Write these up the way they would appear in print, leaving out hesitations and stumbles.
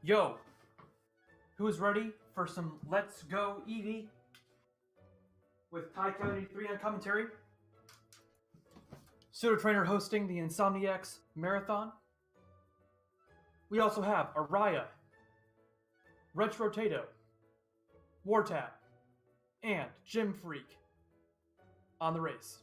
Yo, who is ready for some Let's Go Eevee with Ty73 on commentary? Pseudo Trainer hosting the Insaniacs Marathon. We also have Araya, Retrotato, Wartap, and Gym Freak on the race.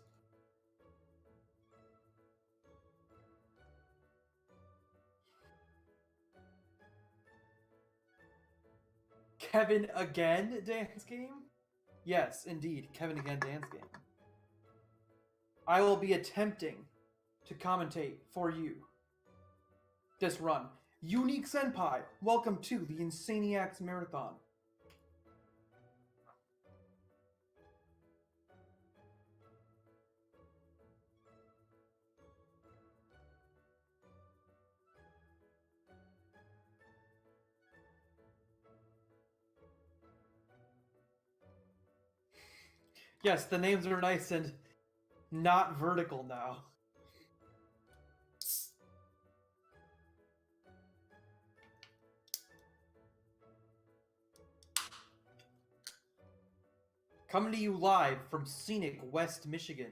Kevin again dance game? Yes, indeed, Kevin again dance game. I will be attempting to commentate for you this run. Unique Senpai, welcome to the Insaniacs Marathon. Yes, the names are nice and not vertical now. Coming to you live from scenic West Michigan.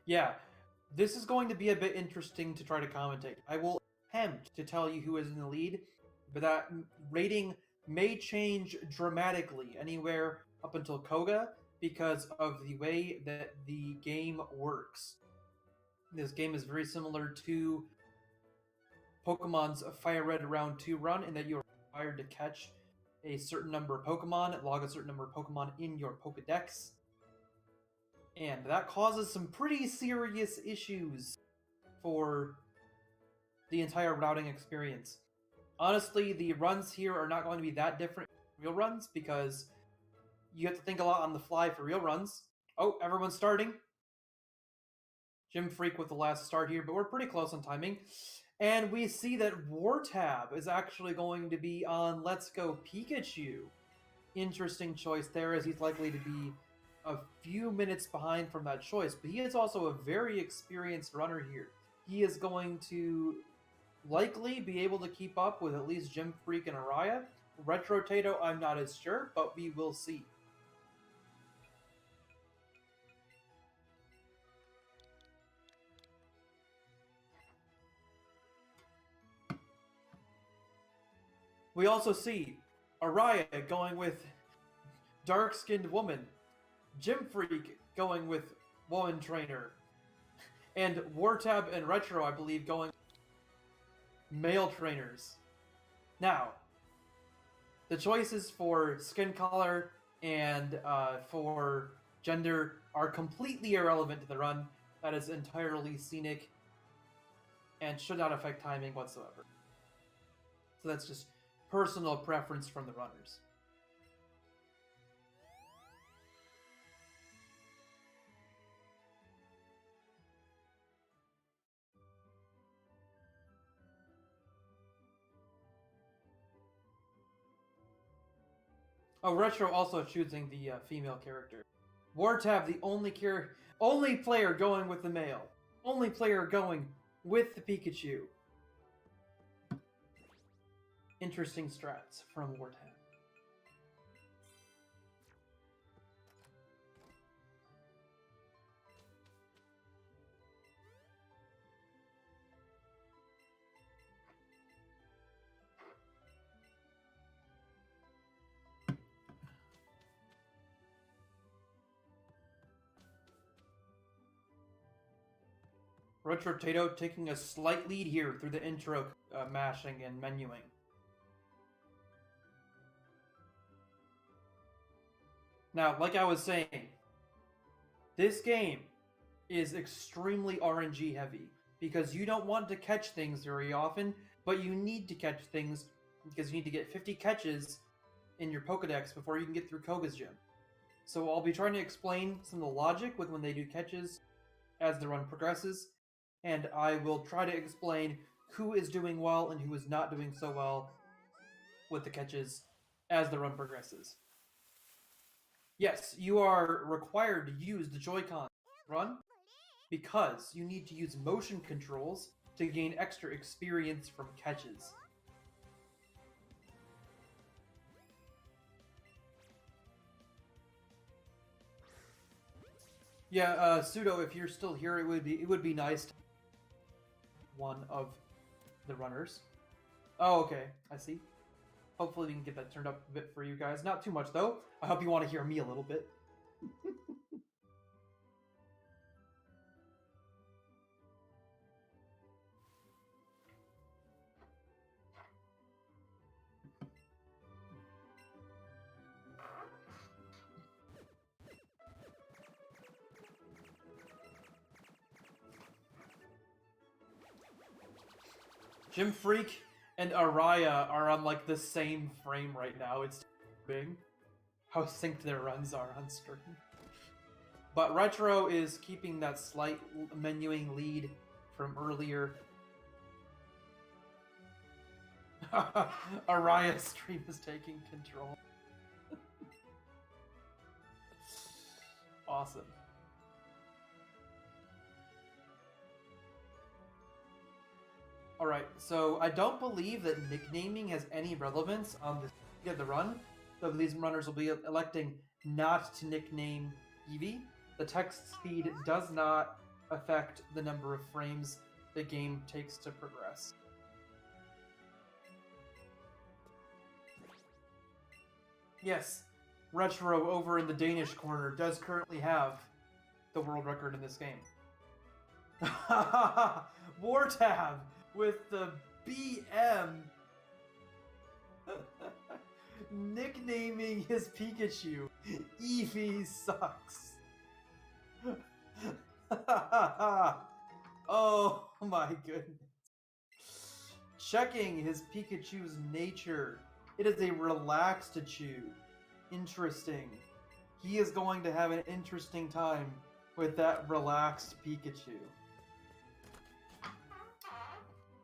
Yeah, this is going to be a bit interesting to try to commentate. I will attempt to tell you who is in the lead, but that rating may change dramatically anywhere up until Koga because of the way that the game works. This game is very similar to Pokemon's Fire Red Round 2 run in that you are required to catch a certain number of Pokemon, log a certain number of Pokemon in your Pokedex. And that causes some pretty serious issues for the entire routing experience. Honestly, the runs here are not going to be that different from real runs because you have to think a lot on the fly for real runs. Oh, everyone's starting. Gym Freak with the last start here, but we're pretty close on timing. And we see that Wartab is actually going to be on Let's Go Pikachu. Interesting choice there, as he's likely to be a few minutes behind from that choice, but he is also a very experienced runner here. He is going to likely be able to keep up with at least Gym Freak and Araya. Retrotato, I'm not as sure, but we will see. We also see Araya going with Dark-Skinned Woman, Gym Freak going with Woman Trainer, and Wartab and Retro, I believe, going male trainers. Now, the choices for skin color and for gender are completely irrelevant to the run. That is entirely scenic and should not affect timing whatsoever. So that's just personal preference from the runners. Oh, Retro also choosing the female character. Wartab, the only player going with the male. Only player going with the Pikachu. Interesting strats from Wartab. Retrotato taking a slight lead here through the intro mashing and menuing. Now, like I was saying, this game is extremely RNG heavy because you don't want to catch things very often but you need to catch things because you need to get 50 catches in your Pokedex before you can get through Koga's gym. So I'll be trying to explain some of the logic with when they do catches as the run progresses, and I will try to explain who is doing well and who is not doing so well with the catches as the run progresses. Yes, you are required to use the Joy-Con run because you need to use motion controls to gain extra experience from catches. Yeah, Pseudo, if you're still here, it would be nice to one of the runners. Oh, okay, I see. Hopefully we can get that turned up a bit for you guys. Not too much though. I hope you want to hear me a little bit. Jim Freak and Araya are on like the same frame right now. It's big how synced their runs are on screen. But Retro is keeping that slight menuing lead from earlier. Araya's stream is taking control. Awesome. Alright, so I don't believe that nicknaming has any relevance on the speed of the run, so these runners will be electing not to nickname Eevee. The text speed does not affect the number of frames the game takes to progress. Yes, Retro over in the Danish corner does currently have the world record in this game. Wartab with the BM nicknaming his Pikachu Eevee sucks. Oh my goodness. Checking his Pikachu's nature. It is a relaxed chew. Interesting. He is going to have an interesting time with that relaxed Pikachu.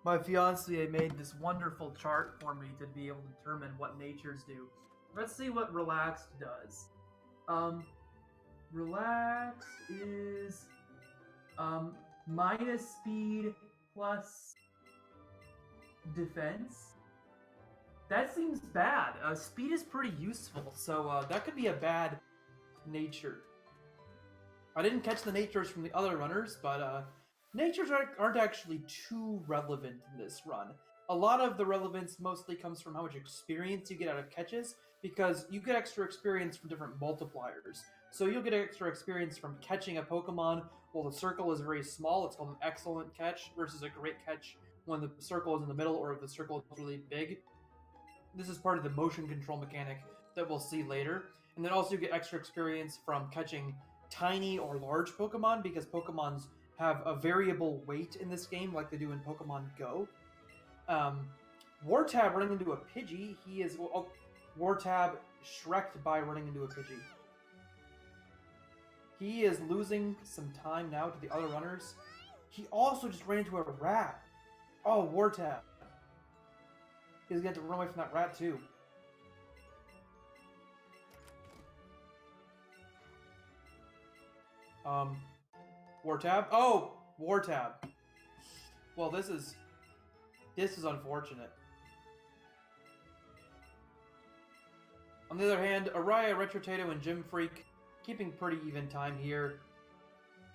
My fiance made this wonderful chart for me to be able to determine what natures do. Let's see what relaxed does. Relaxed is minus speed plus defense. That seems bad. Speed is pretty useful, so that could be a bad nature. I didn't catch the natures from the other runners, but natures aren't actually too relevant in this run. A lot of the relevance mostly comes from how much experience you get out of catches, because you get extra experience from different multipliers. So you'll get extra experience from catching a Pokemon while the circle is very small. It's called an excellent catch versus a great catch when the circle is in the middle or if the circle is really big. This is part of the motion control mechanic that we'll see later. And then also you get extra experience from catching tiny or large Pokemon, because Pokemons have a variable weight in this game like they do in Pokemon Go. Wartab running into a Pidgey. He is... Wartab Shrek'd by running into a Pidgey. He is losing some time now to the other runners. He also just ran into a rat. Oh, Wartab. He's going to run away from that rat too. Wartab? Oh! Wartab. Well, this is unfortunate. On the other hand, Araya, Retrotato, and Jim Freak keeping pretty even time here.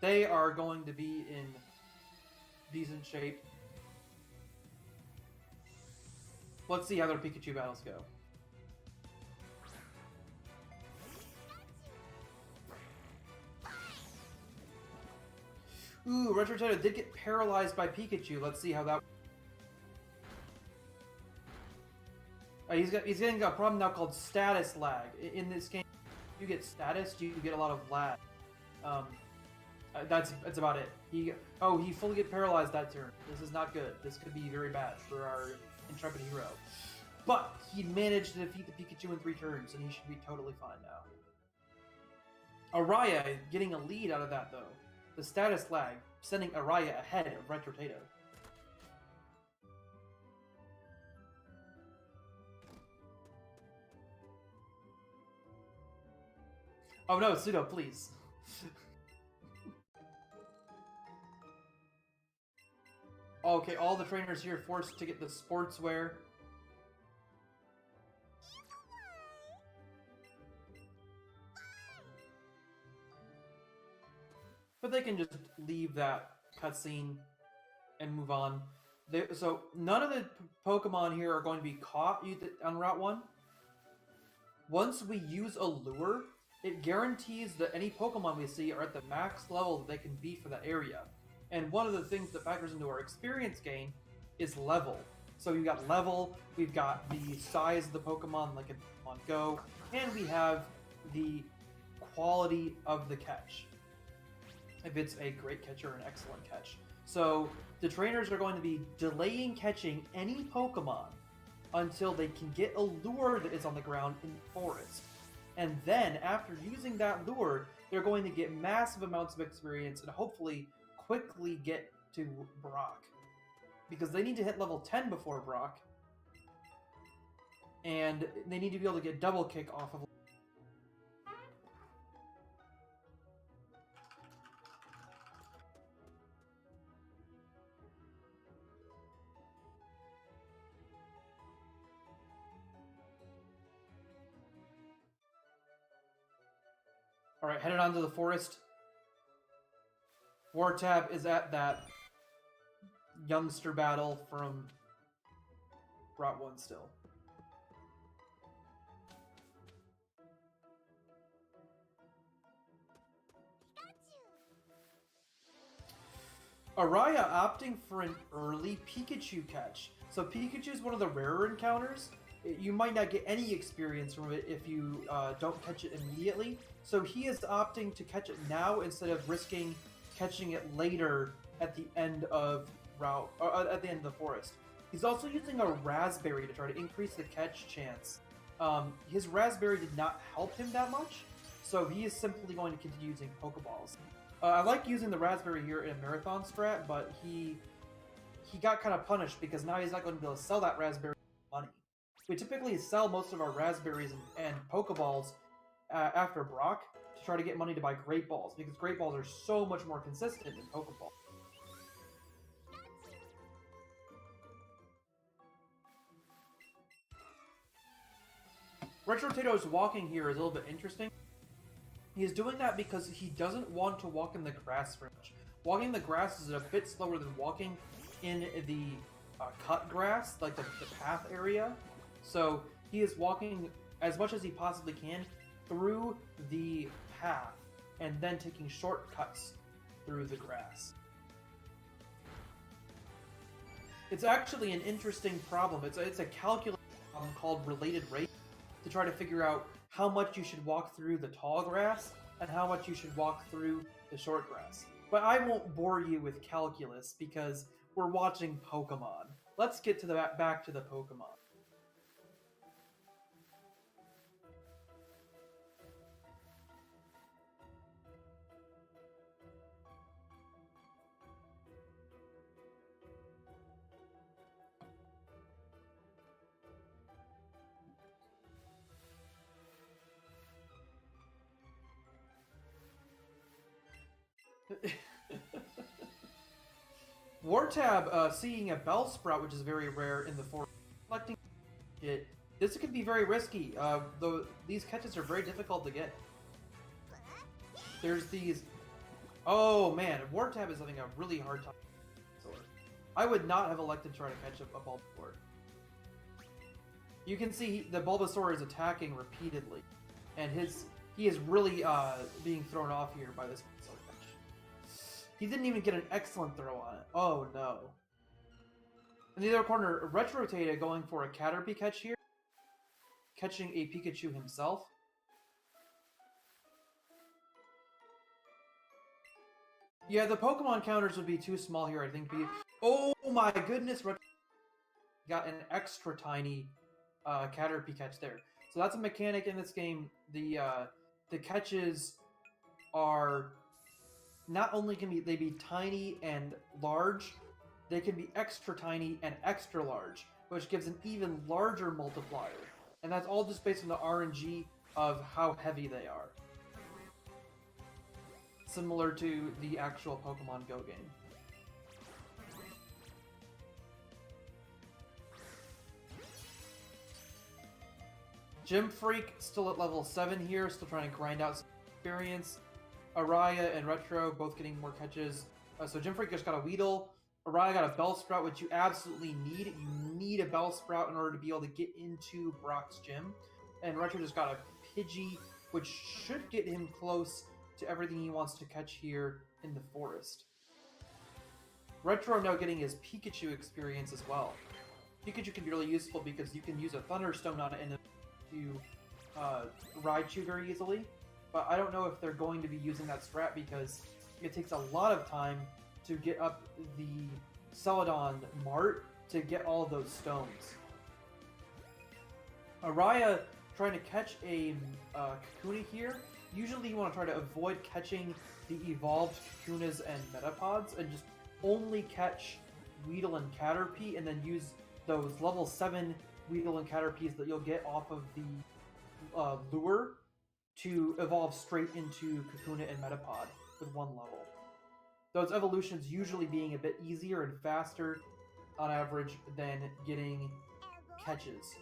They are going to be in decent shape. Let's see how their Pikachu battles go. Ooh, Retrotato did get paralyzed by Pikachu. Let's see how that... He's getting a problem now called status lag. In this game, you get status, you get a lot of lag. That's about it. He fully get paralyzed that turn. This is not good. This could be very bad for our intrepid hero. But he managed to defeat the Pikachu in 3 turns, and he should be totally fine now. Araya getting a lead out of that though. The status lag sending Araya ahead of Retrotato. Oh no, Pseudo, please. Okay, all the trainers here forced to get the sportswear. But they can just leave that cutscene and move on. So none of the Pokemon here are going to be caught on Route 1. Once we use a lure, it guarantees that any Pokemon we see are at the max level that they can be for that area. And one of the things that factors into our experience gain is level. So we've got level, we've got the size of the Pokemon like in Pokemon Go, and we have the quality of the catch. If it's a great catch or an excellent catch. So the trainers are going to be delaying catching any Pokemon until they can get a lure that is on the ground in the forest. And then, after using that lure, they're going to get massive amounts of experience and hopefully quickly get to Brock. Because they need to hit level 10 before Brock. And they need to be able to get double kick off of. Alright, headed on to the forest. Wartab is at that youngster battle from Route 1 still. Araya opting for an early Pikachu catch. So Pikachu is one of the rarer encounters. You might not get any experience from it if you don't catch it immediately. So he is opting to catch it now instead of risking catching it later at the end of at the end of the forest. He's also using a Raspberry to try to increase the catch chance. His Raspberry did not help him that much, so he is simply going to continue using Pokeballs. I like using the Raspberry here in a Marathon strat, but he got kind of punished because now he's not going to be able to sell that Raspberry for money. We typically sell most of our Raspberries and Pokeballs after Brock to try to get money to buy Great Balls, because Great Balls are so much more consistent than Pokeballs. Retrotato's walking here is a little bit interesting. He is doing that because he doesn't want to walk in the grass very much. Walking in the grass is a bit slower than walking in the cut grass, like the path area. So he is walking as much as he possibly can through the path and then taking shortcuts through the grass. It's actually an interesting problem. It's a calculus problem called related rate to try to figure out how much you should walk through the tall grass and how much you should walk through the short grass. But I won't bore you with calculus because we're watching Pokemon. Let's get to back to the Pokemon. Wartab seeing a Bellsprout, which is very rare in the forest, collecting it. This could be very risky, though these catches are very difficult to get. There's these... Oh man, Wartab is having a really hard time. I would not have elected to try to catch a Bulbasaur. You can see the Bulbasaur is attacking repeatedly, and he is really being thrown off here by this Bulbasaur catch. He didn't even get an excellent throw on it. Oh no. In the other corner, Retrotata going for a Caterpie catch here, catching a Pikachu himself. Yeah, the Pokemon counters would be too small here, I think. Oh my goodness, got an extra tiny Caterpie catch there. So that's a mechanic in this game. The catches are not only can they be tiny and large, they can be extra tiny and extra large, which gives an even larger multiplier. And that's all just based on the RNG of how heavy they are. Similar to the actual Pokemon Go game. Gym Freak still at level 7 here, still trying to grind out some experience. Araya and Retro both getting more catches. So Gym Freak just got a Weedle. Araya got a Bellsprout, which you absolutely need. You need a Bellsprout in order to be able to get into Brock's gym. And Retro just got a Pidgey, which should get him close to everything he wants to catch here in the forest. Retro now getting his Pikachu experience as well. Pikachu can be really useful because you can use a Thunderstone on it and to Raichu very easily. But I don't know if they're going to be using that strat because it takes a lot of time to get up the Celadon Mart to get all of those stones. Araya trying to catch a Kakuna here. Usually you want to try to avoid catching the evolved Kakunas and Metapods and just only catch Weedle and Caterpie and then use those level 7 Weedle and Caterpies that you'll get off of the lure to evolve straight into Kakuna and Metapod with one level. Those evolutions usually being a bit easier and faster on average than getting catches.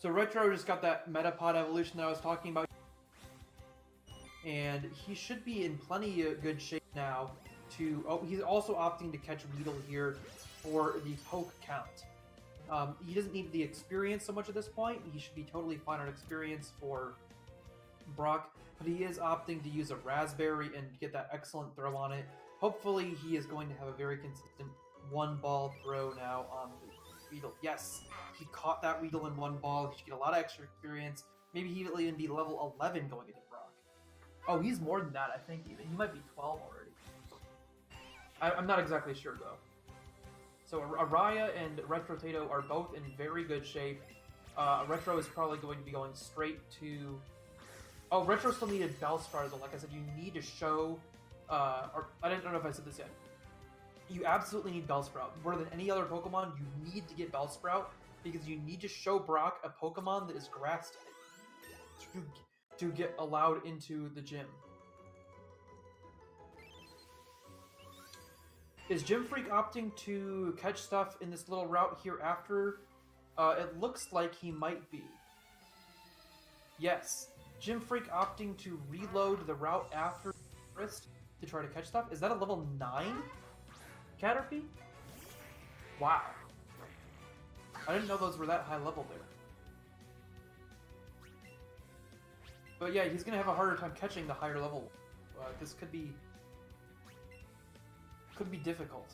So Retro just got that Metapod evolution that I was talking about. And he should be in plenty of good shape now to... Oh, he's also opting to catch Weedle here for the poke count. He doesn't need the experience so much at this point. He should be totally fine on experience for Brock. But he is opting to use a Raspberry and get that excellent throw on it. Hopefully he is going to have a very consistent one-ball throw now on the Weedle. Yes, he caught that Weedle in one ball. He should get a lot of extra experience. Maybe he'll even be level 11 going into Brock. Oh, he's more than that, I think, even. He might be 12 already. I'm not exactly sure, though. So Araya and Retro Tato are both in very good shape. Retro is probably going to be going straight to... Oh, Retro still needed Bellsprout, though. Like I said, you need to show... or I don't know if I said this yet. You absolutely need Bellsprout. More than any other Pokemon, you need to get Bellsprout because you need to show Brock a Pokemon that is grass type to get allowed into the gym. Is Gym Freak opting to catch stuff in this little route here after? It looks like he might be. Yes. Gym Freak opting to reload the route after Forest to try to catch stuff. Is that a level 9 Caterpie? Wow. I didn't know those were that high level there. But yeah, he's going to have a harder time catching the higher level. This could be difficult.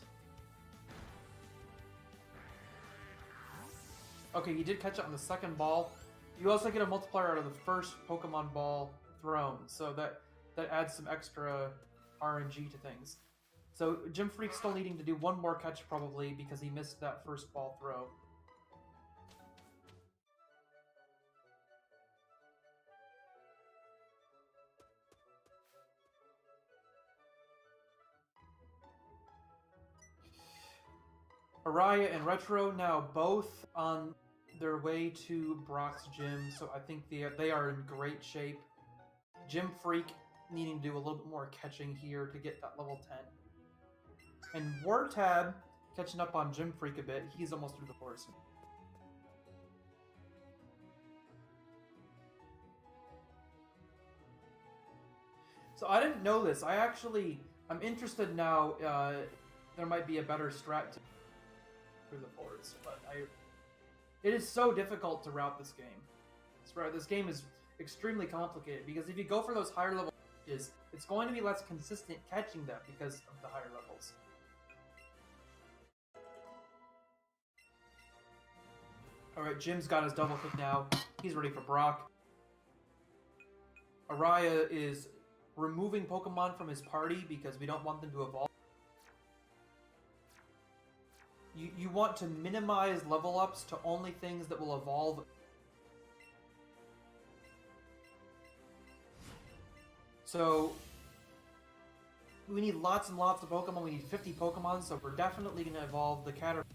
Okay, he did catch it on the second ball. You also get a multiplier out of the first Pokemon ball thrown, so that adds some extra RNG to things. So Gym Freak's still needing to do one more catch probably because he missed that first ball throw. Araya and Retro now both on their way to Brock's gym, so I think they are in great shape. Gym Freak needing to do a little bit more catching here to get that level 10. And Wartab catching up on Gym Freak a bit. He's almost through the forest. So I didn't know this. I'm interested now. There might be a better strat to through the forest, but It is so difficult to route this game. This game is extremely complicated because if you go for those higher level pitches, it's going to be less consistent catching them because of the higher levels. Alright, Jim's got his double kick now. He's ready for Brock. Araya is removing Pokemon from his party because we don't want them to evolve. You want to minimize level ups to only things that will evolve. So we need lots and lots of Pokemon. We need 50 Pokemon, so we're definitely going to evolve the Caterpillar.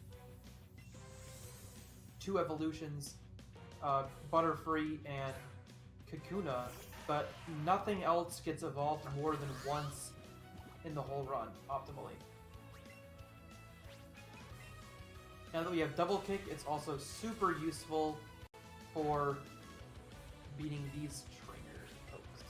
2 evolutions, Butterfree and Kakuna, but nothing else gets evolved more than once in the whole run, optimally. Now that we have Double Kick, it's also super useful for beating these trainer folks.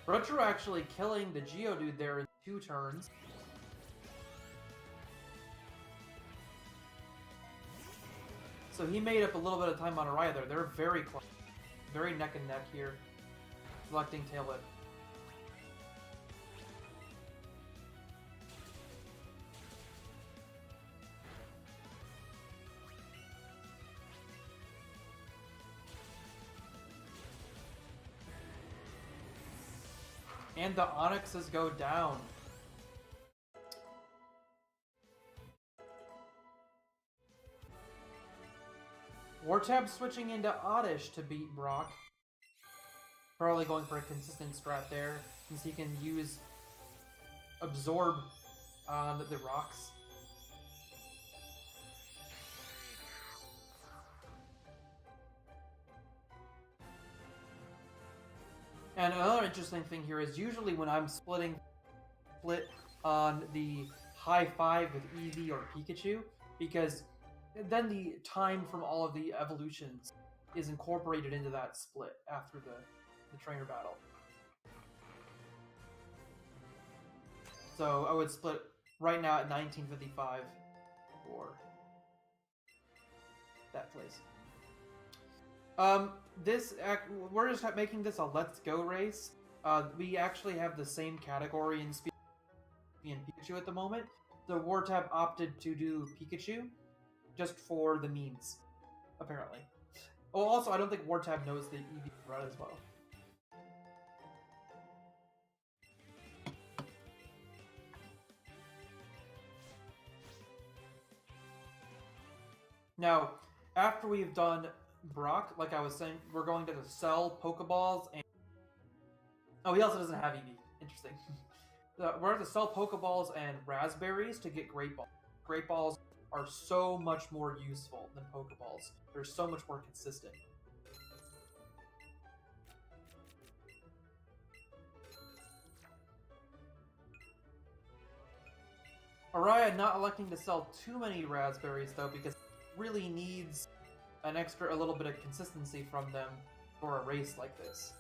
Retro actually killing the Geodude there in 2 turns. So he made up a little bit of time on Araya there. They're very close. Very neck and neck here. Selecting Tail Whip. And the Onyxes go down. Wartab switching into Oddish to beat Brock. Probably going for a consistent strat there, since he can use Absorb on the rocks. And another interesting thing here is usually when I'm split on the high 5 with Eevee or Pikachu, because then the time from all of the evolutions is incorporated into that split after the trainer battle. So I would split right now at 1955 for that place. We're just making this a Let's Go race. We actually have the same category in Speed and Pikachu at the moment. So Wartab opted to do Pikachu just for the memes, apparently. Oh, also, I don't think Wartab knows the Eevee run as well. Now, after we've done Brock, like I was saying, we're going to sell Pokeballs and... Oh, he also doesn't have Eevee. Interesting. We're going to sell Pokeballs and Raspberries to get Great Balls. Great Balls are so much more useful than Pokeballs. They're so much more consistent. Araya not electing to sell too many Raspberries, though, because it really needs a little bit of consistency from them for a race like this.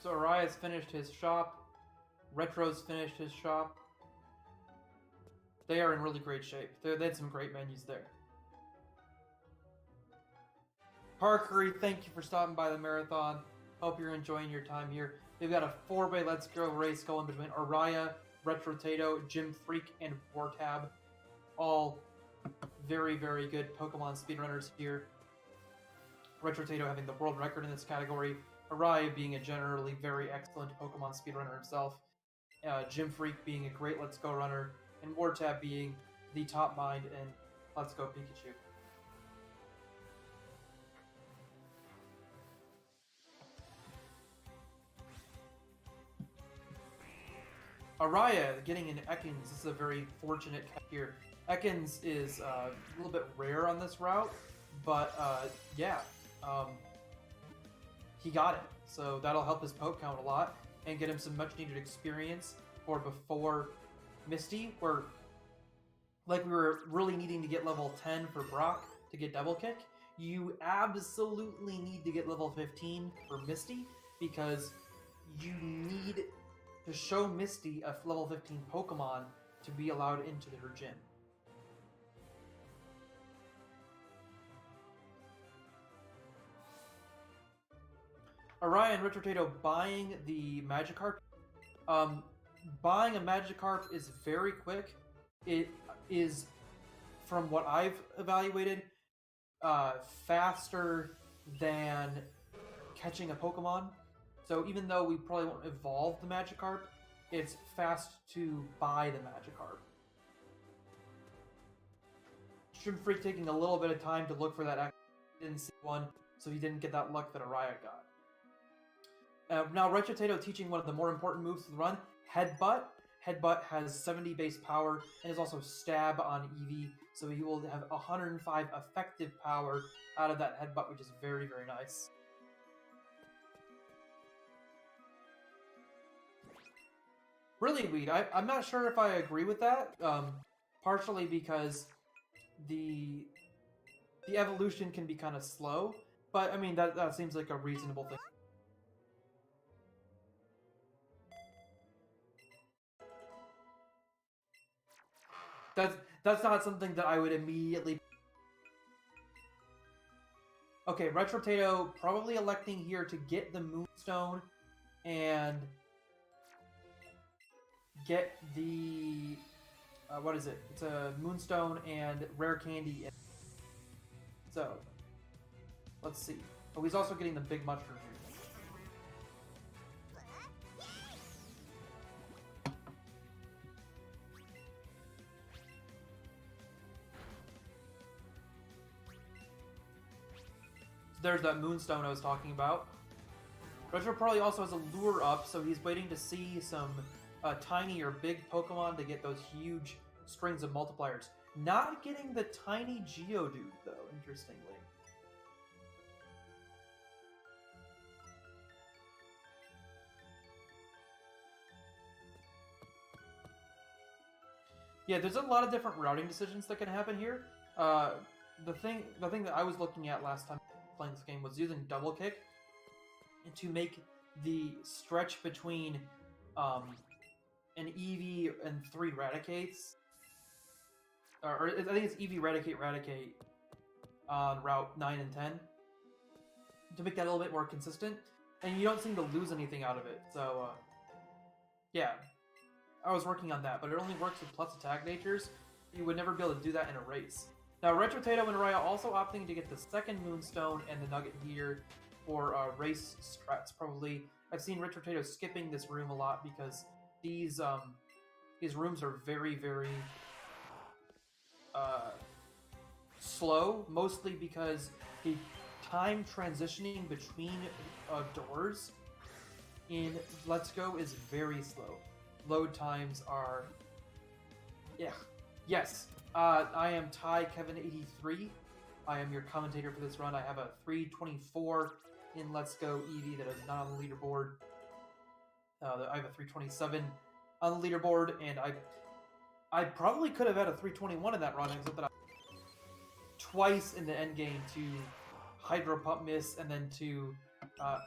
So Araya's finished his shop. Retro's finished his shop. They are in really great shape. They had some great menus there. Parkery, thank you for stopping by the marathon. Hope you're enjoying your time here. We've got a 4-way Let's Go race going between Araya, Retrotato, Jim Freak, and Wartab. All very, very good Pokemon speedrunners here. Retrotato having the world record in this category. Araya being a generally very excellent Pokemon speedrunner himself. Jim Freak being a great Let's Go runner. And Wartab being the top mind in Let's Go Pikachu. Araya getting an Ekans. This is a very fortunate catch here. Ekans is a little bit rare on this route, but yeah, he got it. So that'll help his poke count a lot and get him some much needed experience for before Misty, where like we were really needing to get level 10 for Brock to get double kick. You absolutely need to get level 15 for Misty because you need to show Misty a level 15 Pokemon to be allowed into her gym. Araya and Retrotato buying the Magikarp. Buying a Magikarp is very quick. It is, from what I've evaluated, faster than catching a Pokemon. So even though we probably won't evolve the Magikarp, it's fast to buy the Magikarp. Shrimp Freak taking a little bit of time to look for that. Didn't see one, so he didn't get that luck that Araya got. Now Retrotato teaching one of the more important moves to the run, Headbutt. Headbutt has 70 base power and is also Stab on Eevee, so he will have 105 effective power out of that Headbutt, which is very, very nice. Really, Weed, I'm not sure if I agree with that, partially because the evolution can be kind of slow, but I mean, that seems like a reasonable thing. That's not something that I would immediately... Okay, Retrotato probably electing here to get the Moonstone and get the... what is it? It's a Moonstone and Rare Candy. So, let's see. Oh, he's also getting the Big Mushroom here. There's that Moonstone I was talking about. Retro probably also has a lure up, so he's waiting to see some tiny or big Pokemon to get those huge strings of multipliers. Not getting the tiny Geodude, though, interestingly. Yeah, there's a lot of different routing decisions that can happen here. The thing that I was looking at last time playing this game was using double kick to make the stretch between an Eevee and 3 Raticates, or I think it's Eevee, Raticate on Route 9 and 10, to make that a little bit more consistent, and you don't seem to lose anything out of it, so yeah, I was working on that, but it only works with plus attack natures. You would never be able to do that in a race. Now, Retrotato and Araya also opting to get the second Moonstone and the Nugget here for race strats, probably. I've seen Retrotato skipping this room a lot because these rooms are very, very slow, mostly because the time transitioning between doors in Let's Go is very slow. Load times are... yeah. Yes. I am Ty Kevin83. I am your commentator for this run. I have a 324 in Let's Go Eevee that is not on the leaderboard. I have a 327 on the leaderboard, and I probably could have had a 321 in that run, except that I twice in the end game to Hydro Pump miss, and then to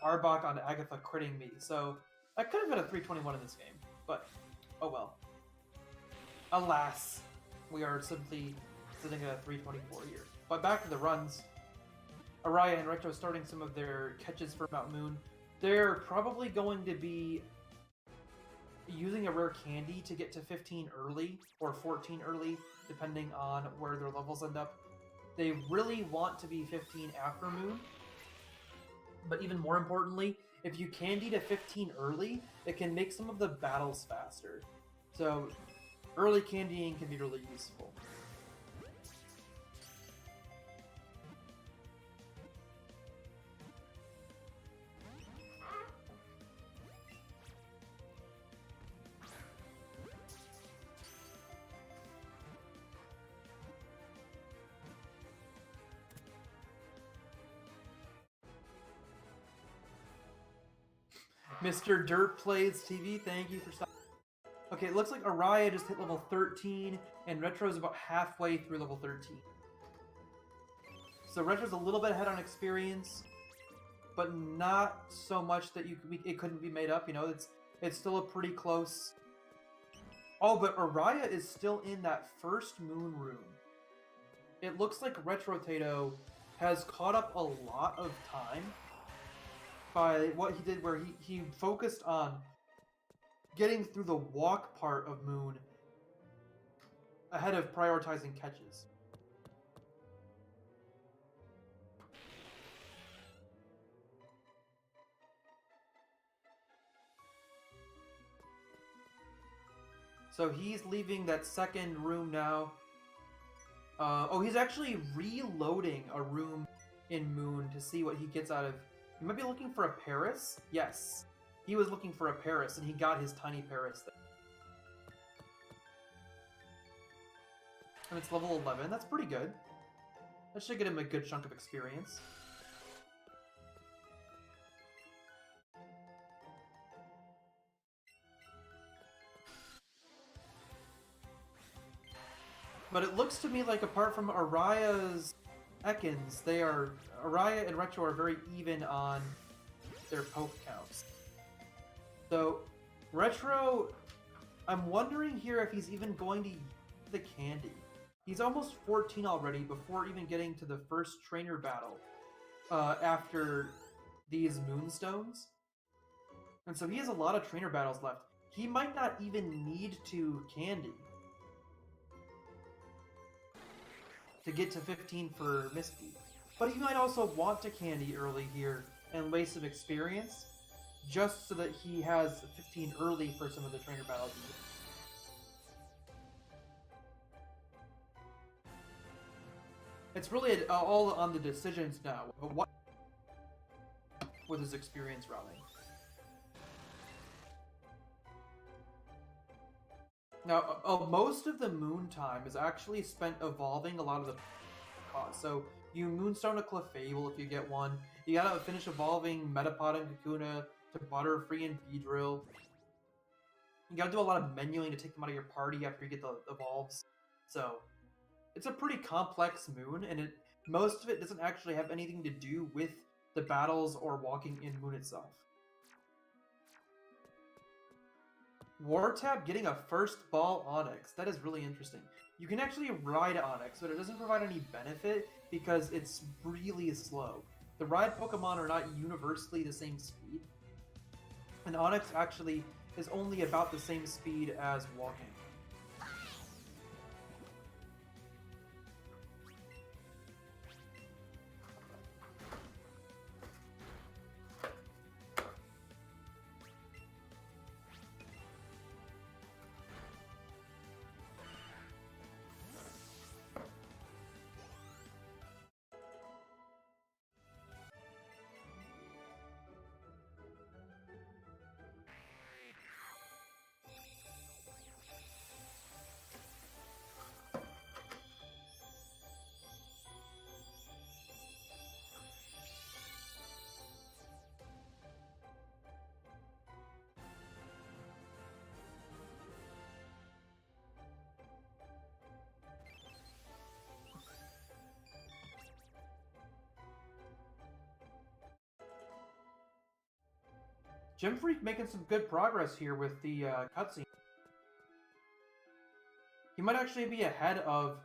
Arbok on Agatha critting me. So I could have had a 321 in this game, but oh well. Alas. We are simply sitting at a 324 here. But back to the runs. Araya and Retro starting some of their catches for Mount Moon. They're probably going to be using a rare candy to get to 15 early, or 14 early, depending on where their levels end up. They really want to be 15 after Moon. But even more importantly, if you candy to 15 early, it can make some of the battles faster. So early candying can be really useful. Mr. Dirt Plays TV, thank you for stopping. Okay, it looks like Araya just hit level 13, and Retro's about halfway through level 13. So Retro's a little bit ahead on experience, but not so much that it couldn't be made up. You know, it's still a pretty close. Oh, but Araya is still in that first moon room. It looks like Retrotato has caught up a lot of time by what he did, where he focused on getting through the walk part of Moon ahead of prioritizing catches. So he's leaving that second room now. Oh, he's actually reloading a room in Moon to see what he gets out of... He might be looking for a Paris? Yes. He was looking for a Paris, and he got his tiny Paris there. And it's level 11. That's pretty good. That should get him a good chunk of experience. But it looks to me like apart from Araya's Ekans, Araya and Retro are very even on their poke counts. So, Retro, I'm wondering here if he's even going to use the candy. He's almost 14 already before even getting to the first trainer battle after these Moonstones. And so he has a lot of trainer battles left. He might not even need to candy to get to 15 for Misty. But he might also want to candy early here and waste some experience, just so that he has 15 early for some of the trainer battles. It's really all on the decisions now, but what with his experience routing. Now, most of the moon time is actually spent evolving a lot of the costs. So you Moonstone a Clefable if you get one. You gotta finish evolving Metapod and Kakuna to Butterfree and Beedrill. You gotta do a lot of menuing to take them out of your party after you get the evolves. So it's a pretty complex moon, and most of it doesn't actually have anything to do with the battles or walking in Moon itself. Wartab getting a first ball Onix. That is really interesting. You can actually ride Onix, but it doesn't provide any benefit because it's really slow. The ride Pokemon are not universally the same speed. And Onix actually is only about the same speed as walking. Gym Freak making some good progress here with the cutscene. He might actually be ahead of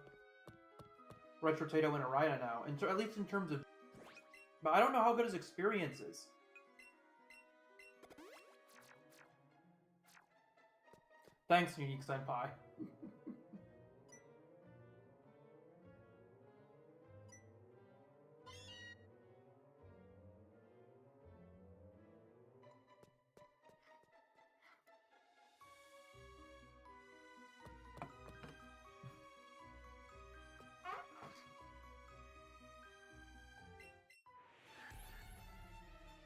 Retrotato and Araya now, at least in terms of... But I don't know how good his experience is. Thanks, Unique Senpai.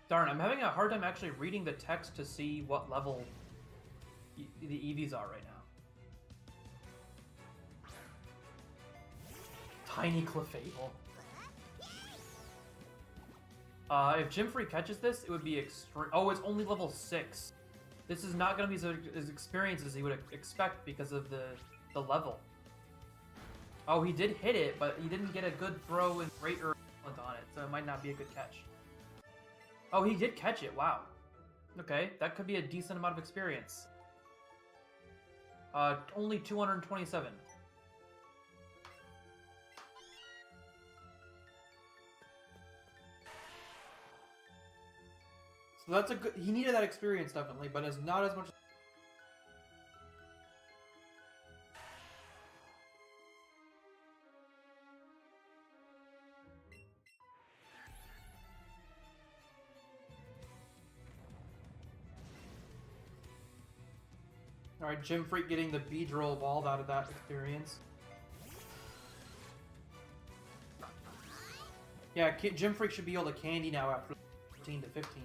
Darn, I'm having a hard time actually reading the text to see what level the Eevees are right now. Tiny Clefable. If Jim Free catches this, it would be extreme. Oh, it's only level 6. This is not going to be as experienced as he would expect because of the level. Oh, he did hit it, but he didn't get a good throw and rate or on it, so it might not be a good catch. Oh, he did catch it. Wow. Okay, that could be a decent amount of experience. Only 227. So that's a good. He needed that experience definitely, but it's not as much. All right, Jim Freak getting the Beedrill evolved out of that experience. Yeah, Jim Freak should be able to candy now after 14 to 15.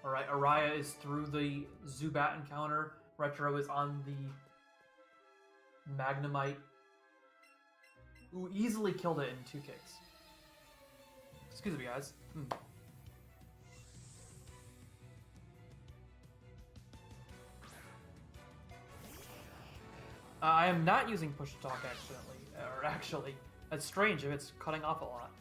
Alright, Araya is through the Zubat encounter. Retro is on the Magnemite. Ooh, easily killed it in 2 kicks. Excuse me, guys. I am not using push to talk accidentally, or actually. That's strange if it's cutting off a lot.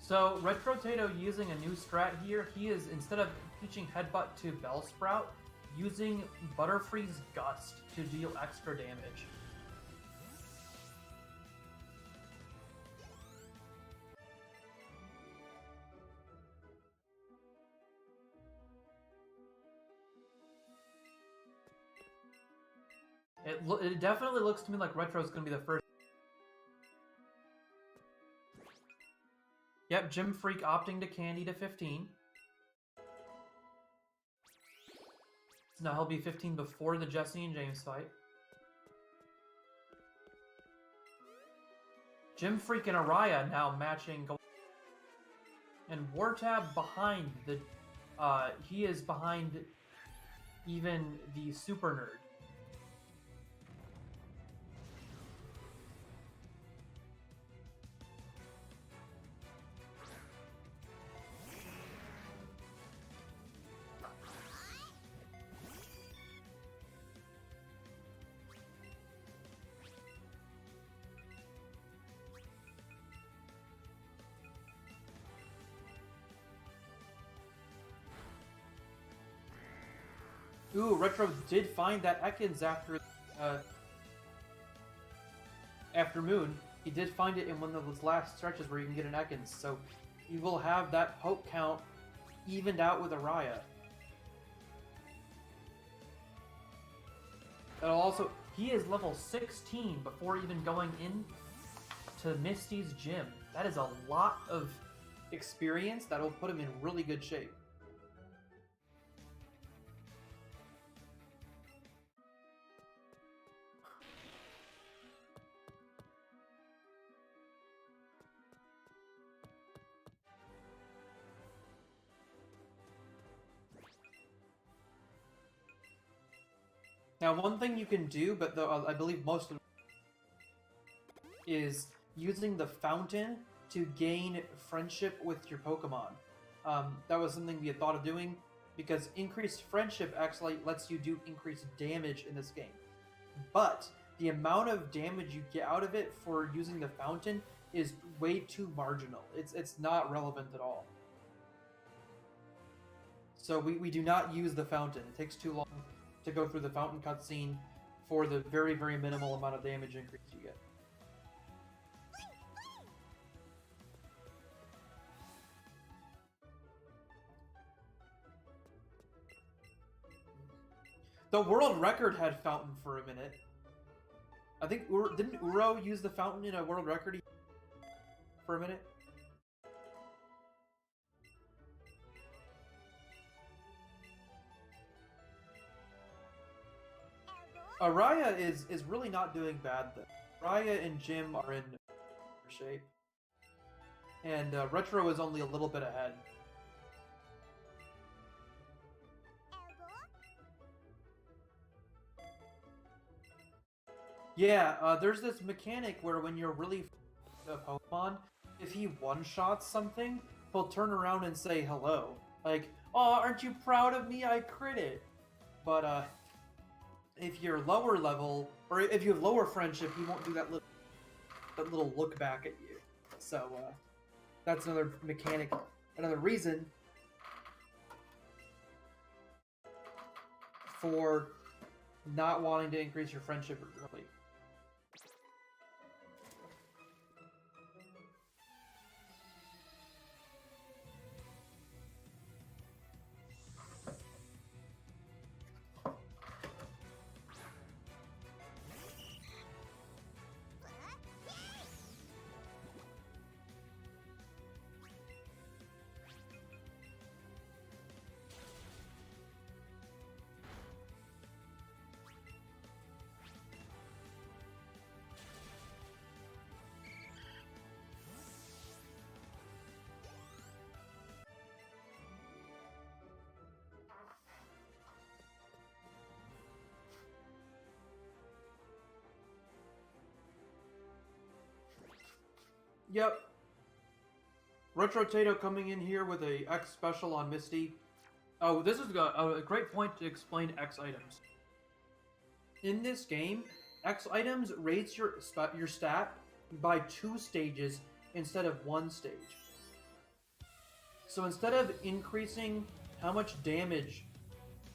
So, Retro Tato using a new strat here, he is, instead of teaching Headbutt to Bellsprout, using Butterfree's Gust to deal extra damage. It definitely looks to me like Retro's going to be the first. Yep, Jim Freak opting to candy to 15. So now he'll be 15 before the Jesse and James fight. Jim Freak and Araya now matching. And Wartab behind the... he is behind even the Super Nerd. Ooh, Retro did find that Ekans after Moon. He did find it in one of those last stretches where you can get an Ekans, so he will have that poke count evened out with Araya. That'll also... He is level 16 before even going in to Misty's gym. That is a lot of experience that'll put him in really good shape. Now, one thing you can do, but I believe most of it, is using the fountain to gain friendship with your Pokemon. That was something we had thought of doing, because increased friendship actually lets you do increased damage in this game. But the amount of damage you get out of it for using the fountain is way too marginal. It's not relevant at all. So we do not use the fountain. It takes too long to go through the fountain cutscene for the very, very minimal amount of damage increase you get. The world record had fountain for a minute. I think didn't Uro use the fountain in a world record for a minute? Araya is really not doing bad though. Araya and Jim are in shape. And Retro is only a little bit ahead. Yeah, there's this mechanic where when you're really a Pokemon, if he one-shots something, he'll turn around and say hello. Like, oh, aren't you proud of me? I crit it. But if you're lower level, or if you have lower friendship, he won't do that little look back at you. So that's another mechanic, another reason for not wanting to increase your friendship early. Yep. Retro Tato coming in here with a X special on Misty. Oh, this is a great point to explain X items. In this game, X items raise your stat by 2 stages instead of 1 stage. So instead of increasing how much damage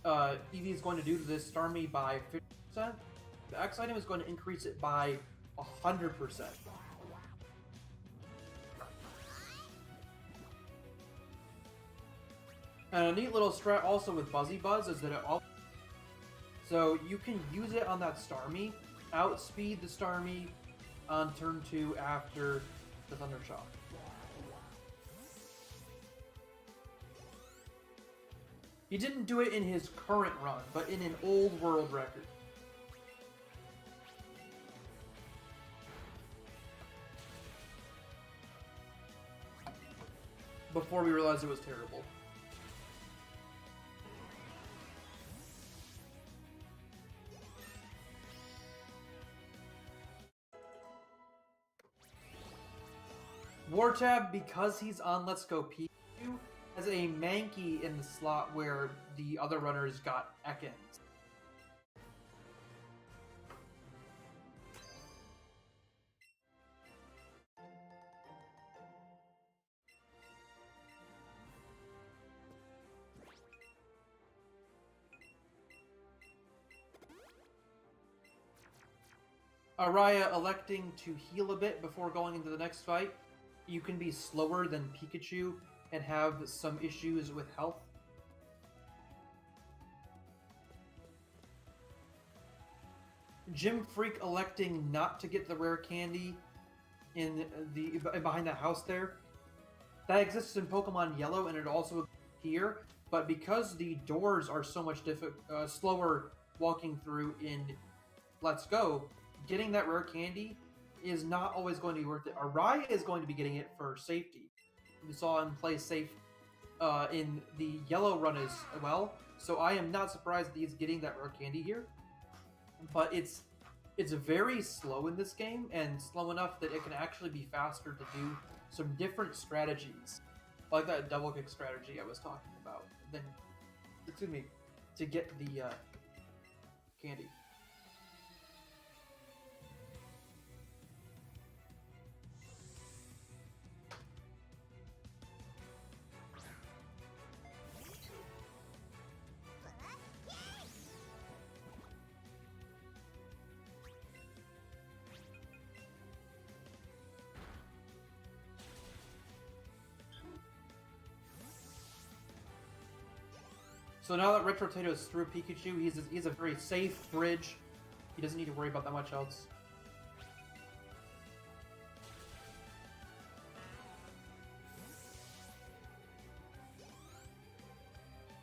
Eevee is going to do to this Starmie by 50%, the X item is going to increase it by 100%. And a neat little strat also with Buzzy Buzz is that so you can use it on that Starmie, outspeed the Starmie on turn 2 after the Thunder Shock. He didn't do it in his current run, but in an old world record. Before we realized it was terrible. Wartab, because he's on Let's Go Pikachu, has a Mankey in the slot where the other runners got Ekans. Araya electing to heal a bit before going into the next fight. You can be slower than Pikachu and have some issues with health. Gym Freak electing not to get the rare candy in the behind the house there. That exists in Pokemon Yellow and it also exists here, but because the doors are so much slower walking through in Let's Go, getting that rare candy is not always going to be worth it. Araya is going to be getting it for safety. We saw him play safe in the yellow run as well, so I am not surprised that he's getting that rare candy here. But it's very slow in this game, and slow enough that it can actually be faster to do some different strategies, like that double kick strategy I was talking about. Then, excuse me, to get the candy. So now that Retro Potato is through Pikachu, he's a very safe bridge. He doesn't need to worry about that much else.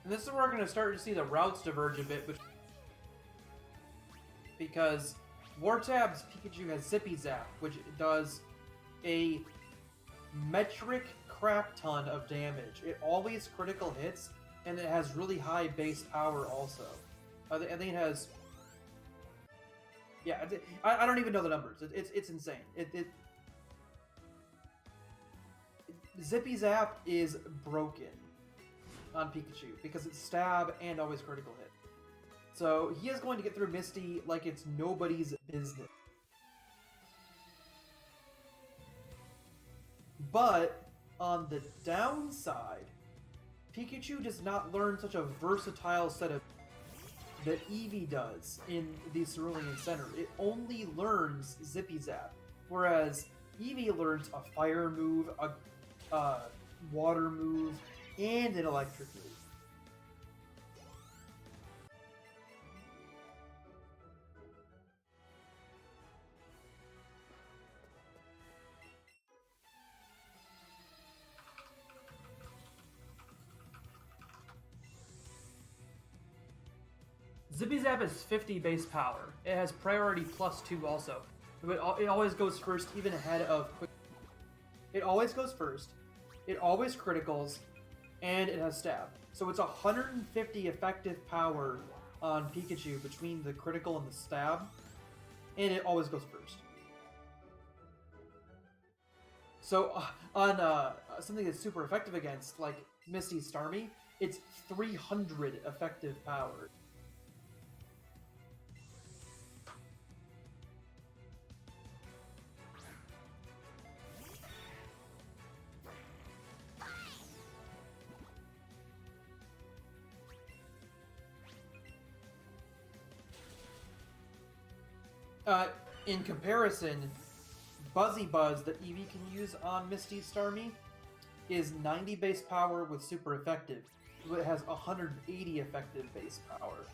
And this is where we're going to start to see the routes diverge a bit, because Wartab's Pikachu has Zippy Zap, which does a metric crap ton of damage. It always critical hits, and it has really high base power also. I think it has... Yeah, I don't even know the numbers. It's insane. Zippy Zap is broken on Pikachu because it's stab and always critical hit. So he is going to get through Misty like it's nobody's business. But on the downside, Pikachu does not learn such a versatile set of that Eevee does in the Cerulean Center. It only learns Zippy Zap, whereas Eevee learns a fire move, a water move, and an electric move. Zippy Zap is 50 base power. It has priority +2 also. But it always goes first, even ahead of Quick. It always goes first. It always criticals, and it has stab. So it's 150 effective power on Pikachu between the critical and the stab, and it always goes first. So on something that's super effective against, like Misty Starmie, it's 300 effective power. In comparison, Buzzy Buzz that Eevee can use on Misty Starmie is 90 base power with super effective, but it has 180 effective base power.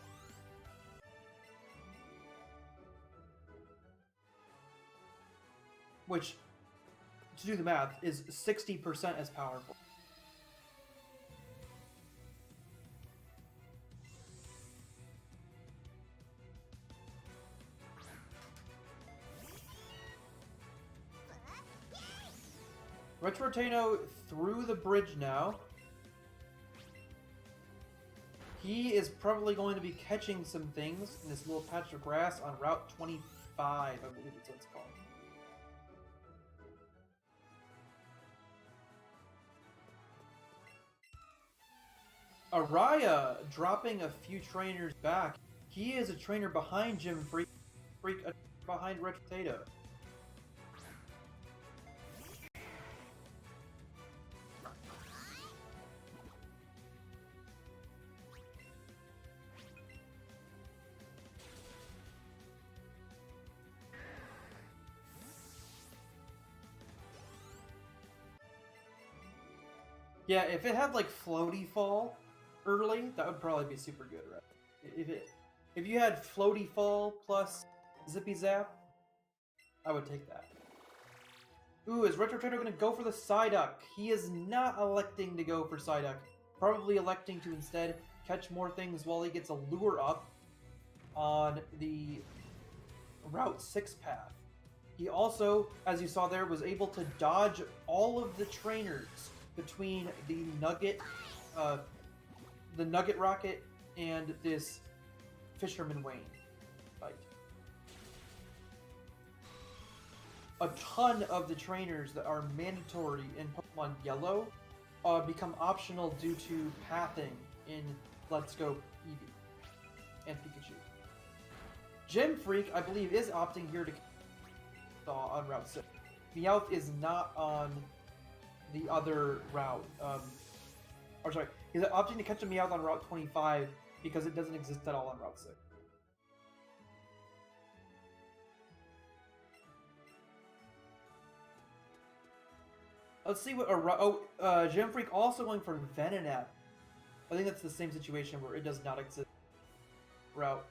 Which, to do the math, is 60% as powerful. Retrotano through the bridge now. He is probably going to be catching some things in this little patch of grass on Route 25, I believe it's what it's called. Araya dropping a few trainers back. He is a trainer behind Jim Freak behind Retrotato. Yeah, if it had like Floaty Fall early, that would probably be super good, right? If you had Floaty Fall plus Zippy Zap, I would take that. Ooh, is Retro Trainer going to go for the Psyduck? He is not electing to go for Psyduck. Probably electing to instead catch more things while he gets a lure up on the Route 6 path. He also, as you saw there, was able to dodge all of the trainers between the Nugget Rocket and this Fisherman Wayne fight. A ton of the trainers that are mandatory in Pokemon Yellow become optional due to pathing in Let's Go Eevee and Pikachu. Gem Freak, I believe, is opting here to on Route 6. Meowth is not on the other route. Or sorry, he's opting to catch a Meowth on Route 25 because it doesn't exist at all on Route 6. Let's see what Gem Freak also going for Venonat. I think that's the same situation where it does not exist. Route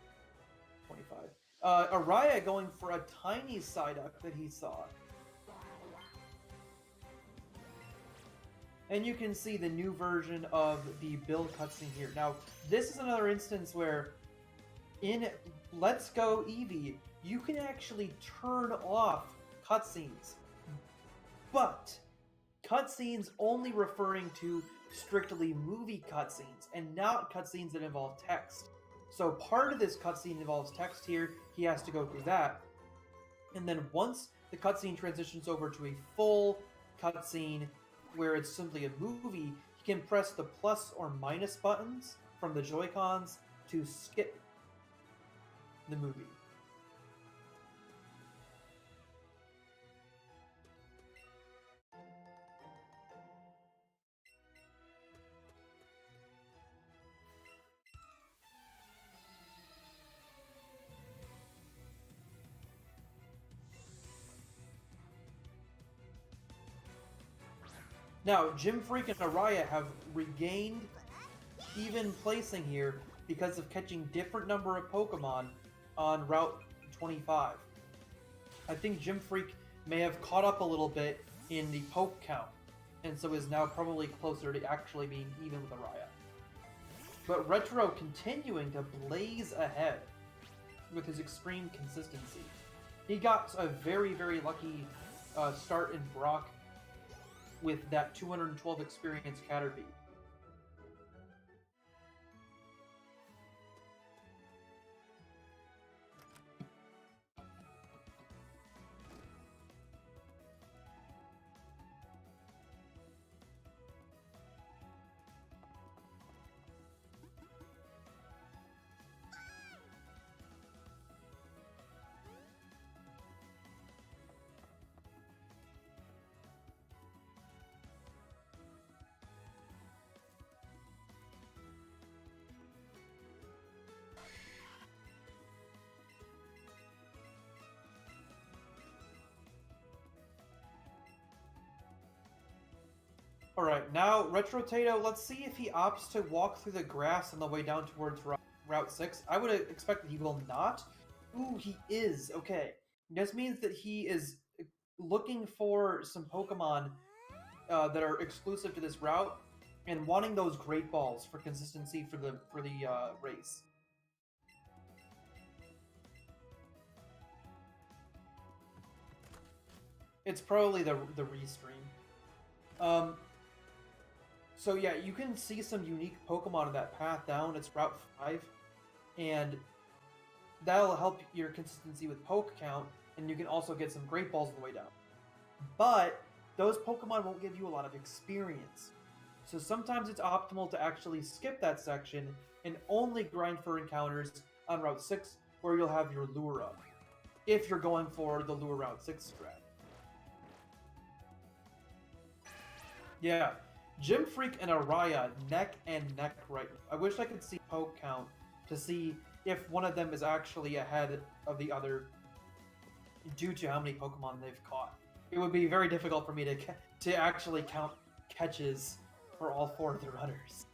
25. Araya going for a tiny Psyduck that he saw. And you can see the new version of the build cutscene here. Now, this is another instance where in Let's Go Eevee, you can actually turn off cutscenes. But cutscenes only referring to strictly movie cutscenes and not cutscenes that involve text. So part of this cutscene involves text here. He has to go through that. And then once the cutscene transitions over to a full cutscene where it's simply a movie, he can press the plus or minus buttons from the Joy-Cons to skip the movie. Now, Gym Freak and Araya have regained even placing here because of catching different number of Pokemon on Route 25. I think Gym Freak may have caught up a little bit in the poke count, and so is now probably closer to actually being even with Araya. But Retro continuing to blaze ahead with his extreme consistency. He got a very, very lucky start in Brock with that 212 experience Caterpie. Alright, now Retro Tato, let's see if he opts to walk through the grass on the way down towards Route 6. I would expect that he will not. Ooh, he is. Okay. This means that he is looking for some Pokemon that are exclusive to this route and wanting those Great Balls for consistency for the race. It's probably the restream. So yeah, you can see some unique Pokemon in that path down. It's Route 5, and that'll help your consistency with poke count, and you can also get some Great Balls on the way down. But those Pokemon won't give you a lot of experience. So sometimes it's optimal to actually skip that section and only grind for encounters on Route 6, where you'll have your lure up, if you're going for the lure Route 6 strat. Yeah. Gym Freak and Araya neck and neck right now. I wish I could see poke count to see if one of them is actually ahead of the other due to how many Pokemon they've caught. It would be very difficult for me to actually count catches for all four of the runners.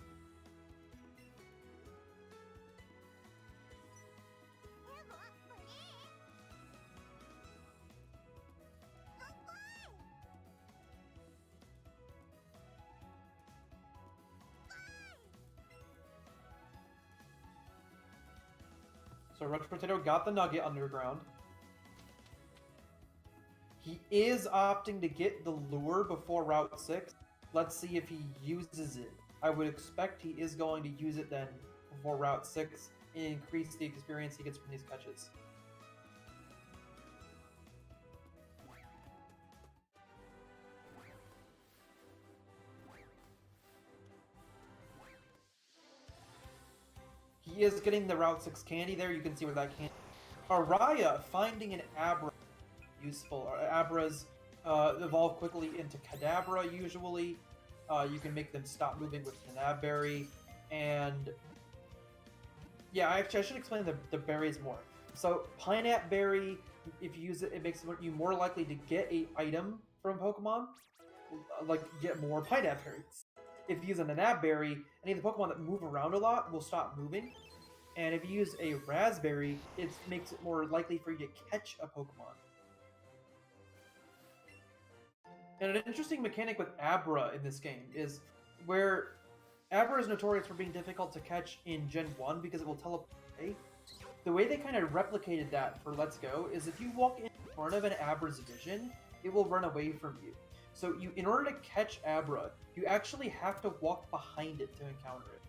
So Retro Potato got the Nugget underground. He is opting to get the lure before Route 6. Let's see if he uses it. I would expect he is going to use it then before Route 6 and increase the experience he gets from these catches. He is getting the Route 6 candy there. You can see where that candy... Araya finding an Abra useful. Abras evolve quickly into Kadabra usually. You can make them stop moving with Canabberry. And... yeah, actually I should explain the berries more. So Pineapple Berry, if you use it, it makes you more likely to get an item from Pokemon. Like, get more Pineapple Berries. if you use an Berry, any of the Pokemon that move around a lot will stop moving. And if you use a Raspberry, it makes it more likely for you to catch a Pokemon. And an interesting mechanic with Abra in this game is where Abra is notorious for being difficult to catch in Gen 1 because it will teleport away. The way they kind of replicated that for Let's Go is if you walk in front of an Abra's vision, it will run away from you. So in order to catch Abra, you actually have to walk behind it to encounter it.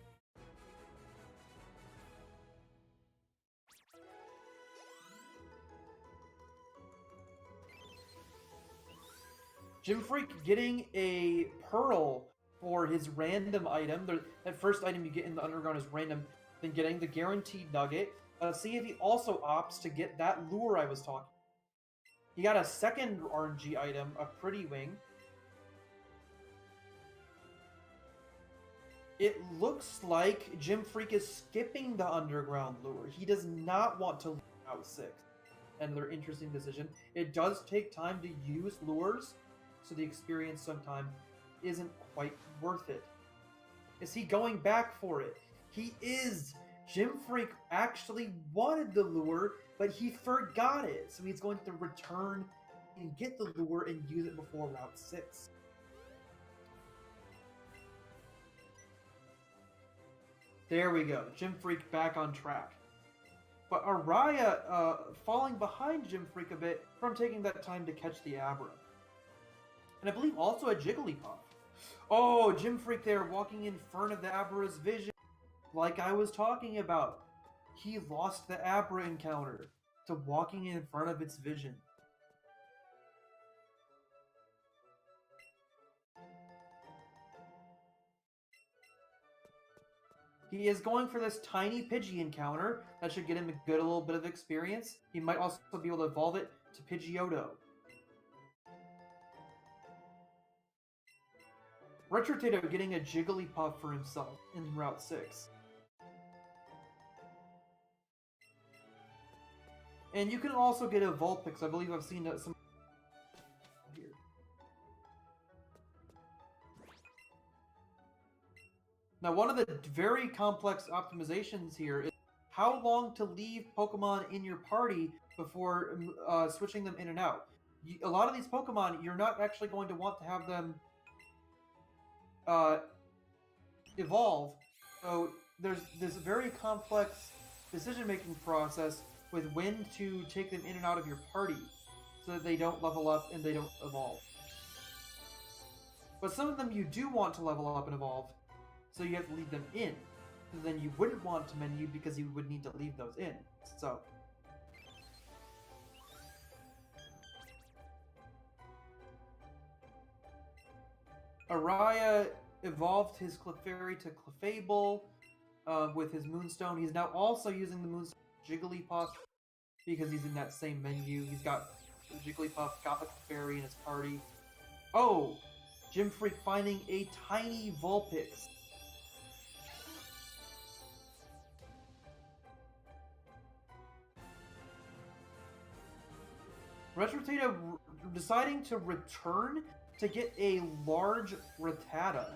Gym Freak getting a Pearl for his random item. That first item you get in the Underground is random. Then getting the guaranteed nugget. Let's see if he also opts to get that lure I was talking about. He got a second RNG item, a Pretty Wing. It looks like Gym Freak is skipping the Underground lure. He does not want to lure out 6. Another interesting decision. It does take time to use lures, so the experience sometimes isn't quite worth it. Is he going back for it? He is! Gym Freak actually wanted the lure, but he forgot it, so he's going to return and get the lure and use it before Route 6. There we go. Gym Freak back on track. But Araya falling behind Gym Freak a bit from taking that time to catch the Abra. And I believe also a Jigglypuff. Oh, Gym Freak there walking in front of the Abra's vision. Like I was talking about. He lost the Abra encounter to walking in front of its vision. He is going for this tiny Pidgey encounter. That should get him a good little bit of experience. He might also be able to evolve it to Pidgeotto. Retrotato getting a Jigglypuff for himself in Route 6. And you can also get a Vulpix. I believe I've seen some here. Now, one of the very complex optimizations here is how long to leave Pokemon in your party before switching them in and out. A lot of these Pokemon, you're not actually going to want to have them evolve. So there's this very complex decision-making process with when to take them in and out of your party so that they don't level up and they don't evolve. But some of them you do want to level up and evolve, so you have to leave them in. So then you wouldn't want to menu because you would need to leave those in. So Araya evolved his Clefairy to Clefable with his Moonstone. He's now also using the Moonstone Jigglypuff because he's in that same menu. He's got Jigglypuff, got the Clefairy in his party. Oh! Gym Freak finding a tiny Vulpix. Retrotato deciding to return to get a large Rattata.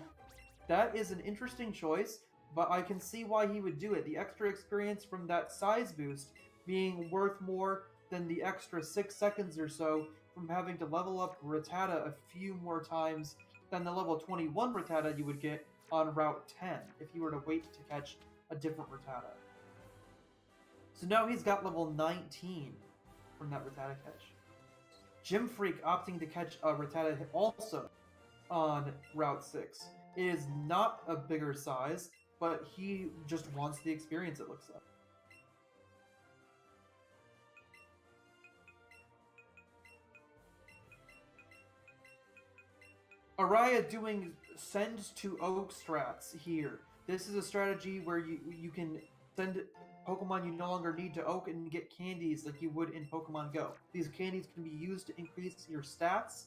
That is an interesting choice, but I can see why he would do it. The extra experience from that size boost being worth more than the extra 6 seconds or so from having to level up Rattata a few more times than the level 21 Rattata you would get on Route 10 if you were to wait to catch a different Rattata. So now he's got level 19 from that Rattata catch. Gym Freak opting to catch a Rattata also on Route 6. It is not a bigger size, but he just wants the experience, it looks like. Araya doing send to Oak strats here. This is a strategy where you can send Pokemon you no longer need to Oak and get candies like you would in Pokemon Go. These candies can be used to increase your stats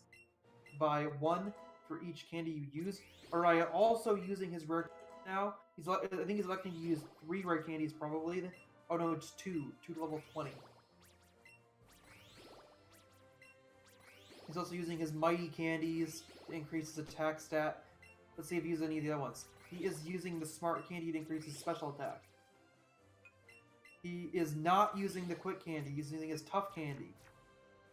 by 1 for each candy you use. Araya also using his rare now. I think he's electing to use 3 rare candies probably. Oh no, it's 2 to level 20. He's also using his mighty candies to increase his attack stat. Let's see if he uses any of the other ones. He is using the Smart Candy to increase his special attack. He is not using the Quick Candy. He's using his Tough Candy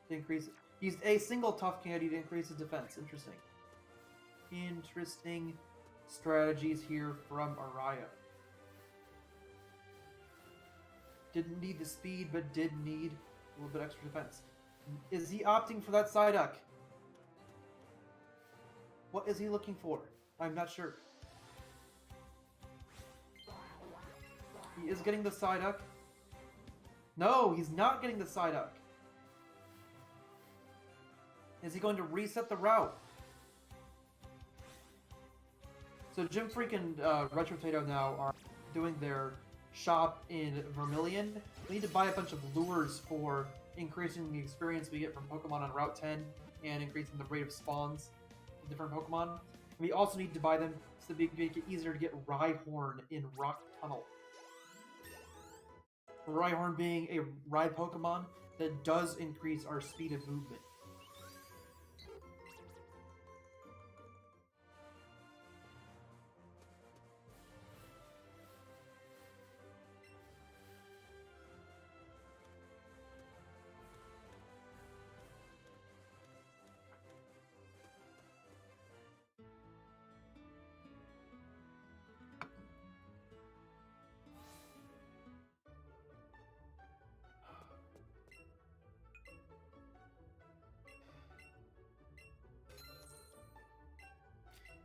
to increase. He used a single Tough Candy to increase his defense. Interesting. Interesting strategies here from Araya. Didn't need the speed, but did need a little bit extra defense. Is he opting for that Psyduck? What is he looking for? I'm not sure. He is getting the Psyduck. No, he's not getting the Psyduck. Is he going to reset the route? So Jim Freak and Retro Tato now are doing their shop in Vermilion. We need to buy a bunch of lures for increasing the experience we get from Pokemon on Route 10 and increasing the rate of spawns of different Pokemon. We also need to buy them so that we make it easier to get Rhyhorn in Rock Tunnel. Rhyhorn being a ride Pokemon that does increase our speed of movement.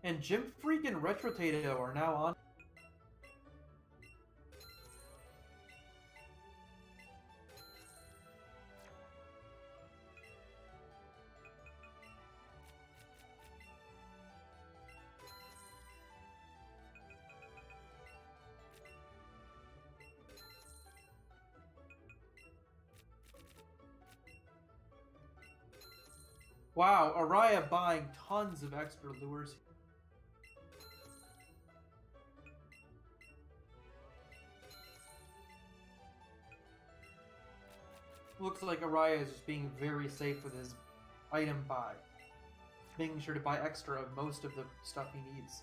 And Jim Freak and Retro Tato are now on. Wow, Araya buying tons of extra lures. Looks like Araya is just being very safe with his item buy. Making sure to buy extra of most of the stuff he needs.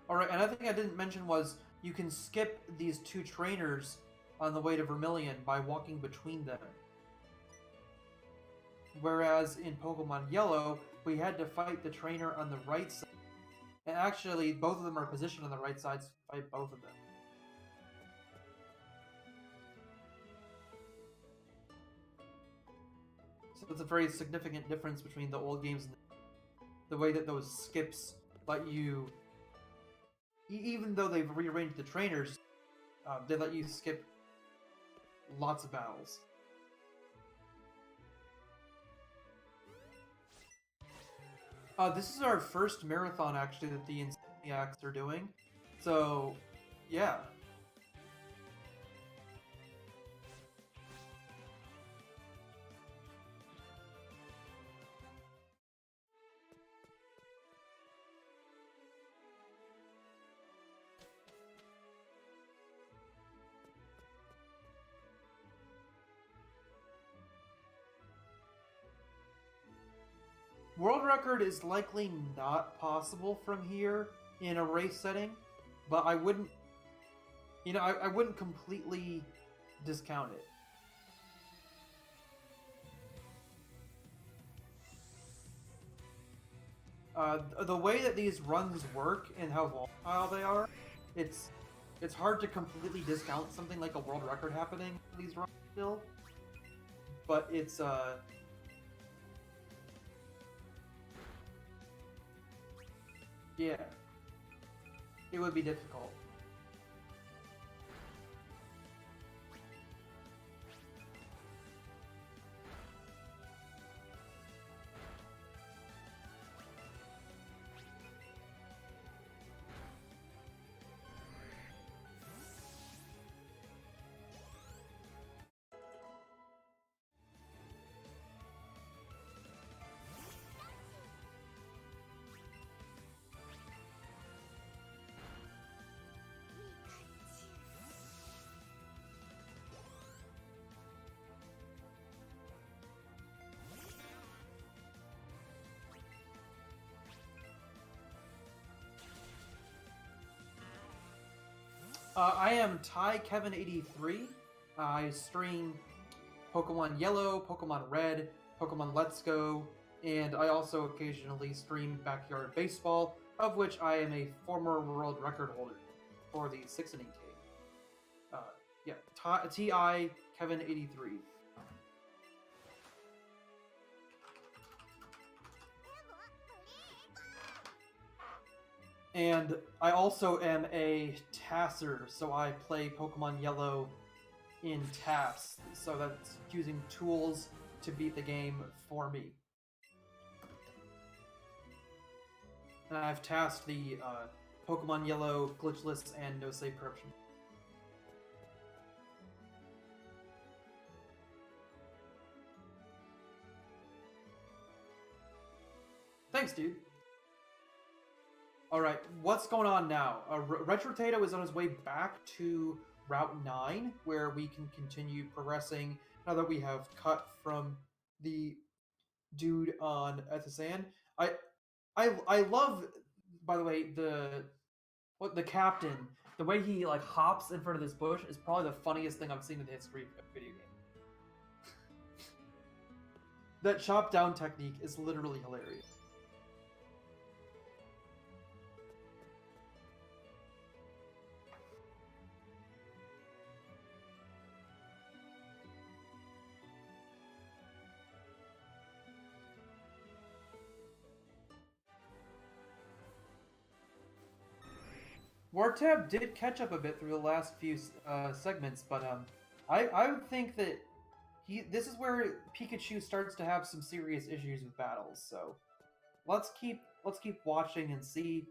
Alright, another thing I didn't mention was you can skip these two trainers on the way to Vermilion by walking between them. Whereas in Pokemon Yellow, we had to fight the trainer on the right side. And actually, both of them are positioned on the right side, so fight both of them. So it's a very significant difference between the old games and the way that those skips let you... Even though they've rearranged the trainers, they let you skip lots of battles. This is our first marathon, actually, that the Insaniacs are doing. So, yeah. World record is likely not possible from here in a race setting, but I wouldn't, I wouldn't completely discount it. The way that these runs work and how volatile they are, it's hard to completely discount something like a world record happening for these runs still. But it's yeah, it would be difficult. I am Ty Kevin 83. I stream Pokemon Yellow, Pokemon Red, Pokemon Let's Go, and I also occasionally stream Backyard Baseball, of which I am a former world record holder for the 6 inning game. Yeah, Ti Kevin 83. And I also am a tasser, so I play Pokemon Yellow in TAS, so that's using tools to beat the game for me. And I've tasked the Pokemon Yellow glitchless and no save corruption. Thanks, dude. Alright, what's going on now? Retrotato is on his way back to Route 9, where we can continue progressing now that we have cut from the dude on Ethisan. I love, by the way, the captain. The way he like hops in front of this bush is probably the funniest thing I've seen in the history of a video game. That chop down technique is literally hilarious. Wartab did catch up a bit through the last few segments, but I would think that this is where Pikachu starts to have some serious issues with battles. So let's keep watching and see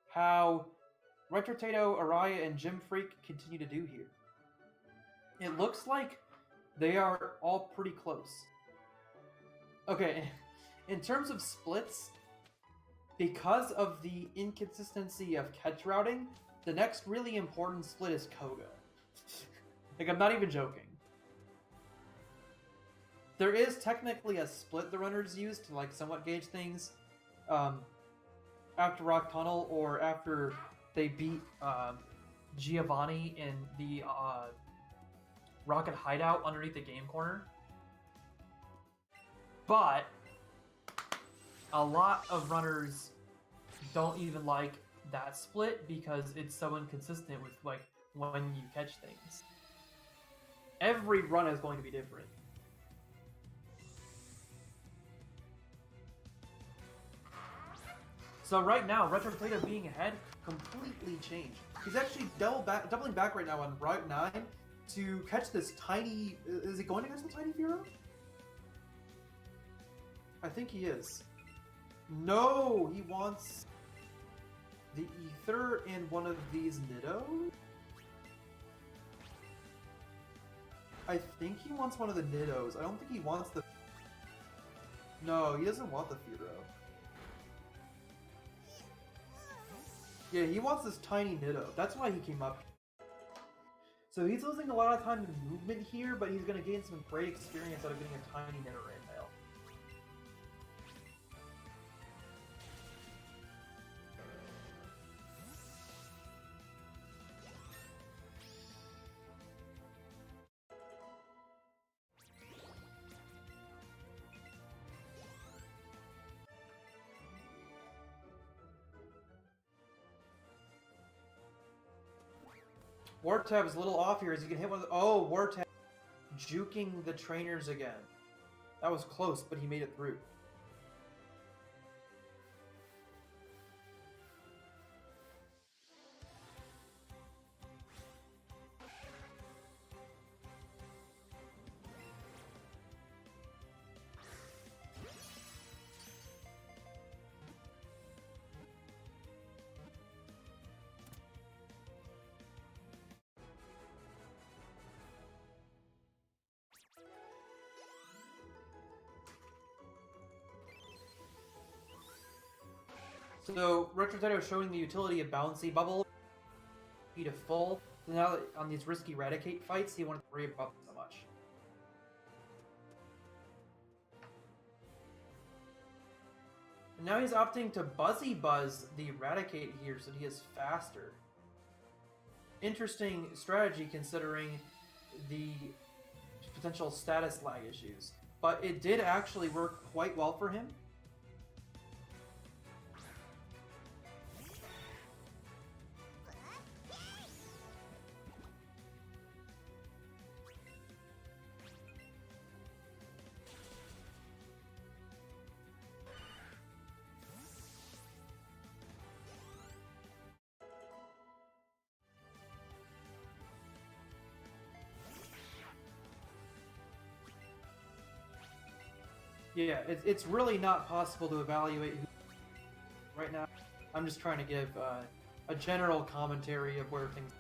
how Retrotato, Araya, and Gym Freak continue to do here. It looks like they are all pretty close. Okay, in terms of splits, because of the inconsistency of catch routing, the next really important split is Koga. Like, I'm not even joking. There is technically a split the runners use to, like, somewhat gauge things. After Rock Tunnel, or after they beat Giovanni in the Rocket Hideout underneath the game corner. But a lot of runners don't even like that split because it's so inconsistent with like when you catch things. Every run is going to be different. So right now, Retrotato being ahead completely changed. He's actually doubling back right now on Route 9 to catch this tiny... Is he going to catch the tiny Furo? I think he is. No, he wants the Ether in one of these Niddos? I think he wants one of the Niddos. I don't think he wants the... No, he doesn't want the Furo. Yeah, he wants this tiny Niddo. That's why he came up. So he's losing a lot of time in movement here, but he's going to gain some great experience out of getting a tiny Niddo right now. Wartab is a little off here as you can hit one of the... Oh, Wartab juking the trainers again. That was close, but he made it through. So, Retrotato is showing the utility of Bouncy Bubble. Speed of full. So now that on these risky Eradicate fights, he won't worry about so much. And now he's opting to Buzzy Buzz the Eradicate here so he is faster. interesting strategy considering the potential status lag issues. But it did actually work quite well for him. Yeah, it's really not possible to evaluate who right now. I'm just trying to give a general commentary of where things...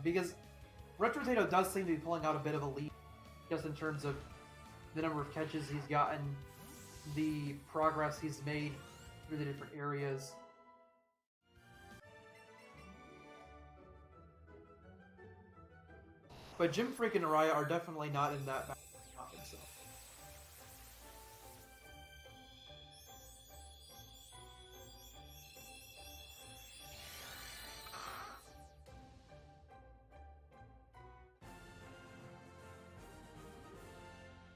because Retrotato does seem to be pulling out a bit of a lead, just in terms of the number of catches he's gotten, the progress he's made through the different areas. But Jim Freak and Araya are definitely not in that battle themselves.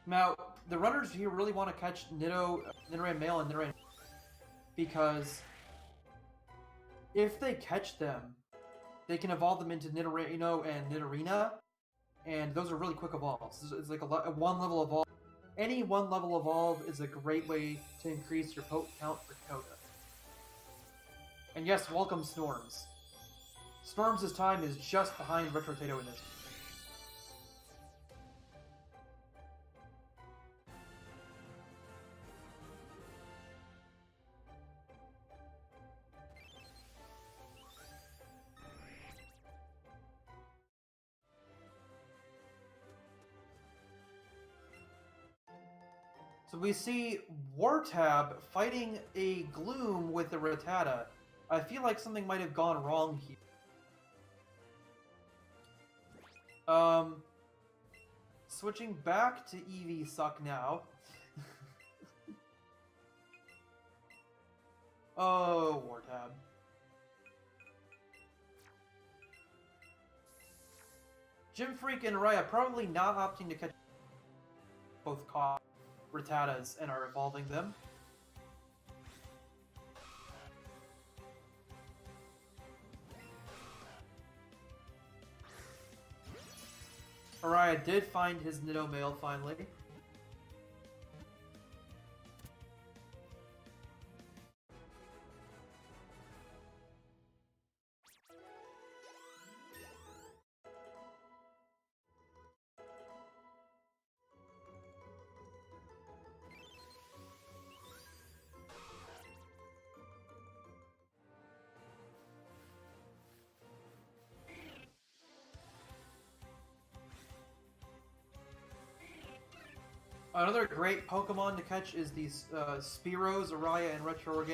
Now, the runners here really want to catch Nidoran Male and Nidoran, because if they catch them, they can evolve them into Nidorino and Nidorina, and those are really quick evolves. It's like a one level evolve. Any one level evolve is a great way to increase your poke count for Dakota. And yes, welcome Storms. Storms' time is just behind Retrotato in this. So we see Wartab fighting a Gloom with the Rattata. I feel like something might have gone wrong here. Switching back to Eevee Suck now. Oh, Wartab. Jim Freak and Araya probably not opting to catch both caught Rattatas and are evolving them. Araya did find his Nido male finally. Another great Pokemon to catch is these Spearows, Araya, and Retro.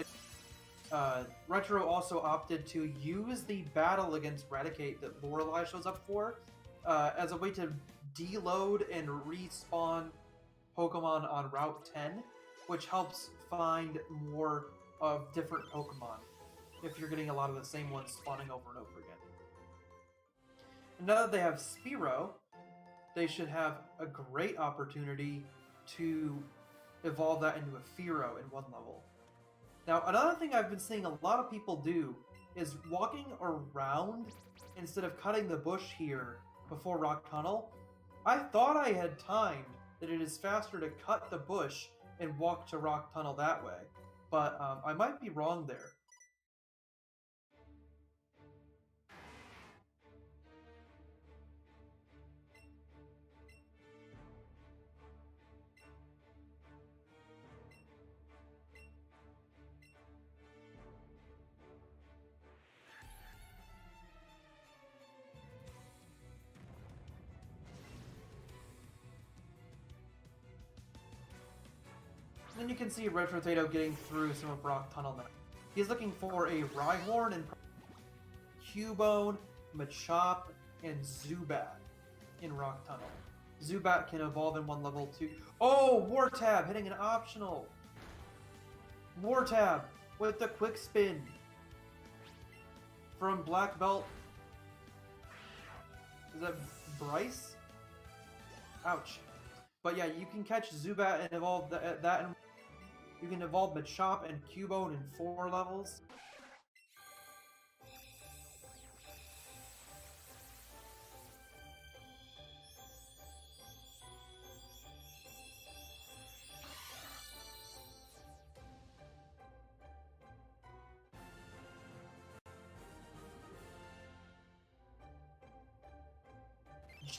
Retro also opted to use the battle against Raticate that Lorelei shows up for as a way to deload and respawn Pokemon on Route 10, which helps find more of different Pokemon if you're getting a lot of the same ones spawning over and over again. And now that they have Spearow, they should have a great opportunity to evolve that into a Fearow in one level. Now, another thing I've been seeing a lot of people do is walking around instead of cutting the bush here before Rock Tunnel. I thought I had timed that it is faster to cut the bush and walk to Rock Tunnel that way, but I might be wrong there. Then you can see Retrotato getting through some of Rock Tunnel now. He's looking for a Rhyhorn and Cubone, Machop, and Zubat in Rock Tunnel. Zubat can evolve in one level too. Oh, Wartab hitting an optional. Wartab with the quick spin from Black Belt Is that Bryce? Ouch. But yeah, you can catch Zubat and evolve that and you can evolve Machop and Cubone in 4 levels.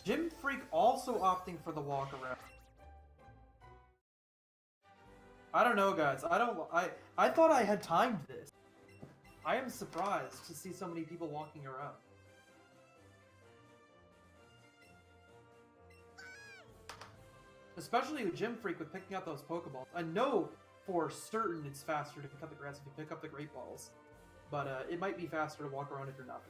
Gym Freak also opting for the walk around. I don't know, guys. I thought I had timed this. I am surprised to see so many people walking around. Especially with Gym Freak with picking up those Pokeballs. I know for certain it's faster to pick up the grass if you pick up the Great Balls. But it might be faster to walk around if you're not.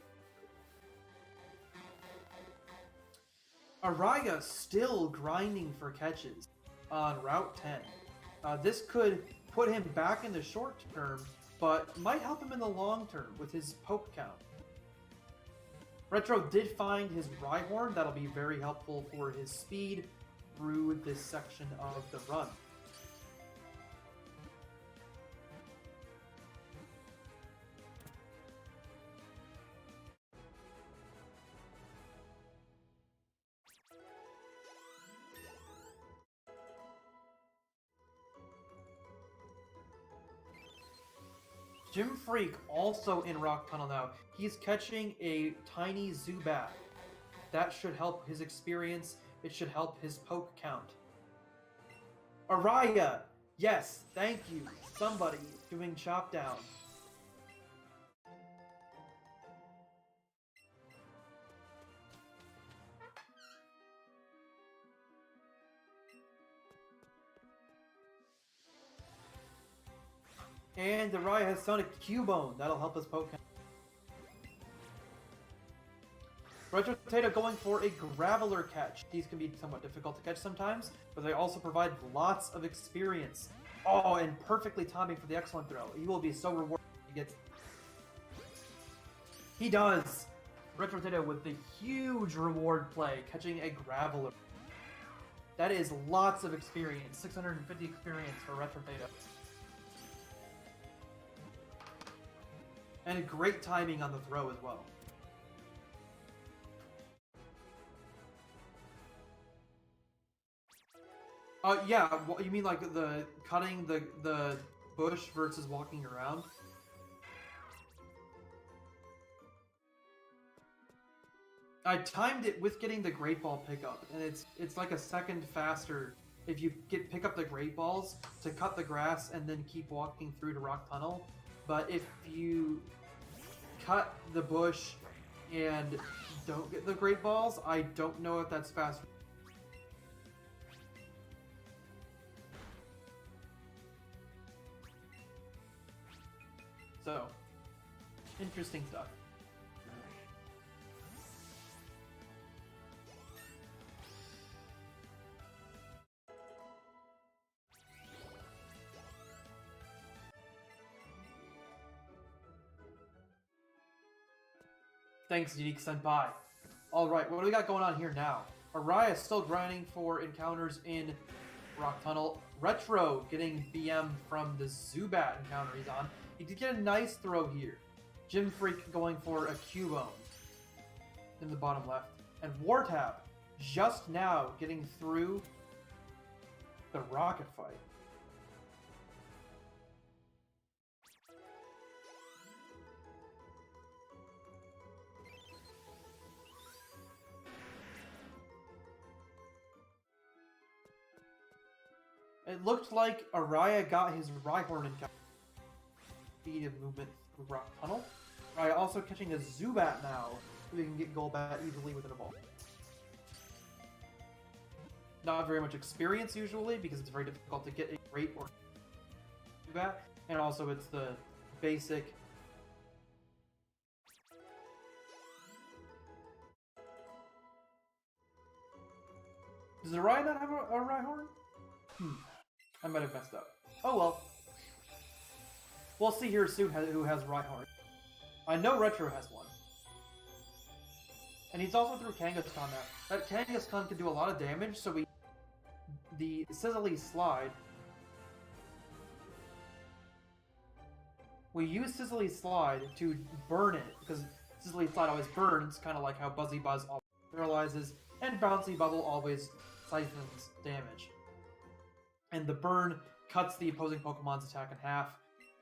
Araya still grinding for catches on Route 10. This could put him back in the short term, but might help him in the long term with his poke count. Retro did find his Rhyhorn. That'll be very helpful for his speed through this section of the run. Gym Freak also in Rock Tunnel now. He's catching a tiny Zubat. That should help his experience. It should help his poke count. Araya! Yes, thank you. Somebody doing chop down. And Araya has Sonic Cubone. That'll help us poke him. Retro Potato going for a Graveler catch. These can be somewhat difficult to catch sometimes, but they also provide lots of experience. Oh, and perfectly timing for the excellent throw. He will be so rewarded if he gets... He does! Retro Potato with the huge reward play, catching a Graveler. That is lots of experience. 650 experience for Retro Potato. And great timing on the throw as well. Yeah, you mean like the cutting the bush versus walking around? I timed it with getting the Great Ball pickup, and it's like a second faster if you pick up the Great Balls to cut the grass and then keep walking through to Rock Tunnel. But if you cut the bush and don't get the Great Balls, I don't know if that's faster. So, interesting stuff. Thanks, Unique Senpai. Alright, what do we got going on here now? Araya is still grinding for encounters in Rock Tunnel. Retro getting BM from the Zubat encounter he's on. He did get a nice throw here. Gym Freak going for a Cubone in the bottom left. And Wartab just now getting through the rocket fight. It looked like Araya got his Rhyhorn encounter. Speed of movement through Rock Tunnel. Araya also catching a Zubat now, so he can get Golbat easily with an evolve. Not very much experience usually, because it's very difficult to get a great or Zubat, and also it's the basic. Does Araya not have a Rhyhorn? I might have messed up. Oh well. We'll see here soon who has Rhyhorn. I know Retro has one. And he's also through Kangaskhan now. That Kangaskhan can do a lot of damage, so the Sizzly Slide. We use Sizzly Slide to burn it, because Sizzly Slide always burns, kind of like how Buzzy Buzz always paralyzes, and Bouncy Bubble always siphons damage. And the burn cuts the opposing Pokemon's attack in half,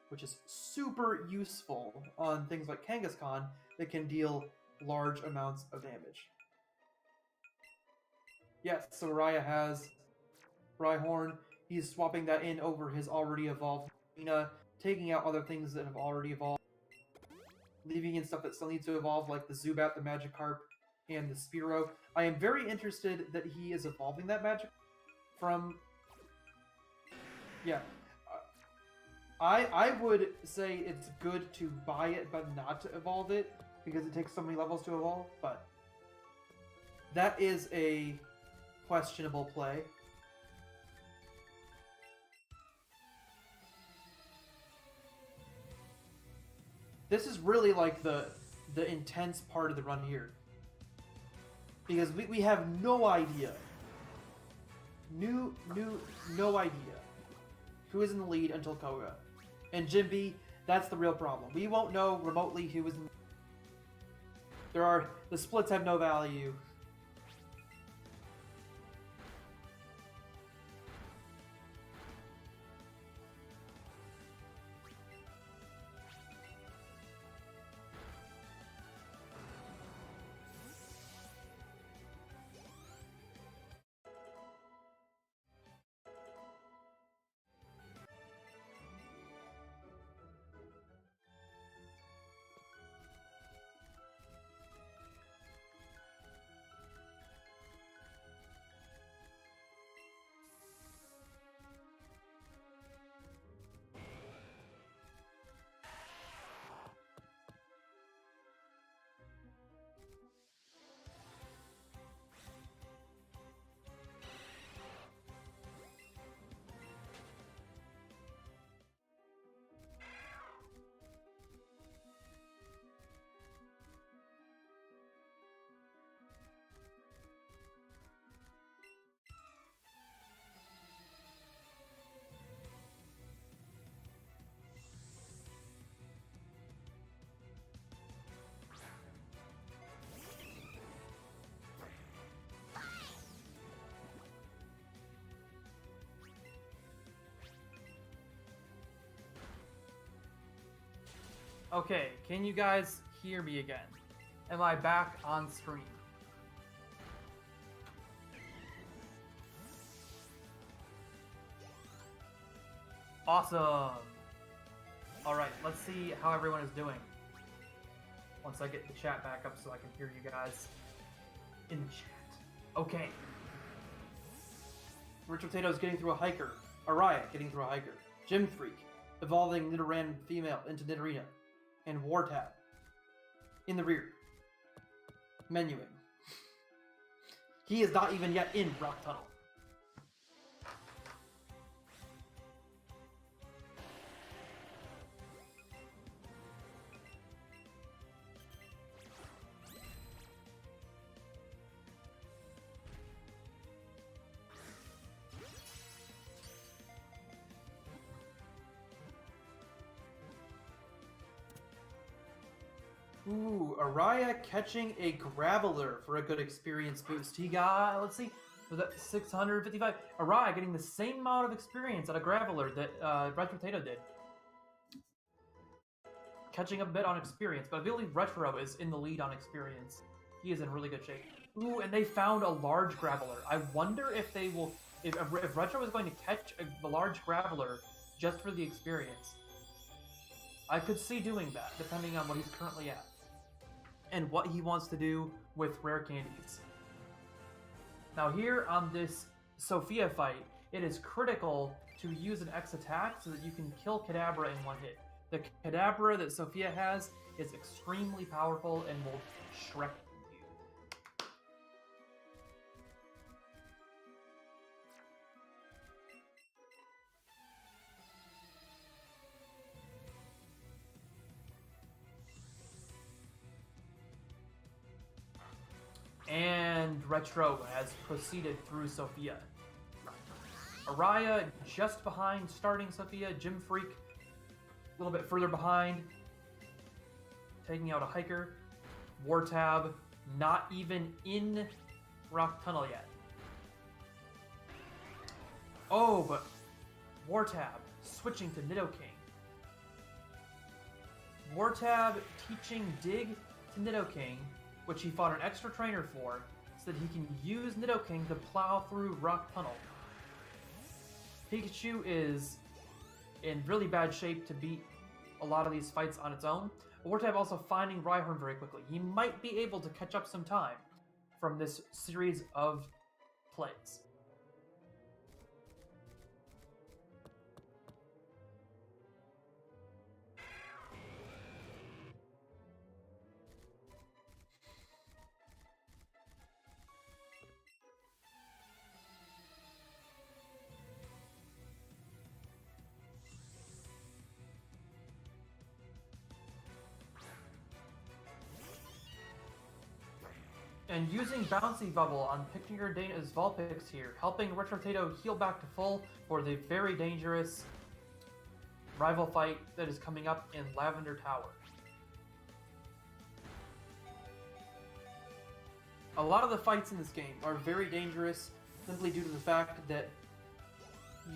which is super useful on things like Kangaskhan that can deal large amounts of damage. Yes, so Raya has Rhyhorn. He's swapping that in over his already evolved Arena, taking out other things that have already evolved, leaving in stuff that still needs to evolve, like the Zubat, the Magikarp, and the Spearow. I am very interested that he is evolving that Magic from... Yeah. I would say it's good to buy it, but not to evolve it, because it takes so many levels to evolve, but that is a questionable play. This is really like the intense part of the run here. Because we have no idea. No idea who is in the lead until Koga. And Jimby, that's the real problem. We won't know remotely who is in the splits have no value. Okay, can you guys hear me again? Am I back on screen? Awesome! Alright, let's see how everyone is doing. Once I get the chat back up so I can hear you guys in the chat. Okay. Rich Potato's getting through a hiker. Araya getting through a hiker. Gym Freak evolving Nidoran female into Nidorina. And Wartab in the rear. Menuing. He is not even yet in Rock Tunnel. Ooh, Araya catching a Graveler for a good experience boost. He got, let's see, was that 655? Araya getting the same amount of experience out of Graveler that Red Potato did. Catching a bit on experience, but I believe Retro is in the lead on experience. He is in really good shape. Ooh, and they found a large Graveler. I wonder if they will, if Retro is going to catch the large Graveler just for the experience. I could see doing that, depending on what he's currently at. And what he wants to do with rare candies. Now here on this Sophia fight, it is critical to use an X attack so that you can kill Kadabra in one hit. The Kadabra that Sophia has is extremely powerful and will Shrek you. and Retro has proceeded through Sophia. Araya just behind starting Sophia. Gym Freak a little bit further behind, taking out a Hiker. Wartab not even in Rock Tunnel yet. Oh, but Wartab switching to Nidoking. Wartab teaching Dig to Nidoking, which he fought an extra trainer for, so that he can use Nidoking to plow through Rock Tunnel. Pikachu is in really bad shape to beat a lot of these fights on its own. Wartab also finding Rhyhorn very quickly. He might be able to catch up some time from this series of plays. And using Bouncy Bubble on Picnicker Dana's Vulpix here, helping Retrotato heal back to full for the very dangerous rival fight that is coming up in Lavender Tower. A lot of the fights in this game are very dangerous simply due to the fact that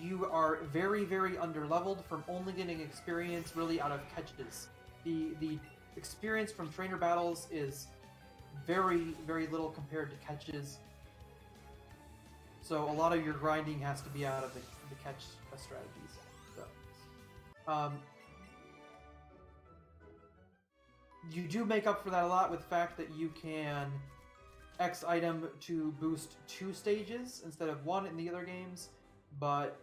you are very, very underleveled from only getting experience really out of catches. The experience from trainer battles is very, very little compared to catches. So a lot of your grinding has to be out of the catch strategies. So, you do make up for that a lot with the fact that you can X item to boost 2 stages instead of 1 in the other games, but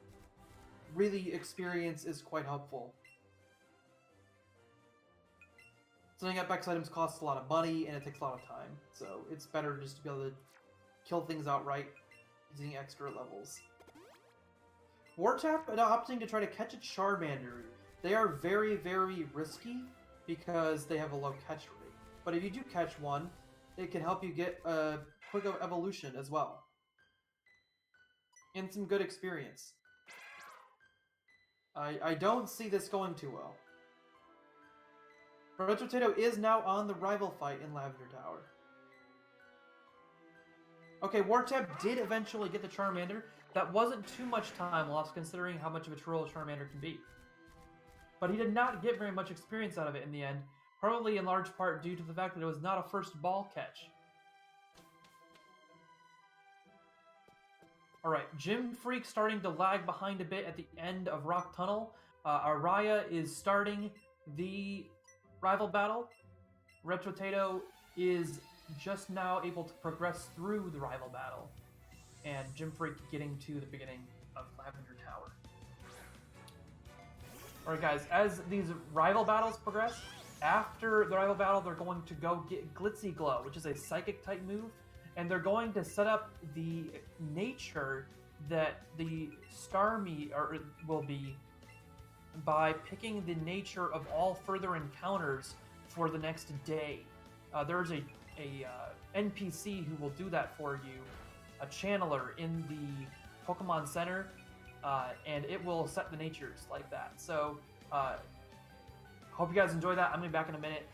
really experience is quite helpful. Setting up X items costs a lot of money and it takes a lot of time, so it's better just to be able to kill things outright using extra levels. Wartap opting to try to catch a Charmander. They are very, very risky because they have a low catch rate. But if you do catch one, it can help you get a quick evolution as well. And some good experience. I don't see this going too well. Retrotato is now on the rival fight in Lavender Tower. Okay, Wartab did eventually get the Charmander. That wasn't too much time lost considering how much of a troll a Charmander can be. But he did not get very much experience out of it in the end, probably in large part due to the fact that it was not a first ball catch. Alright, Gym Freak starting to lag behind a bit at the end of Rock Tunnel. Araya is starting the rival battle. Retrotato is just now able to progress through the rival battle. And Gym Freak getting to the beginning of Lavender Tower. Alright guys, as these rival battles progress, after the rival battle they're going to go get Glitzy Glow, which is a psychic type move, and they're going to set up the nature that the Starmie will be by picking the nature of all further encounters for the next day. There's a NPC who will do that for you, a channeler in the Pokemon Center, and it will set the natures like that. So, hope you guys enjoy that. I'm going to be back in a minute.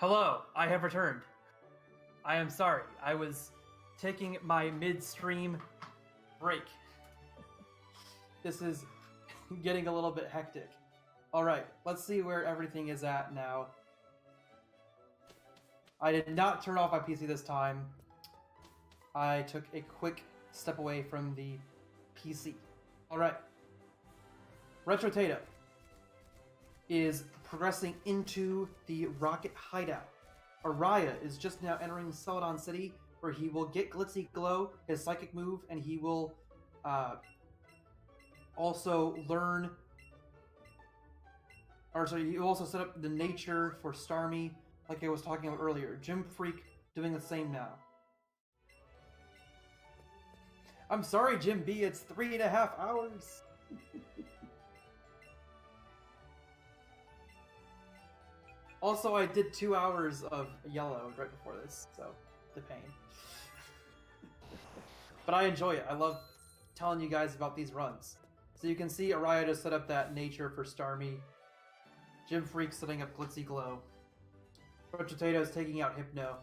Hello, I have returned. I am sorry. I was taking my midstream break. This is getting a little bit hectic. Alright, let's see where everything is at now. I did not turn off my PC this time. I took a quick step away from the PC. Alright. Retrotato is progressing into the rocket hideout. Araya is just now entering Celadon City, where he will get Glitzy Glow, his psychic move, and he will also learn... Or sorry, he will also set up the nature for Starmie, like I was talking about earlier. Gym Freak doing the same now. I'm sorry, Jim B, it's 3.5 hours. Also, I did 2 hours of yellow right before this, so the pain. But I enjoy it. I love telling you guys about these runs. So you can see Araya just set up that nature for Starmie. Jim Freak setting up Glitzy Glow. Retrotato is taking out Hypno.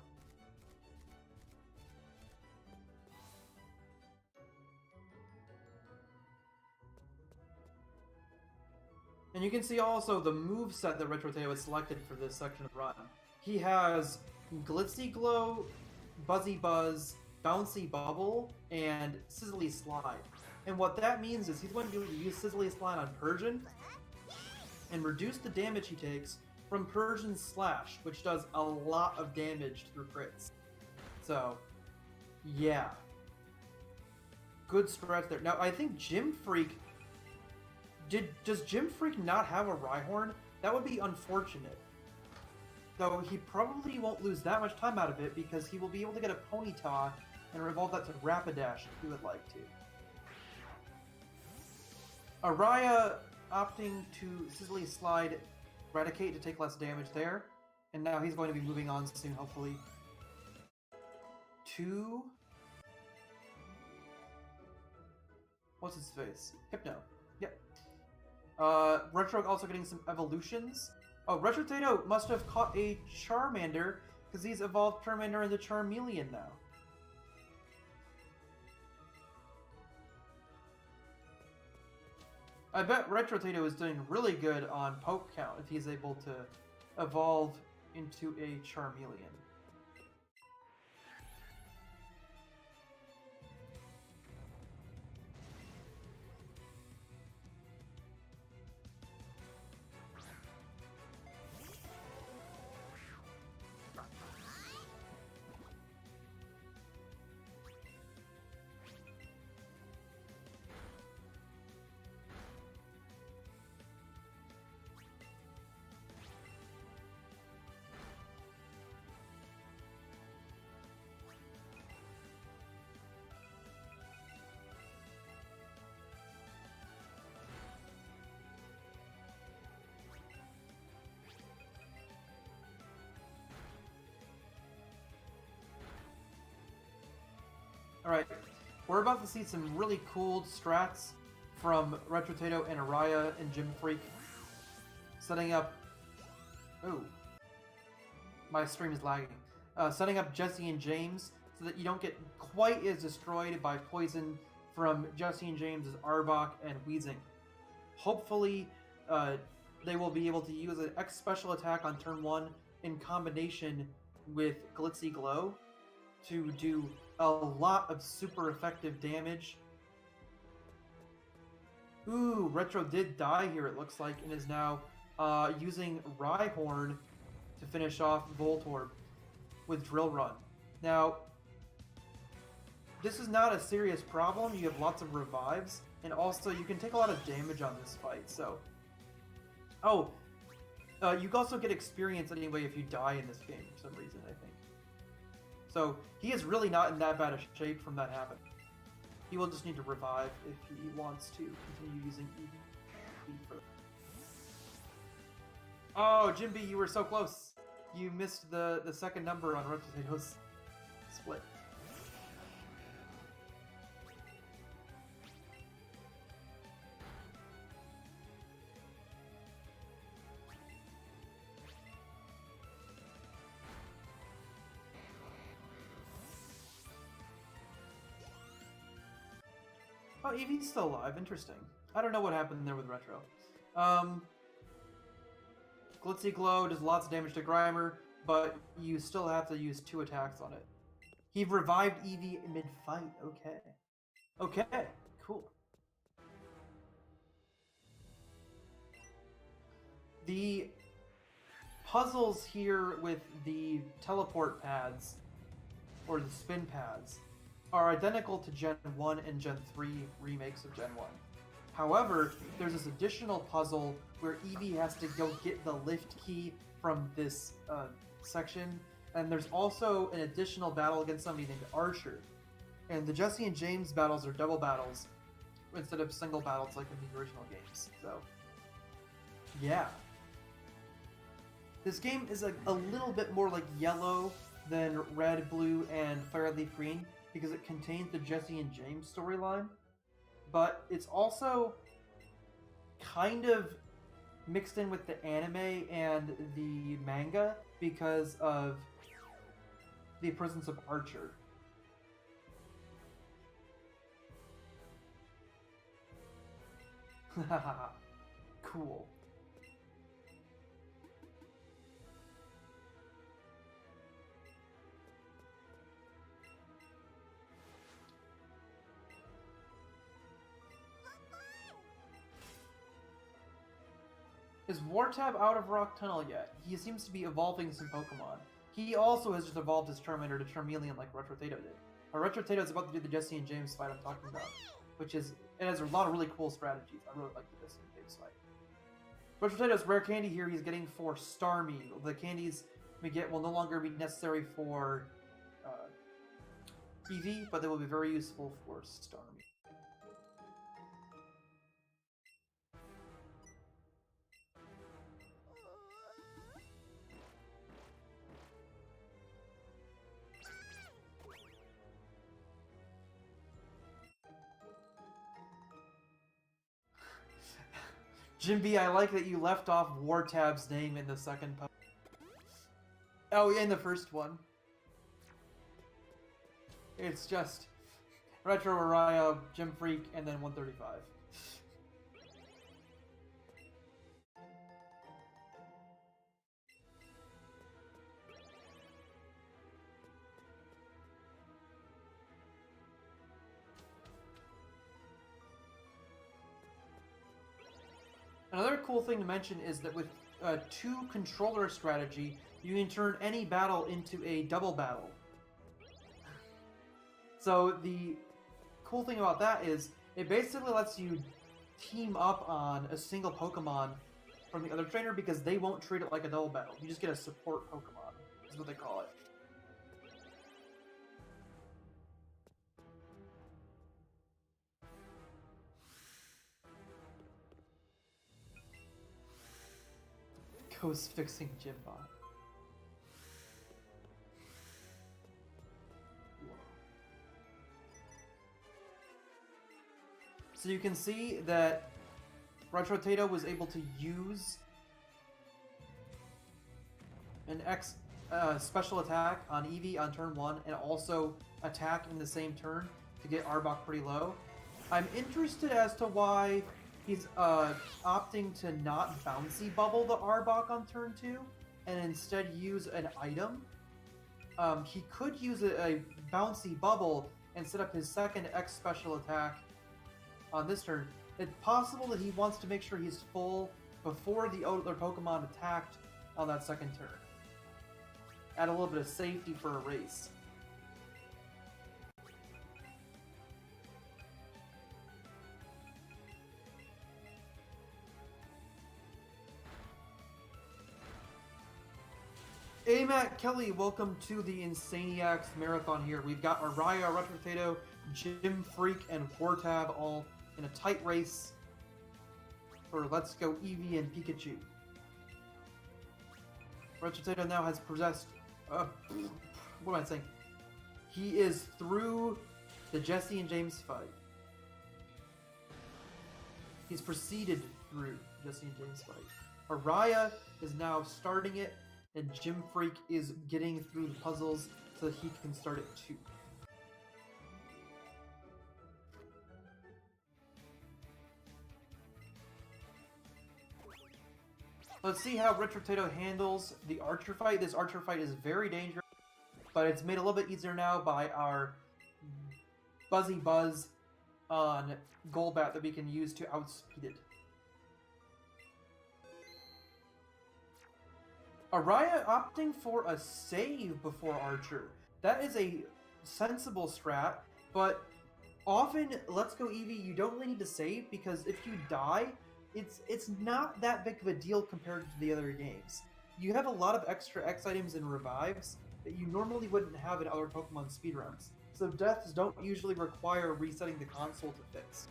And you can see also the moveset that Retrotato has selected for this section of run. He has Glitzy Glow, Buzzy Buzz, Bouncy Bubble, and Sizzly Slide. And what that means is he's going to be able to use Sizzly Slide on Persian and reduce the damage he takes from Persian's Slash, which does a lot of damage through crits. So, yeah. Good stretch there. Now, I think Gym Freak... Does Gym Freak not have a Rhyhorn? That would be unfortunate. Though he probably won't lose that much time out of it because he will be able to get a Ponyta and evolve that to Rapidash if he would like to. Araya opting to Sizzly Slide Eradicate to take less damage there. And now he's going to be moving on soon, hopefully. To... What's his face? Hypno. Yep. Retro also getting some evolutions. Oh, Retrotato must have caught a Charmander, because he's evolved Charmander into Charmeleon now. I bet Retrotato is doing really good on poke count if he's able to evolve into a Charmeleon. Alright, we're about to see some really cool strats from Retrotato and Araya and Gym Freak. Setting up... Ooh. My stream is lagging. Setting up Jesse and James so that you don't get quite as destroyed by poison from Jesse and James' Arbok and Weezing. Hopefully, they will be able to use an X special attack on turn 1 in combination with Glitzy Glow to do a lot of super effective damage. Ooh, Retro did die here, it looks like, and is now using Rhyhorn to finish off Voltorb with Drill Run. Now, this is not a serious problem. You have lots of revives, and also you can take a lot of damage on this fight, so... Oh, you can also get experience anyway if you die in this game for some reason, I think. So, he is really not in that bad a shape from that happening. He will just need to revive if he wants to continue using Eevee for... Oh, Jimby, you were so close! You missed the second number on Retotato's split. Oh, Eevee's still alive. Interesting. I don't know what happened there with Retro. Glitzy Glow does lots of damage to Grimer, but you still have to use 2 attacks on it. He revived Eevee mid-fight. Okay. Okay, cool. The puzzles here with the teleport pads, or the spin pads, are identical to Gen 1 and Gen 3 remakes of Gen 1. However, there's this additional puzzle where Eevee has to go get the lift key from this section, and there's also an additional battle against somebody named Archer. And the Jesse and James battles are double battles instead of single battles like in the original games. So, yeah. This game is a little bit more like Yellow than Red, Blue, and Fire Leaf Green because it contains the Jesse and James storyline. But it's also kind of mixed in with the anime and the manga because of the presence of Archer. Cool. Is Wartab out of Rock Tunnel yet? He seems to be evolving some Pokemon. He also has just evolved his Charmander to Charmeleon like Retrotato did. Retrotato is about to do the Jesse and James fight I'm talking about, which is, it has a lot of really cool strategies. I really like the Jesse and James fight. Retotato's rare candy here he's getting for Starmie. The candies we get will no longer be necessary for Eevee, but they will be very useful for Starmie. Jim B, I like that you left off Wartab's name in the second post. Oh, yeah, in the first one. It's just Retro Araya, Jim Freak, and then 135. Another cool thing to mention is that with a 2-controller strategy, you can turn any battle into a double battle. So the cool thing about that is it basically lets you team up on a single Pokemon from the other trainer because they won't treat it like a double battle. You just get a support Pokemon, is what they call it. Ghost fixing Jimbot. So you can see that Retrotato was able to use an X special attack on Eevee on turn 1 and also attack in the same turn to get Arbok pretty low. I'm interested as to why he's opting to not Bouncy Bubble the Arbok on turn 2 and instead use an item. He could use a Bouncy Bubble and set up his second X special attack on this turn. It's possible that he wants to make sure he's full before the other Pokemon attacked on that second turn. Add a little bit of safety for a race. Hey Matt Kelly, welcome to the Insaniacs Marathon here. We've got Araya, Retrotato, Jim Freak, and Wartab all in a tight race for Let's Go Eevee and Pikachu. Retrotato now has possessed... what am I saying? He is through the Jesse and James fight. He's proceeded through Jesse and James fight. Araya is now starting it, and Jim Freak is getting through the puzzles so that he can start it too. Let's see how Retrotato handles the Archer fight. This Archer fight is very dangerous, but it's made a little bit easier now by our Buzzy Buzz on Golbat that we can use to outspeed it. Araya opting for a save before Archer. That is a sensible strat, but often, Let's Go Eevee, you don't really need to save, because if you die, it's not that big of a deal compared to the other games. You have a lot of extra X items and revives that you normally wouldn't have in other Pokemon speedruns, so deaths don't usually require resetting the console to fix.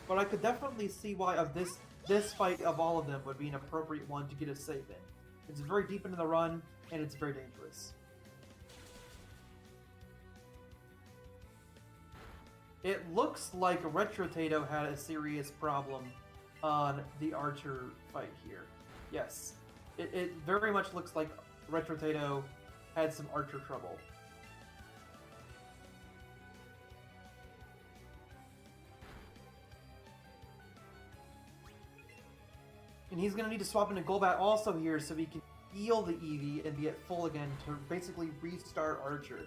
But I could definitely see why of this fight of all of them would be an appropriate one to get a save in. It's very deep into the run, and it's very dangerous. It looks like Retrotato had a serious problem on the Archer fight here. Yes, it very much looks like Retrotato had some Archer trouble. And he's going to need to swap into Golbat also here so he can heal the Eevee and be at full again to basically restart Archer.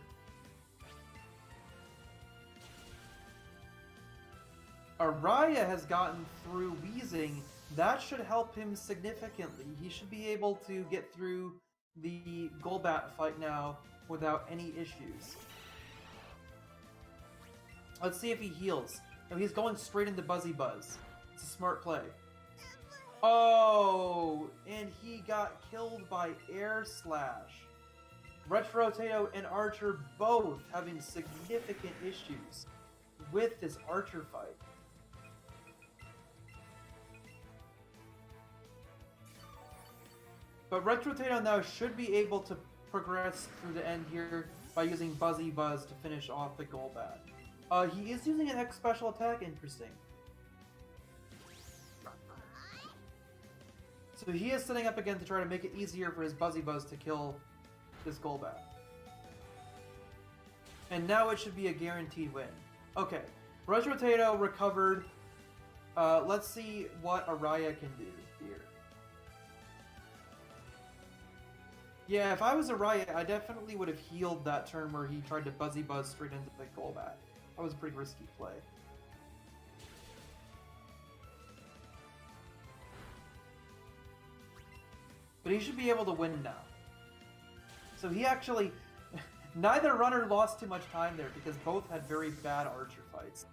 Araya has gotten through Wheezing. That should help him significantly. He should be able to get through the Golbat fight now without any issues. Let's see if he heals. No, he's going straight into Buzzy Buzz. It's a smart play. Oh, and he got killed by Air Slash. Retrotato and Archer both having significant issues with this Archer fight. But Retrotato now should be able to progress through the end here by using Buzzy Buzz to finish off the Golbat. He is using an X special attack, interesting. So he is setting up again to try to make it easier for his Buzzy Buzz to kill this Golbat. And now it should be a guaranteed win. Okay, Retrotato recovered. Let's see what Araya can do here. Yeah, if I was Araya, I definitely would have healed that turn where he tried to Buzzy Buzz straight into the Golbat. That was a pretty risky play. But he should be able to win now. So he actually... Neither runner lost too much time there because both had very bad Archer fights.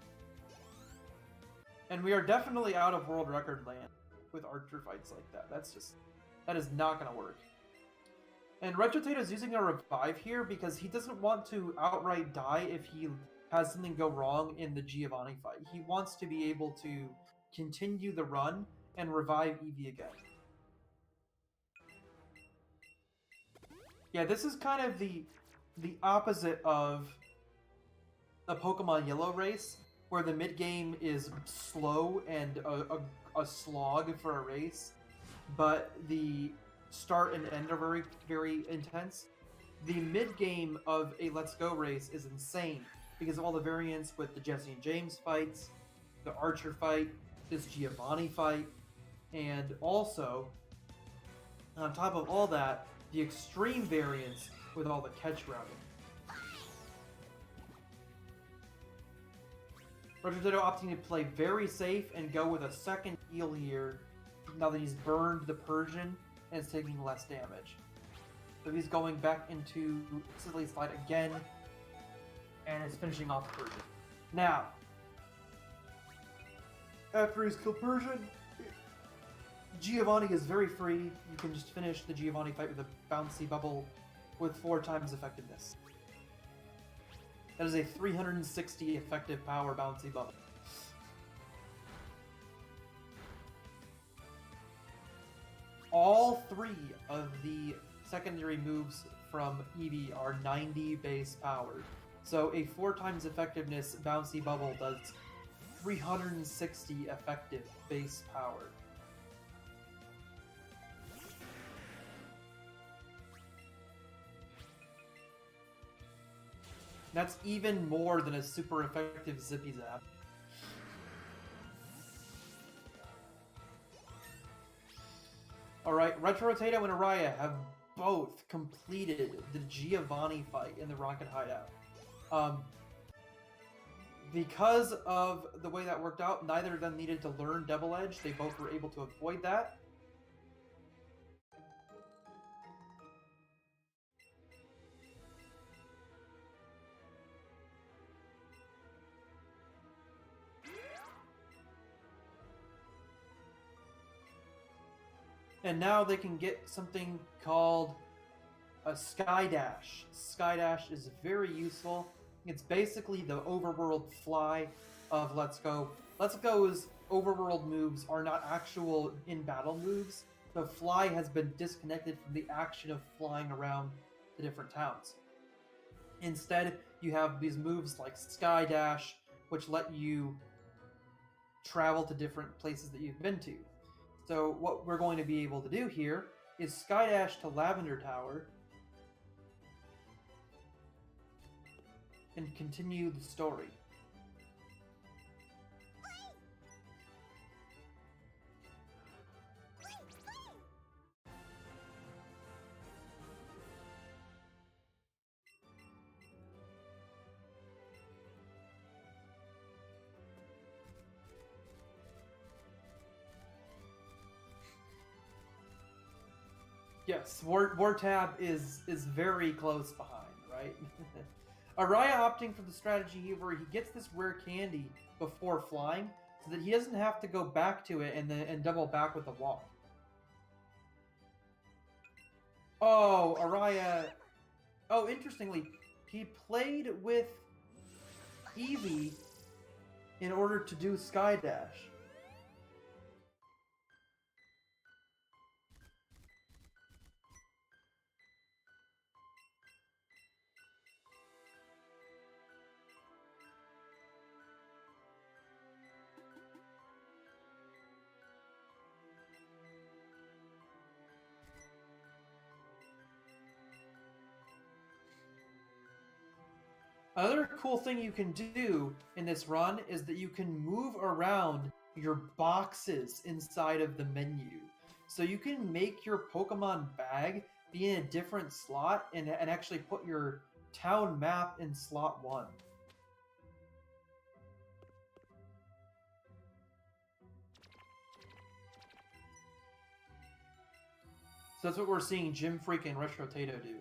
And we are definitely out of world record land with Archer fights like that. That is not going to work. And Retrotato is using a revive here because he doesn't want to outright die if he has something go wrong in the Giovanni fight. He wants to be able to continue the run and revive Eevee again. Yeah, this is kind of the opposite of a Pokemon Yellow race, where the mid-game is slow and a slog for a race, but the start and end are very, very intense. The mid-game of a Let's Go race is insane, because of all the variants with the Jesse and James fights, the Archer fight, this Giovanni fight, and also, on top of all that, the extreme variants with all the catch routing. Retrotato opting to play very safe and go with a second heal here, now that he's burned the Persian and is taking less damage. So he's going back into Scizzy Slide again, and is finishing off Persian. Now, after he's killed Persian, Giovanni is very free. You can just finish the Giovanni fight with a bouncy bubble with 4 times effectiveness. That is a 360 effective power bouncy bubble. All 3 of the secondary moves from Eevee are 90 base powered. So a 4 times effectiveness bouncy bubble does 360 effective base power. That's even more than a super effective Zippy Zap. Alright, Retro Tato and Araya have both completed the Giovanni fight in the Rocket Hideout. Because of the way that worked out, neither of them needed to learn Double Edge. They both were able to avoid that. And now they can get something called a Sky Dash. Sky Dash is very useful. It's basically the overworld fly of Let's Go. Let's Go's overworld moves are not actual in-battle moves. The fly has been disconnected from the action of flying around the different towns. Instead, you have these moves like Sky Dash, which let you travel to different places that you've been to. So what we're going to be able to do here is Sky Dash to Lavender Tower and continue the story. Yes, War Tab is very close behind, right? Araya opting for the strategy where he gets this rare candy before flying, so that he doesn't have to go back to it and double back with the walk. Oh, Araya. Oh, interestingly, he played with Eevee in order to do Sky Dash. Another cool thing you can do in this run is that you can move around your boxes inside of the menu. So you can make your Pokemon bag be in a different slot and actually put your town map in slot 1. So that's what we're seeing Jim Freak and Retro Tato do.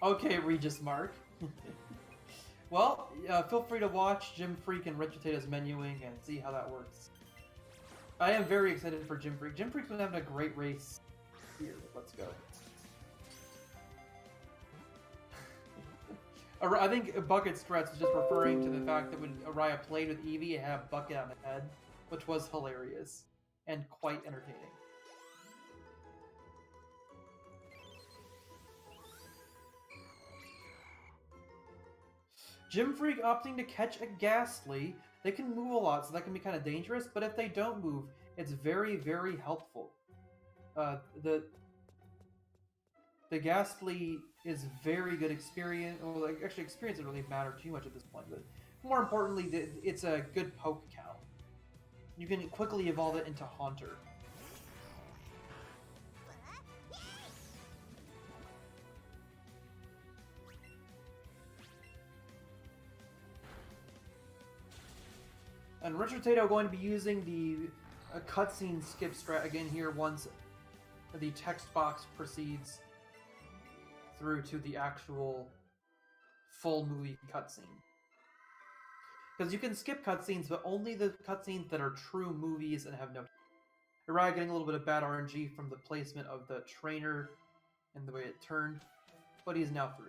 Okay, Regis Mark. Well, feel free to watch Jim Freak and Retro Tato's menuing and see how that works. I am very excited for Jim Freak. Jim Freak's been having a great race here. Let's go. I think Bucket Strats is just referring to the fact that when Araya played with Eevee, it had a bucket on the head, which was hilarious and quite entertaining. Jim Freak opting to catch a Ghastly. They can move a lot, so that can be kind of dangerous, but if they don't move, it's very, very helpful. The Ghastly is very good experience. Well, actually, experience doesn't really matter too much at this point, but more importantly, it's a good poke cow. You can quickly evolve it into Haunter. And Retro Tato going to be using the cutscene skip strat again here once the text box proceeds through to the actual full movie cutscene. Because you can skip cutscenes, but only the cutscenes that are true movies and have no... Araya getting a little bit of bad RNG from the placement of the trainer and the way it turned, but he's now through.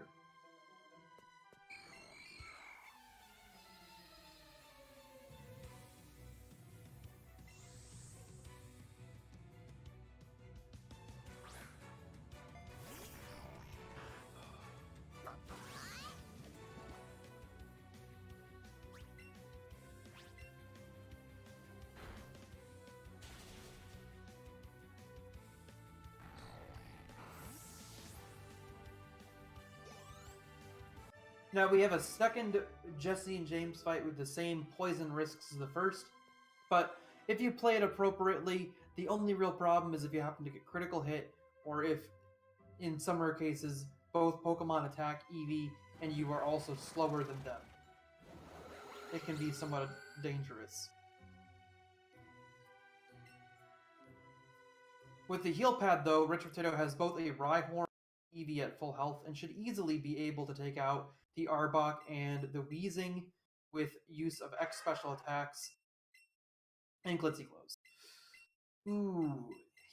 Now we have a second Jesse and James fight with the same poison risks as the first, but if you play it appropriately, the only real problem is if you happen to get critical hit, or if, in some rare cases, both Pokemon attack Eevee and you are also slower than them. It can be somewhat dangerous. With the heal pad though, Retro Potato has both a Rhyhorn and Eevee at full health and should easily be able to take out the Arbok and the Weezing with use of X special attacks and Glitzy Glows. Ooh,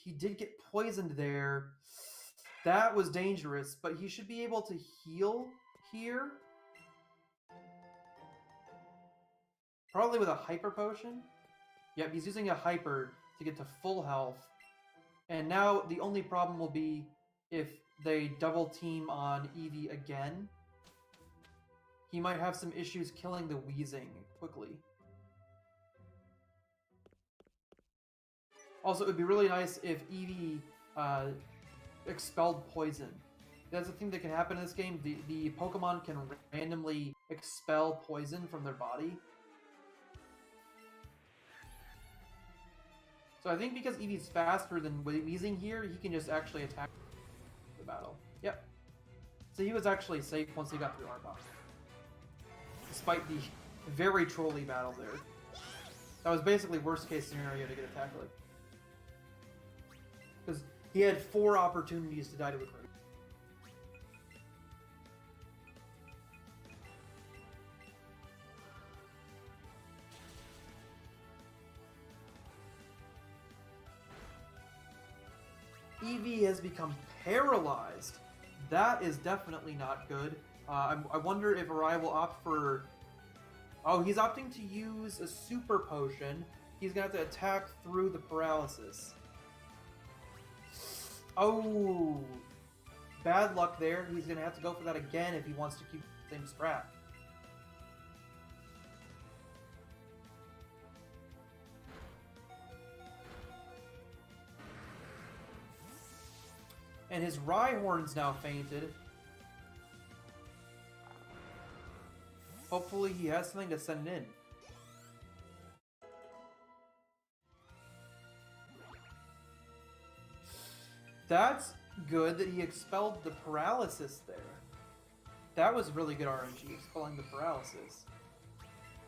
he did get poisoned there. That was dangerous, but he should be able to heal here. Probably with a Hyper Potion. Yep, he's using a Hyper to get to full health. And now the only problem will be if they double team on Eevee again. He might have some issues killing the Weezing quickly. Also, it would be really nice if Eevee expelled poison. That's a thing that can happen in this game. The Pokemon can randomly expel poison from their body. So I think because Eevee's faster than Weezing here, he can just actually attack the battle. Yep. So he was actually safe once he got through Arbok. Despite the very trolly battle there. That was basically worst case scenario to get a tackle. Because he had 4 opportunities to die to a crit. Eevee has become paralyzed. That is definitely not good. I wonder if Araya will opt for... Oh, he's opting to use a Super Potion. He's going to have to attack through the paralysis. Oh, bad luck there. He's going to have to go for that again if he wants to keep the same strat. And his Rhyhorn's now fainted. Hopefully he has something to send in. That's good that he expelled the paralysis there. That was really good RNG, expelling the paralysis.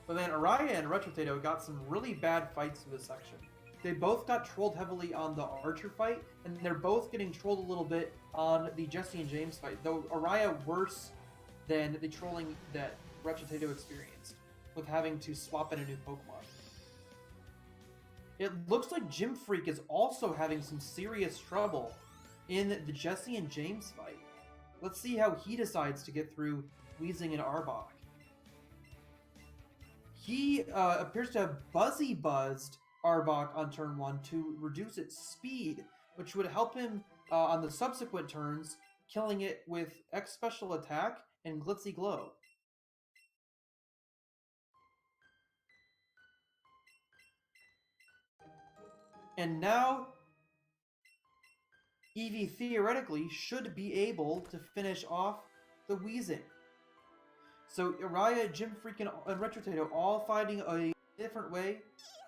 But then Araya and Retro Potato got some really bad fights through this section. They both got trolled heavily on the Archer fight, and they're both getting trolled a little bit on the Jesse and James fight, though Araya worse than the trolling that Retro Potato experienced, with having to swap in a new Pokemon. It looks like Gym Freak is also having some serious trouble in the Jesse and James fight. Let's see how he decides to get through Weezing and Arbok. He appears to have Buzzy Buzzed Arbok on turn 1 to reduce its speed, which would help him on the subsequent turns, killing it with X Special Attack and Glitzy Glow. And now, Eevee theoretically should be able to finish off the Weezing. So Araya, Gym Freak, and Retro Potato all fighting a different way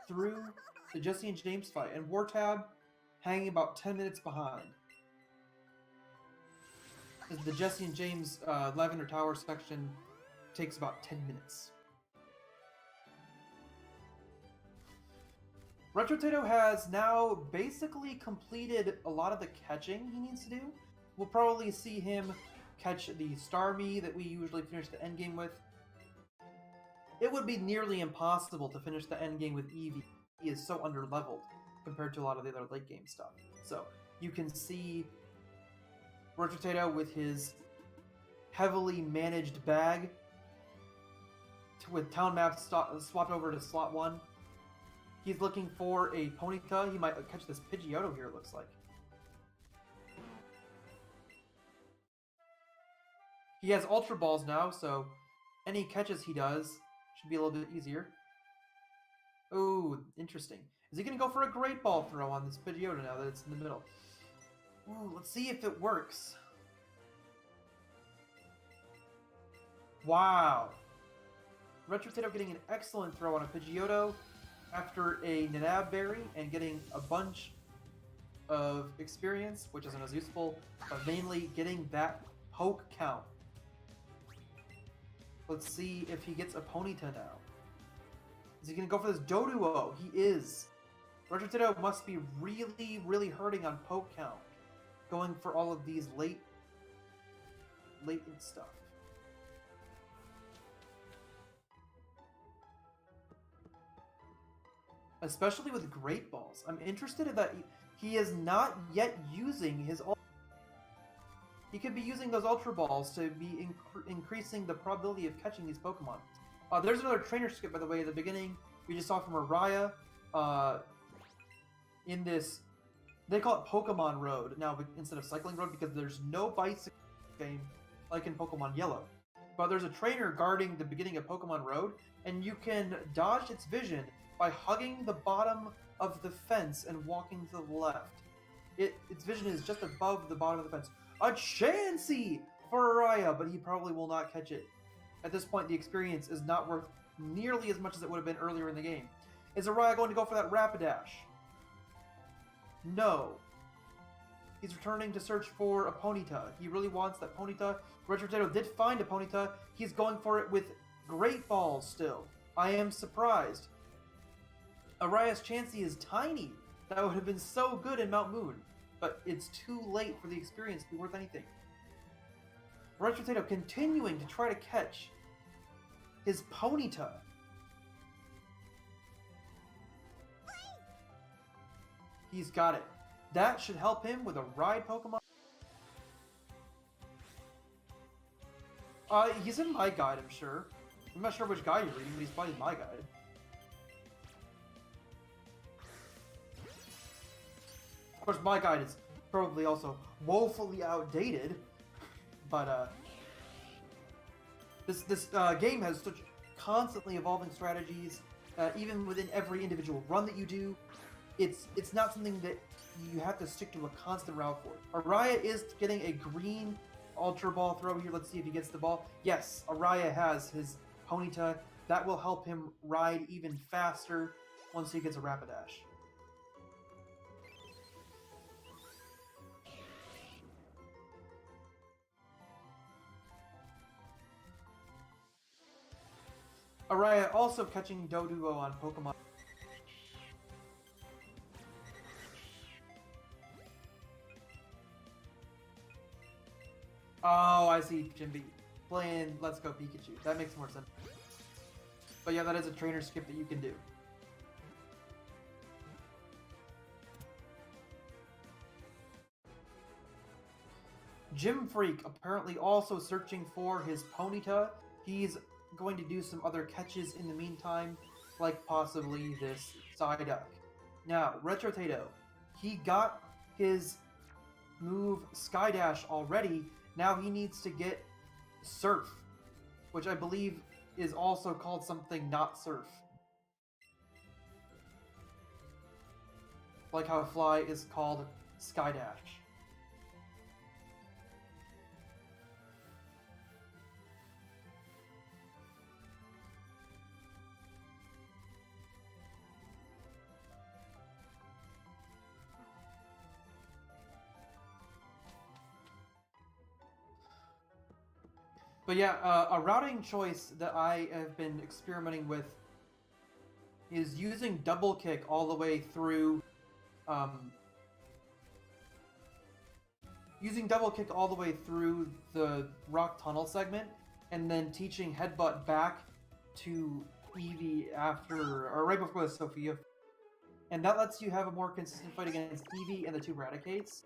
through the Jesse and James fight, and Wartab hanging about 10 minutes behind. As the Jesse and James Lavender Tower section takes about 10 minutes. Retro Potato has now basically completed a lot of the catching he needs to do. We'll probably see him catch the Starmie that we usually finish the endgame with. It would be nearly impossible to finish the endgame with Eevee. He is so underleveled compared to a lot of the other late game stuff. So you can see Retro Potato with his heavily managed bag with town maps swapped over to slot 1. He's looking for a Ponyta. He might catch this Pidgeotto here, it looks like. He has Ultra Balls now, so any catches he does should be a little bit easier. Oh, interesting. Is he going to go for a Great Ball throw on this Pidgeotto now that it's in the middle? Ooh, let's see if it works. Wow. Retro Potato getting an excellent throw on a Pidgeotto after a Nanab Berry and getting a bunch of experience, which isn't as useful, but mainly getting that poke count. Let's see if he gets a Ponyta now. Is he going to go for this Doduo? He is. Retro Potato must be really, really hurting on poke count, going for all of these latent stuff. Especially with Great Balls. I'm interested in that he is not yet using his... He could be using those Ultra Balls to be increasing the probability of catching these Pokemon. There's another trainer skip, by the way, at the beginning. We just saw from Araya in this... They call it Pokemon Road now instead of Cycling Road because there's no bicycle game like in Pokemon Yellow. But there's a trainer guarding the beginning of Pokemon Road, and you can dodge its vision by hugging the bottom of the fence and walking to the left. Its vision is just above the bottom of the fence. A Chansey for Araya, but he probably will not catch it. At this point, the experience is not worth nearly as much as it would have been earlier in the game. Is Araya going to go for that Rapidash? No. He's returning to search for a Ponyta. He really wants that Ponyta. Retro Potato did find a Ponyta. He's going for it with Great Balls still. I am surprised. Araya's Chansey is tiny. That would have been so good in Mount Moon. But it's too late for the experience to be worth anything. Retro Potato continuing to try to catch his Ponyta. He's got it. That should help him with a ride Pokemon. He's in my guide, I'm sure. I'm not sure which guide you're reading, but he's probably in my guide. Of course, my guide is probably also woefully outdated, but this game has such constantly evolving strategies, even within every individual run that you do. It's not something that you have to stick to a constant route for. Araya is getting a green Ultra Ball throw here. Let's see if he gets the ball. Yes, Araya has his Ponyta. That will help him ride even faster once he gets a Rapidash. Araya also catching Doduo on Pokemon. Oh, I see Jimby playing Let's Go Pikachu. That makes more sense. But yeah, that is a trainer skip that you can do. Gym Freak apparently also searching for his Ponyta. He's going to do some other catches in the meantime, like possibly this Psyduck. Now, Retro Potato, he got his move Skydash already. Now he needs to get Surf, which I believe is also called something not Surf. Like how Fly is called Skydash. But yeah, a routing choice that I have been experimenting with is using double kick all the way through, the rock tunnel segment, and then teaching headbutt back to Eevee after, or right before the Sophia. And that lets you have a more consistent fight against Eevee and the two Raticates,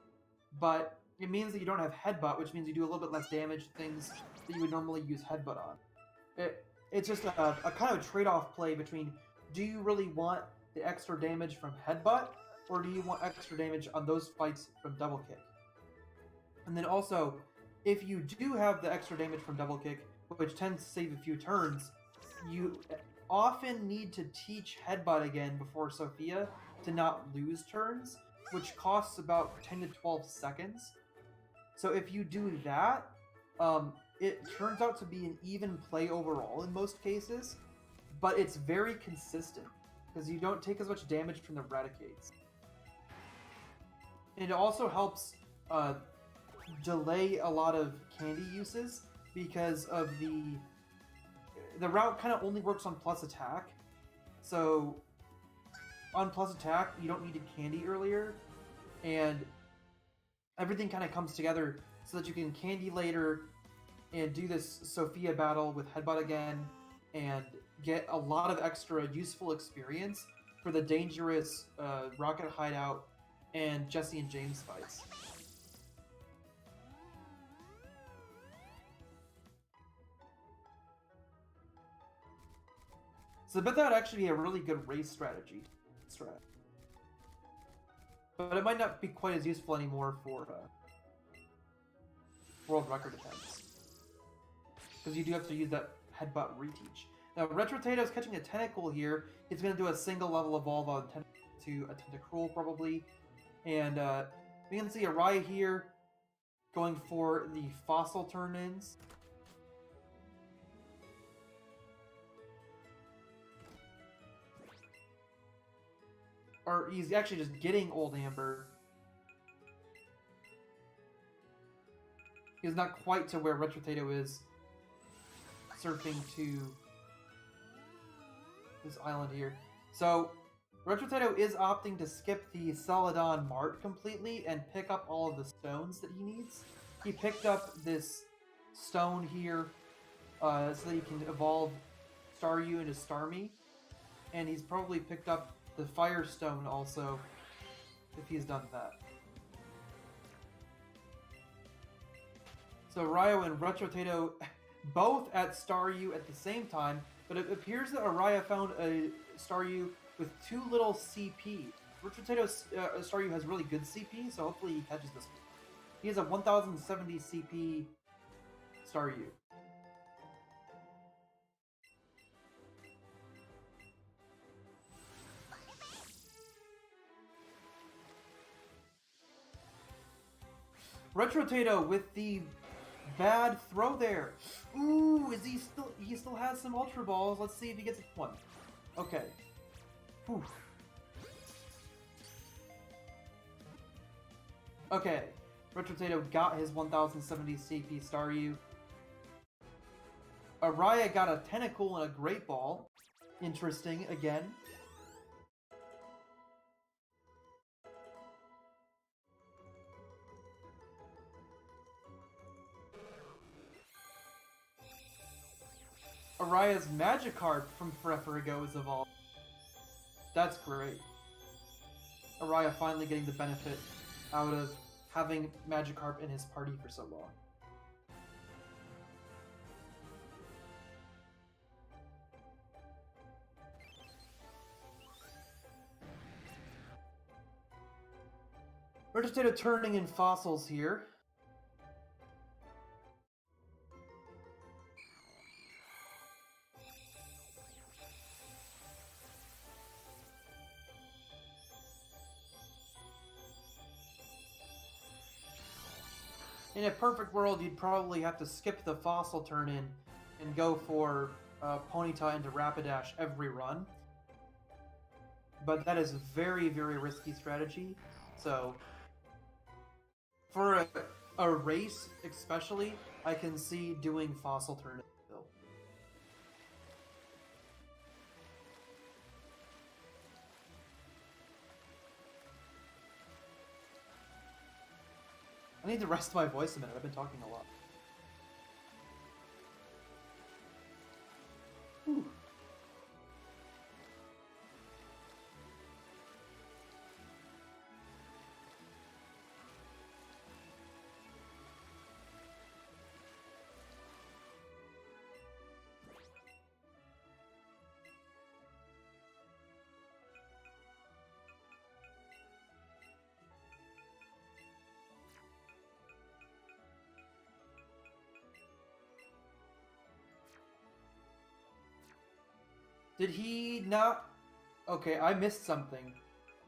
but it means that you don't have headbutt, which means you do a little bit less damage to things that you would normally use headbutt on. It's just a kind of trade-off play between, do you really want the extra damage from headbutt, or do you want extra damage on those fights from double kick? And then also, if you do have the extra damage from double kick, which tends to save a few turns, you often need to teach headbutt again before Sophia to not lose turns, which costs about 10 to 12 seconds. So if you do that, it turns out to be an even play overall in most cases, but it's very consistent because you don't take as much damage from the Raticates. And it also helps delay a lot of candy uses because of the route kind of only works on plus attack. So on plus attack, you don't need a candy earlier, and everything kind of comes together so that you can candy later and do this Sophia battle with Headbutt again and get a lot of extra useful experience for the dangerous Rocket Hideout and Jesse and James fights. So I bet that would actually be a really good race strategy. But it might not be quite as useful anymore for world record attempts. Because you do have to use that Headbutt reteach. Now, Retrotato is catching a Tentacle here. He's going to do a single level evolve on to a Tentacruel, probably. And we can see Araya here going for the Fossil turn-ins. Or he's actually just getting Old Amber. He's not quite to where Retrotato is surfing to this island here. So, Retrotato is opting to skip the Celadon Mart completely and pick up all of the stones that he needs. He picked up this stone here so that he can evolve Staryu into Starmie. And he's probably picked up the Firestone also, if he's done that. So Ryo and Retrotato both at Staryu at the same time, but it appears that Araya found a Staryu with too little CP. Retrotato's Staryu has really good CP, so hopefully he catches this one. He has a 1070 CP Staryu. Retrotato with the bad throw there. Ooh, is he still has some Ultra Balls. Let's see if he gets one. Okay. Whew. Okay. Retrotato got his 1070 CP Staryu. Araya got a Tentacle and a Great Ball. Interesting, again. Araya's Magikarp from forever ago is evolved. That's great. Araya finally getting the benefit out of having Magikarp in his party for so long. Retrotato turning in fossils here. In a perfect world, you'd probably have to skip the fossil turn-in and go for Ponyta into Rapidash every run. But that is a very, very risky strategy. So, for a race especially, I can see doing fossil turn-in still. I need to rest my voice a minute. I've been talking a lot. Whew. Did he not... Okay, I missed something.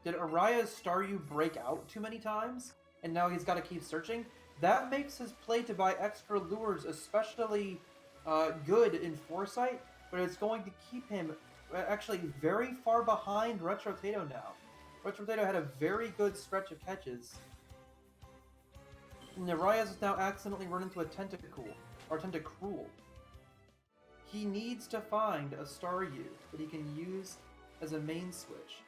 Did Araya's Staryu break out too many times? And now he's got to keep searching? That makes his play to buy extra lures especially good in Foresight, but it's going to keep him actually very far behind Retro Tato now. Retro Tato had a very good stretch of catches. Narayas has now accidentally run into a Tentacool, or Tentacruel. He needs to find a Staryu that he can use as a main switch.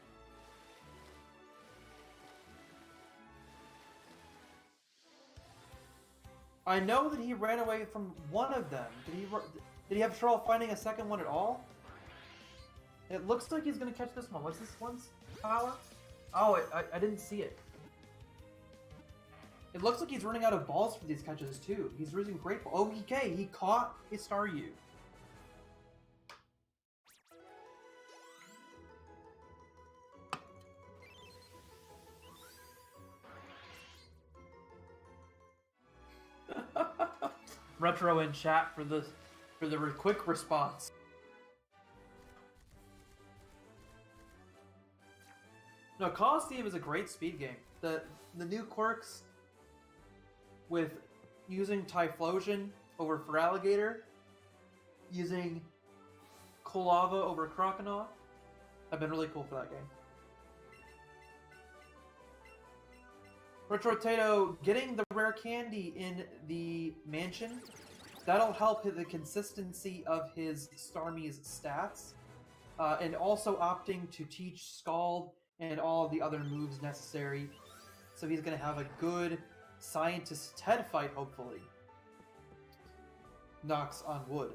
I know that he ran away from one of them. Did he have trouble finding a second one at all? It looks like he's going to catch this one. What's this one's power? Oh, I didn't see it. It looks like he's running out of balls for these catches too. He's losing great balls. Oh, okay, he caught a Staryu. Retro in chat for the quick response. No, Coliseum is a great speed game. The new quirks with using Typhlosion over Feraligatr, using Kolava over Croconaw, have been really cool for that game. Retro Tato getting the rare candy in the mansion, that'll help the consistency of his Starmie's stats, and also opting to teach Scald and all of the other moves necessary. So he's going to have a good Scientist Ted fight, hopefully. Knocks on wood.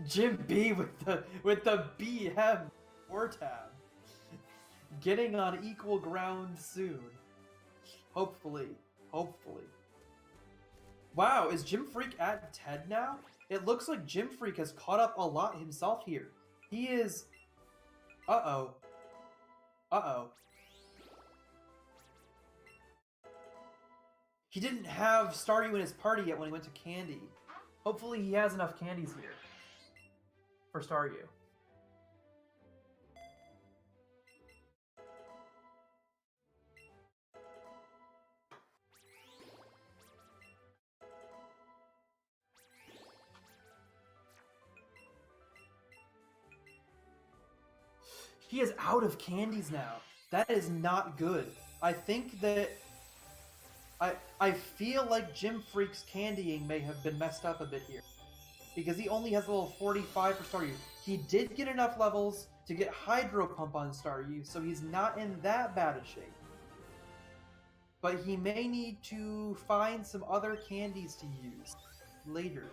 Jim B with the BM Wartab. Getting on equal ground soon. Hopefully. Hopefully. Wow, is Jim Freak at Ted now? It looks like Jim Freak has caught up a lot himself here. He is... Uh-oh. Uh-oh. He didn't have Staryu in his party yet when he went to Candy. Hopefully he has enough candies here for Staryu. He is out of candies now. That is not good. I think that... I feel like Jim Freak's candying may have been messed up a bit here. Because he only has a level 45 for Staryu. He did get enough levels to get Hydro Pump on Staryu, so he's not in that bad a shape. But he may need to find some other candies to use later.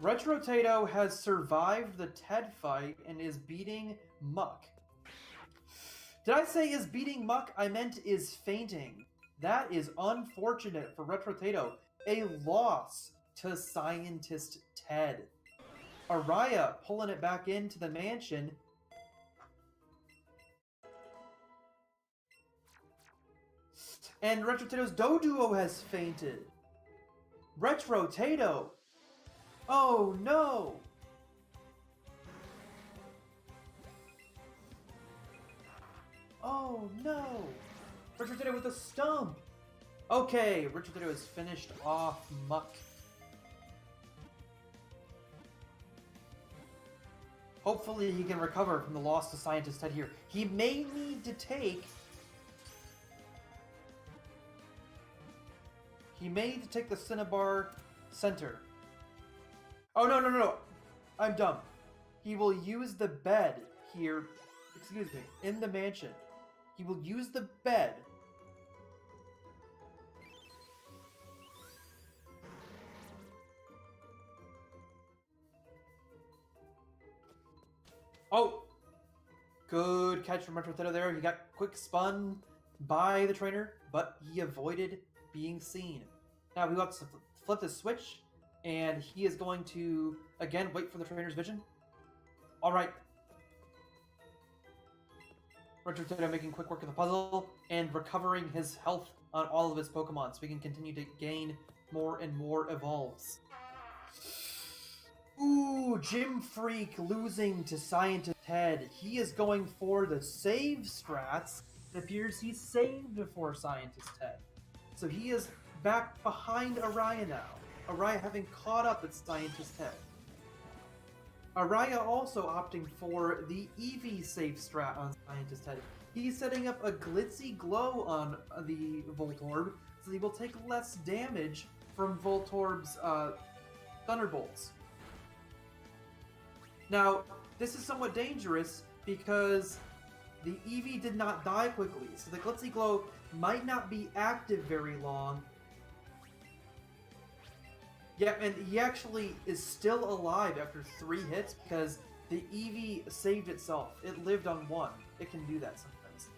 Retro Tato has survived the Ted fight and is beating Muck. Did I say is beating Muck? I meant is fainting. That is unfortunate for Retro Tato. A loss to Scientist Ted. Araya pulling it back into the mansion. And Retro Tato's Doduo has fainted. Retro Tato. Oh no! Oh no! Richard Tato with a stump! Okay, Richard Tato has finished off Muck. Hopefully he can recover from the loss to Scientist Ted here. He may need to take... He may need to take the Cinnabar Center. Oh, no, no, no, no. I'm dumb. He will use the bed here, excuse me, in the mansion. He will use the bed. Oh! Good catch from Retro Tato there. He got quick spun by the trainer, but he avoided being seen. Now we want to flip the switch. And he is going to, again, wait for the trainer's vision. Alright. Retro Tato making quick work of the puzzle and recovering his health on all of his Pokemon so he can continue to gain more and more evolves. Ooh, Jim Freak losing to Scientist Ted. He is going for the save strats. It appears he saved before Scientist Ted. So he is back behind Araya now. Araya having caught up at Scientist Ted. Araya also opting for the Eevee save strat on Scientist Ted. He's setting up a glitzy glow on the Voltorb, so he will take less damage from Voltorb's Thunderbolts. Now, this is somewhat dangerous because the Eevee did not die quickly, so the glitzy glow might not be active very long. Yeah, and he actually is still alive after 3 hits because the Eevee saved itself. It lived on 1. It can do that sometimes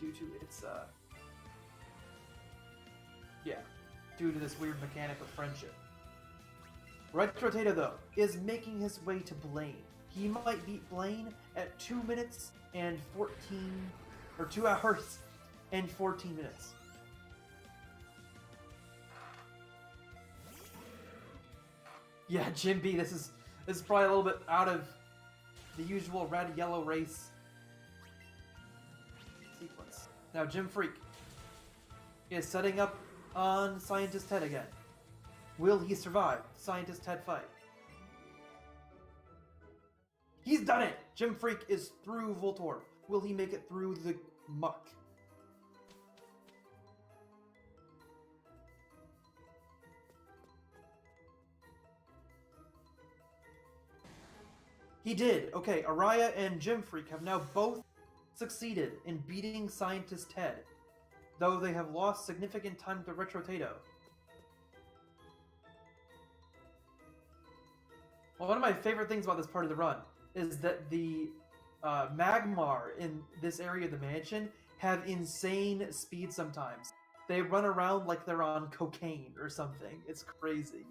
due to its, due to this weird mechanic of friendship. Retrotato, though, is making his way to Blaine. He might beat Blaine at 2 minutes and 14, or 2 hours and 14 minutes. Yeah, Jim B, this is probably a little bit out of the usual red-yellow race sequence. Now, Jim Freak is setting up on Scientist Ted again. Will he survive Scientist Ted fight? He's done it! Jim Freak is through Voltorb. Will he make it through the muck? He did. Okay, Araya and Jim Freak have now both succeeded in beating Scientist Ted, though they have lost significant time to Retrotato. Well, one of my favorite things about this part of the run is that the Magmar in this area of the mansion have insane speed sometimes. They run around like they're on cocaine or something. It's crazy.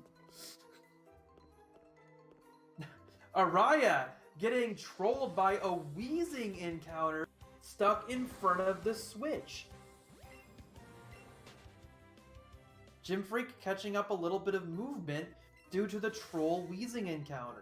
Araya getting trolled by a wheezing encounter stuck in front of the switch. Jim Freak catching up a little bit of movement due to the troll wheezing encounter.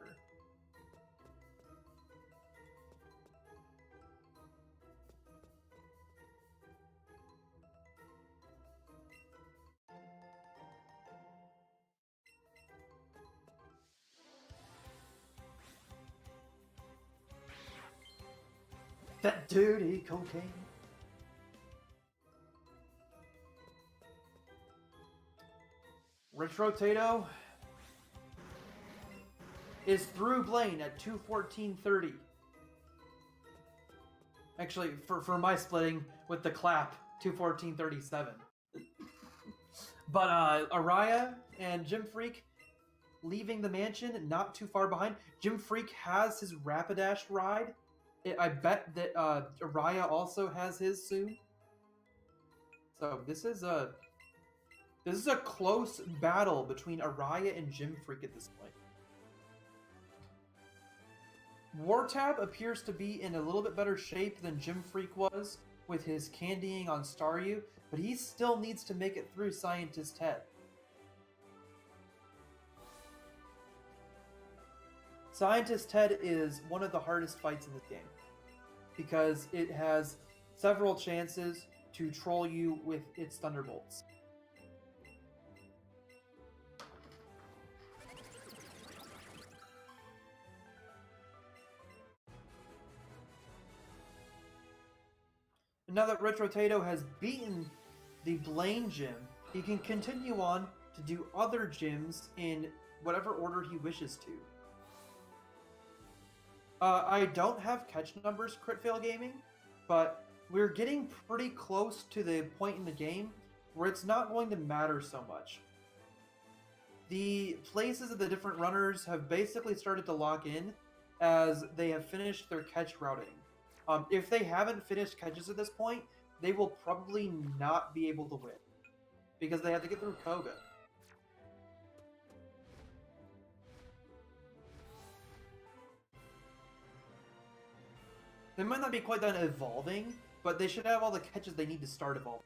That dirty cocaine. Retrotato is through Blaine at 2:14:30. Actually, for my splitting with the clap, 2:14:37. But Araya and Jim Freak leaving the mansion not too far behind. Jim Freak has his Rapidash ride. I bet that Araya also has his soon. So this is a close battle between Araya and Jim Freak at this point. Wartab appears to be in a little bit better shape than Jim Freak was with his candying on Staryu, but he still needs to make it through Scientist Ted. Scientist Ted is one of the hardest fights in this game because it has several chances to troll you with its Thunderbolts. Now that Retrotato has beaten the Blaine gym, he can continue on to do other gyms in whatever order he wishes to. I don't have catch numbers Crit Fail Gaming, but we're getting pretty close to the point in the game where it's not going to matter so much. The places of the different runners have basically started to lock in as they have finished their catch routing. If they haven't finished catches at this point, they will probably not be able to win because they have to get through Koga. They might not be quite done evolving, but they should have all the catches they need to start evolving.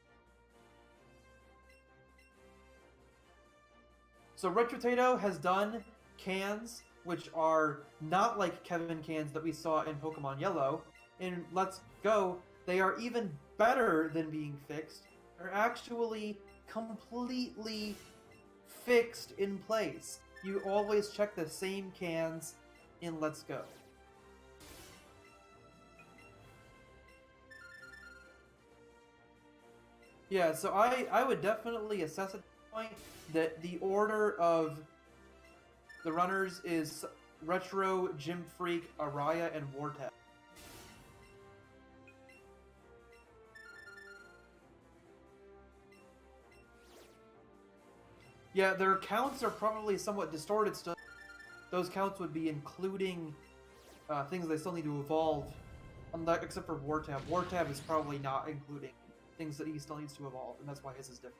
So Retrotato has done cans which are not like Kevin cans that we saw in Pokemon Yellow. In Let's Go, they are even better than being fixed. They're actually completely fixed in place. You always check the same cans in Let's Go. Yeah, so I would definitely assess at this point that the order of the runners is Retro, Gym Freak, Araya, and Wartech. Yeah, their counts are probably somewhat distorted still. Those counts would be including things they still need to evolve, except for Wartab. Wartab is probably not including things that he still needs to evolve, and that's why his is different.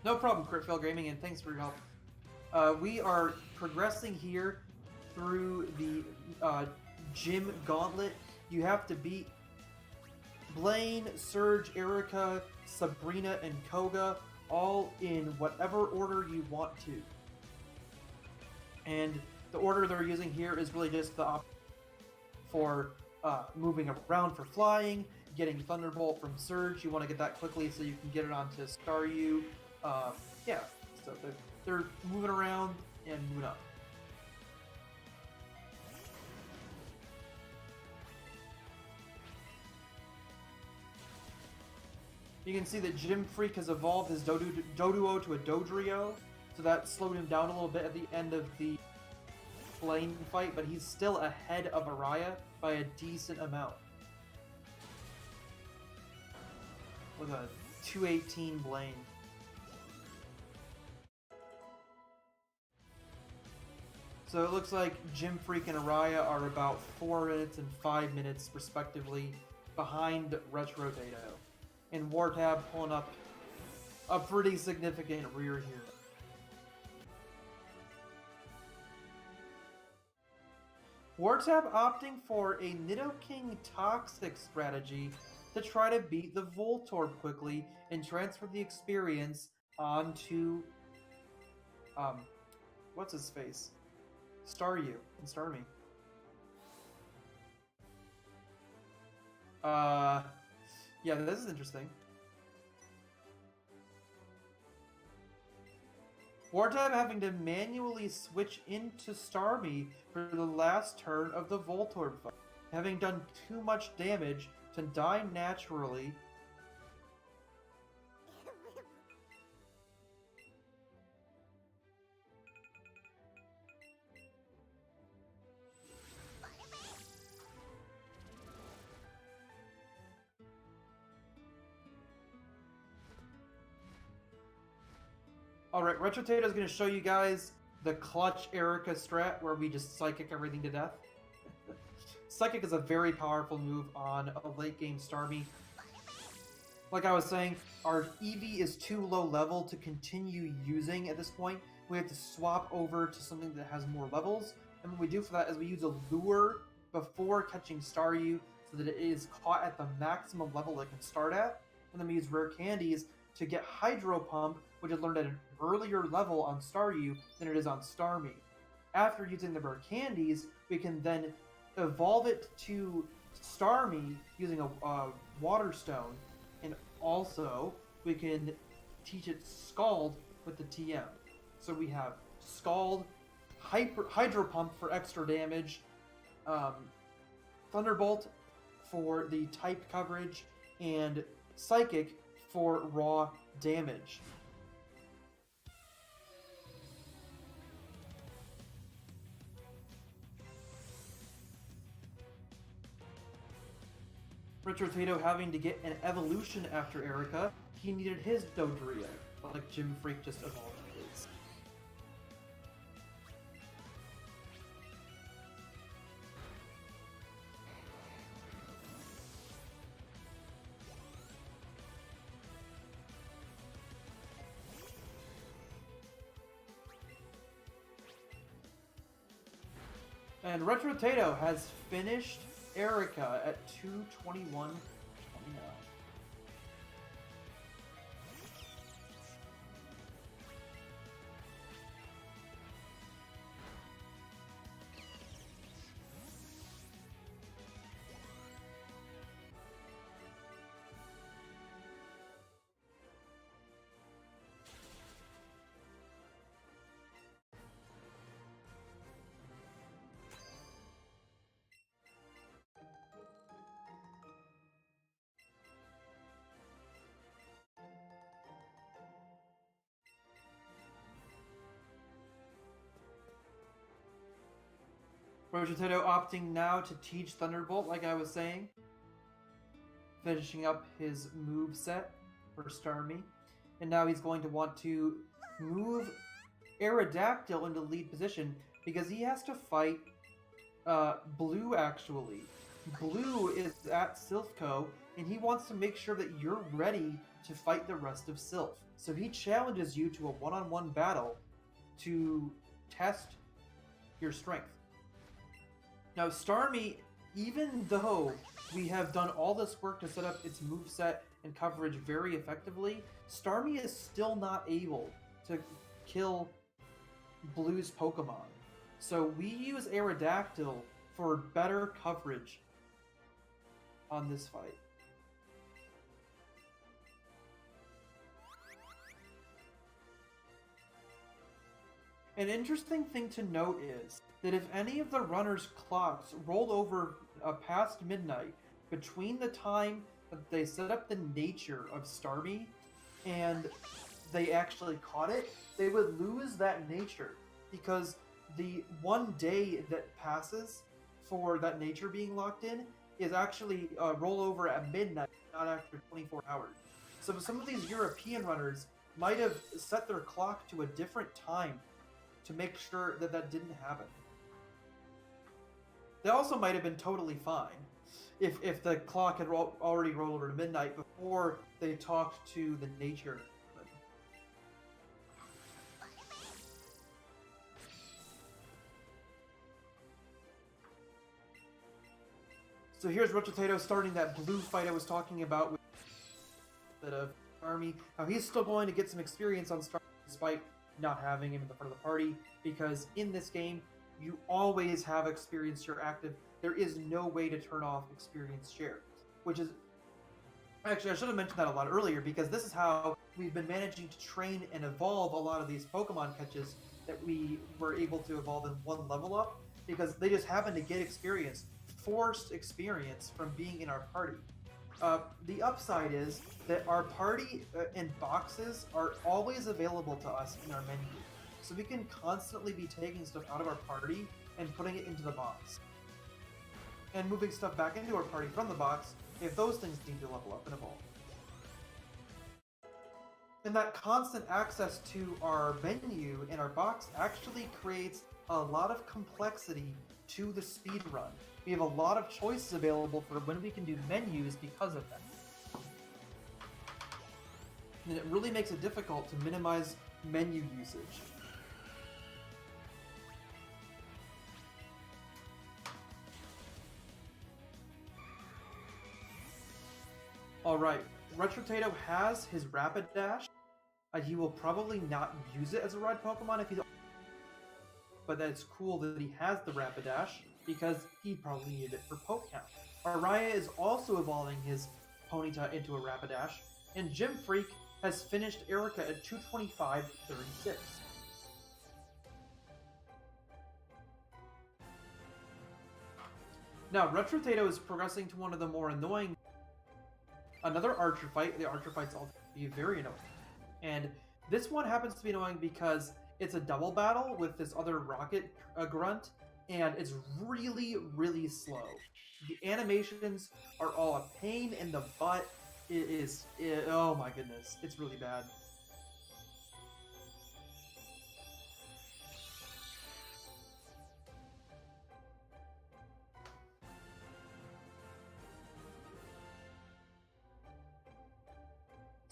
No problem, Critfail Gaming, and thanks for your help. We are progressing here through the Gym Gauntlet. You have to beat Blaine, Surge, Erica, Sabrina, and Koga, all in whatever order you want to. And the order they're using here is really just the option for moving around for flying, getting Thunderbolt from Surge. You want to get that quickly so you can get it onto Staryu. Yeah, so they're moving around and moving up. You can see that Gym Freak has evolved his Doduo to a Dodrio, so that slowed him down a little bit at the end of the Blaine fight, but he's still ahead of Araya by a decent amount. With a 218 Blaine. So it looks like Gym Freak and Araya are about 4 minutes and 5 minutes, respectively, behind Retro Dado. And Wartab pulling up a pretty significant rear here. Wartab opting for a Nidoking Toxic strategy to try to beat the Voltorb quickly and transfer the experience onto, what's his face? Staryu and Starmie. Yeah, this is interesting. Wartab having to manually switch into Starmie for the last turn of the Voltorb fight, having done too much damage to die naturally. Alright, Retro Tato is going to show you guys the clutch Erica strat where we just Psychic everything to death. Psychic is a very powerful move on a late game Starmie. Like I was saying, our Eevee is too low level to continue using at this point. We have to swap over to something that has more levels. And what we do for that is we use a lure before catching Staryu so that it is caught at the maximum level it can start at. And then we use rare candies to get Hydro Pump, which is learned at an earlier level on Staryu than it is on Starmie. After using the rare candies, we can then evolve it to Starmie using a Water Stone, and also we can teach it Scald with the TM. So we have Scald, Hydro Pump for extra damage, Thunderbolt for the type coverage, and Psychic for raw damage. Retro Tato having to get an evolution after Erica, he needed his Dodrio, like Gym Freak just evolved his. And Retro Tato has finished Erica at 2:21:29. Rojiteto opting now to teach Thunderbolt, like I was saying. Finishing up his move set for Starmie. And now he's going to want to move Aerodactyl into lead position because he has to fight Blue, actually. Blue is at Silphco, and he wants to make sure that you're ready to fight the rest of Silph. So he challenges you to a one-on-one battle to test your strength. Now, Starmie, even though we have done all this work to set up its moveset and coverage very effectively, Starmie is still not able to kill Blue's Pokemon. So we use Aerodactyl for better coverage on this fight. An interesting thing to note is that if any of the runners' clocks rolled over past midnight between the time that they set up the nature of Starmie and they actually caught it, they would lose that nature because the 1 day that passes for that nature being locked in is actually rollover at midnight, not after 24 hours. So some of these European runners might have set their clock to a different time to make sure that that didn't happen. They also might have been totally fine if the clock had already rolled over to midnight before they talked to the nature. So here's Rototato starting that blue fight I was talking about with the army. Now he's still going to get some experience on Starmie despite not having him in the front of the party, because in this game you always have experience share active. There is no way to turn off experience share, which is actually, I should have mentioned that a lot earlier, because this is how we've been managing to train and evolve a lot of these Pokemon catches that we were able to evolve in one level up, because they just happen to get experience, forced experience from being in our party. The upside is that our party and boxes are always available to us in our menu. So we can constantly be taking stuff out of our party and putting it into the box. And moving stuff back into our party from the box if those things need to level up and evolve. And that constant access to our menu and our box actually creates a lot of complexity to the speedrun. We have a lot of choices available for when we can do menus because of that. And it really makes it difficult to minimize menu usage. Alright, Retrotato has his Rapidash. He will probably not use it as a ride Pokemon if he's... But that's cool that he has the Rapidash, because he probably needed it for poke count. Araya is also evolving his Ponyta into a Rapidash, and Gym Freak has finished Erica at 225.36. Now, Retrotato is progressing to one of the more annoying... Another Archer fight. The Archer fights all be very annoying. And this one happens to be annoying because it's a double battle with this other Rocket Grunt, and it's really, really slow. The animations are all a pain in the butt. Oh my goodness, it's really bad.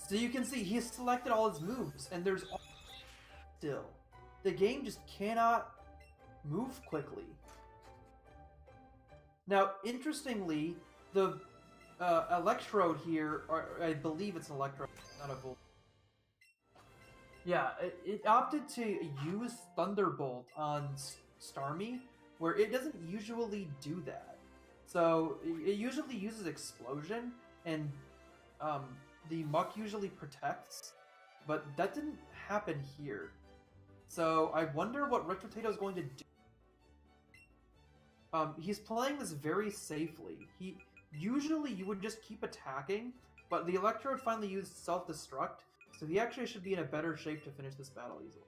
So you can see he's selected all his moves, and there's still. The game just cannot move quickly. Now, interestingly, the electrode here, or I believe it's an electrode, not a volt. Yeah, it opted to use Thunderbolt on Starmie, where it doesn't usually do that. So it usually uses Explosion, and the Muck usually protects, but that didn't happen here. So I wonder what Retrotato is going to do. He's playing this very safely. Usually you would just keep attacking, but the Electrode finally used Self-Destruct, so he actually should be in a better shape to finish this battle easily.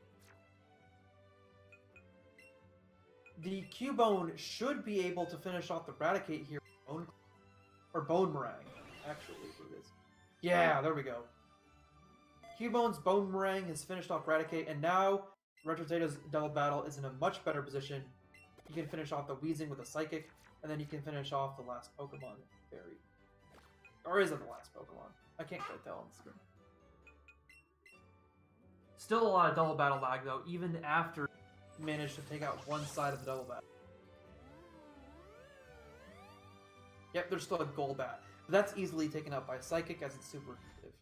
The Cubone should be able to finish off the Raticate here, or Bone Meringue, actually, is what it is. Yeah, there we go. Cubone's Bone Meringue has finished off Raticate, and now Retotato's Double Battle is in a much better position. You can finish off the Weezing with a Psychic, and then you can finish off the last Pokemon Fairy. Or is it the last Pokemon? I can't quite tell on the screen. Still a lot of double battle lag, though, even after Managed to take out one side of the double bat. Yep, there's still a Golbat. But that's easily taken out by Psychic as it's super effective.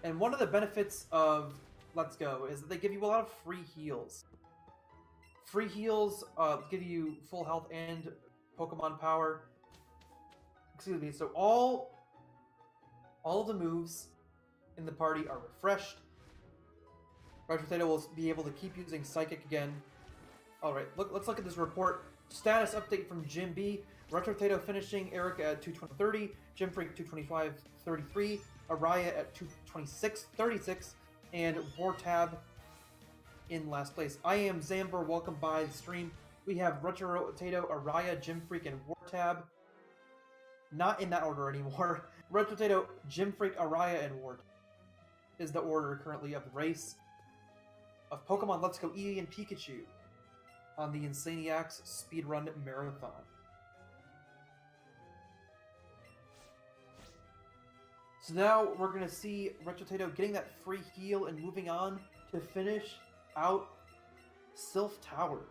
And one of the benefits of Let's Go is that they give you a lot of free heals. Free heals give you full health and Pokemon power. Excuse me, so all of the moves in the party are refreshed. Retrotato will be able to keep using Psychic again. Alright, let's look at this report. Status update from Jim B. Retrotato finishing Erica at 220.30, Jim Freak 225.33, Araya at 226.36, and Wartab in last place. I am Zamber, welcome by the stream. We have Retrotato, Araya, Jim Freak, and Wartab. Not in that order anymore. Retrotato, Jim Freak, Araya, and Wartab is the order currently of the race. Of Pokemon Let's Go Eevee and Pikachu on the Insaniacs Speedrun Marathon. So now we're going to see Retrotato getting that free heal and moving on to finish out Sylph Tower.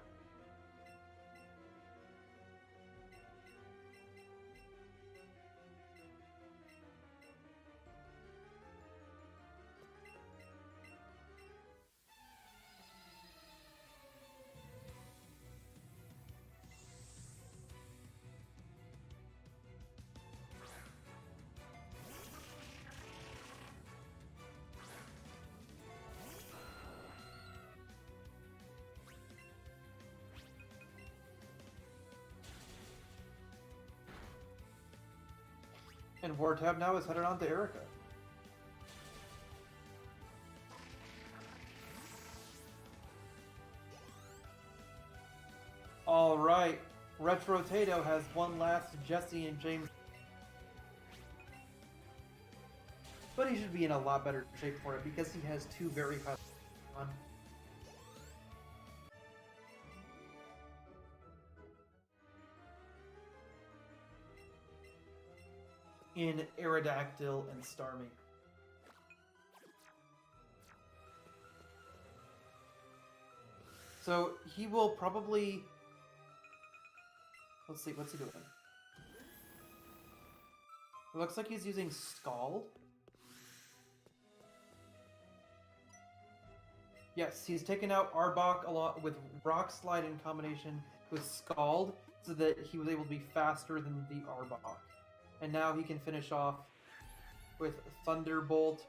And Wartab now is headed on to Erica. Alright, Retrotato has one last Jesse and James. But he should be in a lot better shape for it because he has two very high on. In Aerodactyl and Starmie. So he will probably... Let's see, what's he doing? It looks like he's using Scald. Yes, he's taken out Arbok a lot with Rock Slide in combination with Scald, so that he was able to be faster than the Arbok. And now he can finish off with Thunderbolt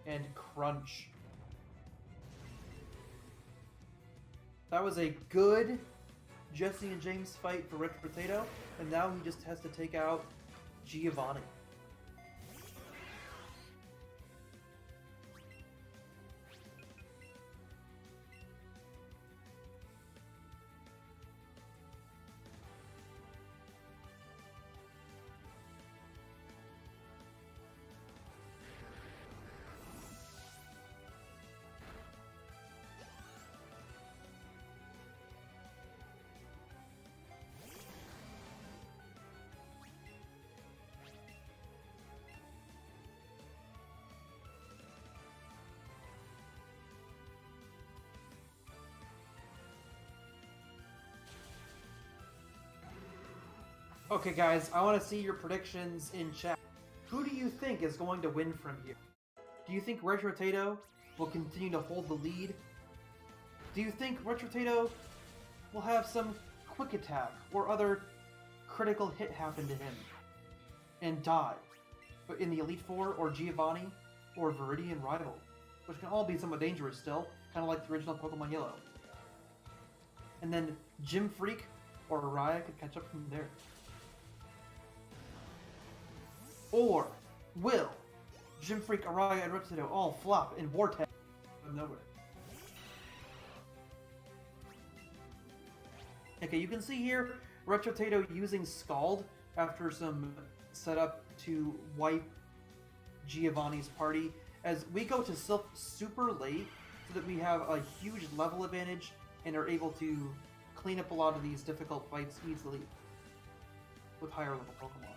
and Crunch. That was a good Jesse and James fight for Retrotato, and now he just has to take out Giovanni. Okay, guys, I want to see your predictions in chat. Who do you think is going to win from here? Do you think Retrotato will continue to hold the lead? Do you think Retrotato will have some quick attack or other critical hit happen to him and die? But in the Elite Four, or Giovanni, or Viridian Rival, which can all be somewhat dangerous still, kind of like the original Pokemon Yellow. And then Gym Freak or Araya could catch up from there. Or will Gym Freak, Araya, and Retrotato all flop in Vortex out of nowhere? Okay, you can see here Retrotato using Scald after some setup to wipe Giovanni's party, as we go to Silph super late so that we have a huge level advantage and are able to clean up a lot of these difficult fights easily with higher level Pokemon.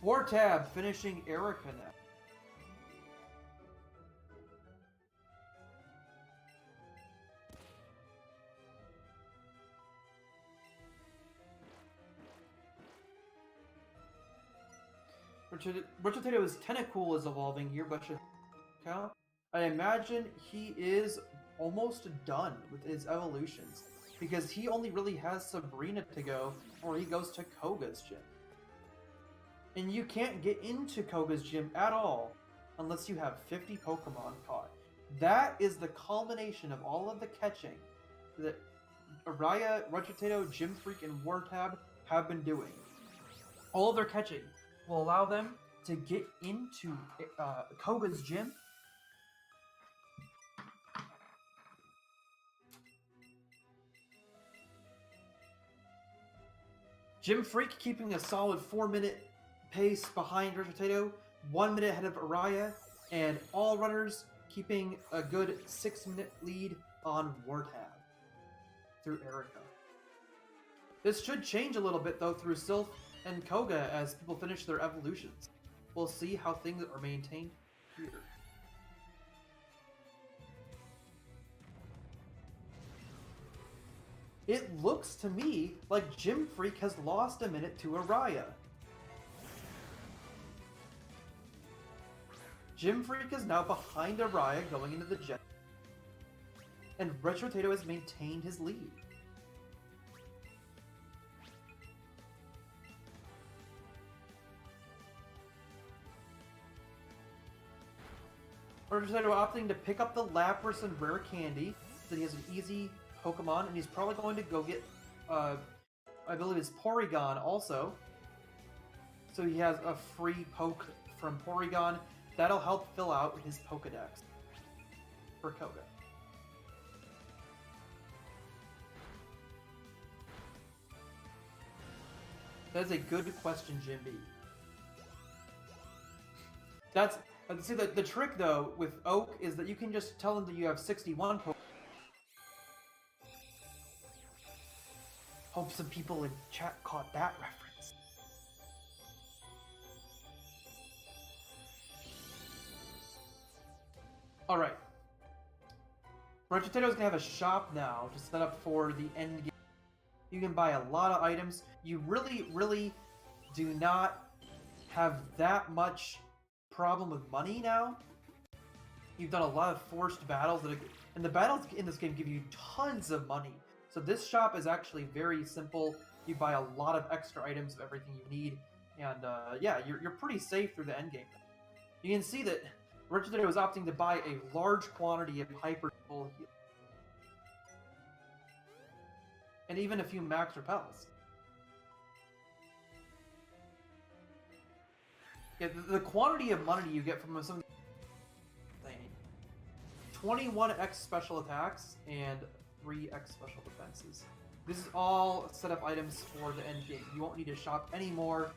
Wartab finishing Erica now. Retrotatato's Tentacool is evolving here, but I imagine he is almost done with his evolutions, because he only really has Sabrina to go before he goes to Koga's gym. And you can't get into Koga's gym at all unless you have 50 Pokemon caught. That is the culmination of all of the catching that Araya, Retrotato, Gym Freak, and Wartab have been doing. All of their catching will allow them to get into Koga's gym. Gym Freak keeping a solid 4-minute pace behind Retrotato, 1 minute ahead of Araya, and all runners keeping a good 6-minute lead on Wartab through Erica. This should change a little bit though through Silph and Koga as people finish their evolutions. We'll see how things are maintained here. It looks to me like Gym Freak has lost a minute to Araya. Gym Freak is now behind Araya going into the jet, and Retrotato has maintained his lead. Retrotato opting to pick up the Lapras and Rare Candy, so he has an easy Pokemon, and he's probably going to go get, I believe it's Porygon also. So he has a free poke from Porygon. That'll help fill out his Pokedex for Koga. That's a good question, Jimby. That's... See, the trick, though, with Oak is that you can just tell them that you have 61 Pokemon. Hope some people in chat caught that reference. Alright. Retotato's gonna have a shop now to set up for the end game. You can buy a lot of items. You really do not have that much problem with money now. You've done a lot of forced battles, and the battles in this game give you tons of money. So this shop is actually very simple. You buy a lot of extra items of everything you need, and yeah, you're pretty safe through the end game. You can see that Retrotato is opting to buy a large quantity of Hyper Full Heal, and even a few Max Repels. Yeah, the quantity of money you get from some of things. 21x special attacks and 3x special defenses. This is all set up items for the end game. You won't need to shop anymore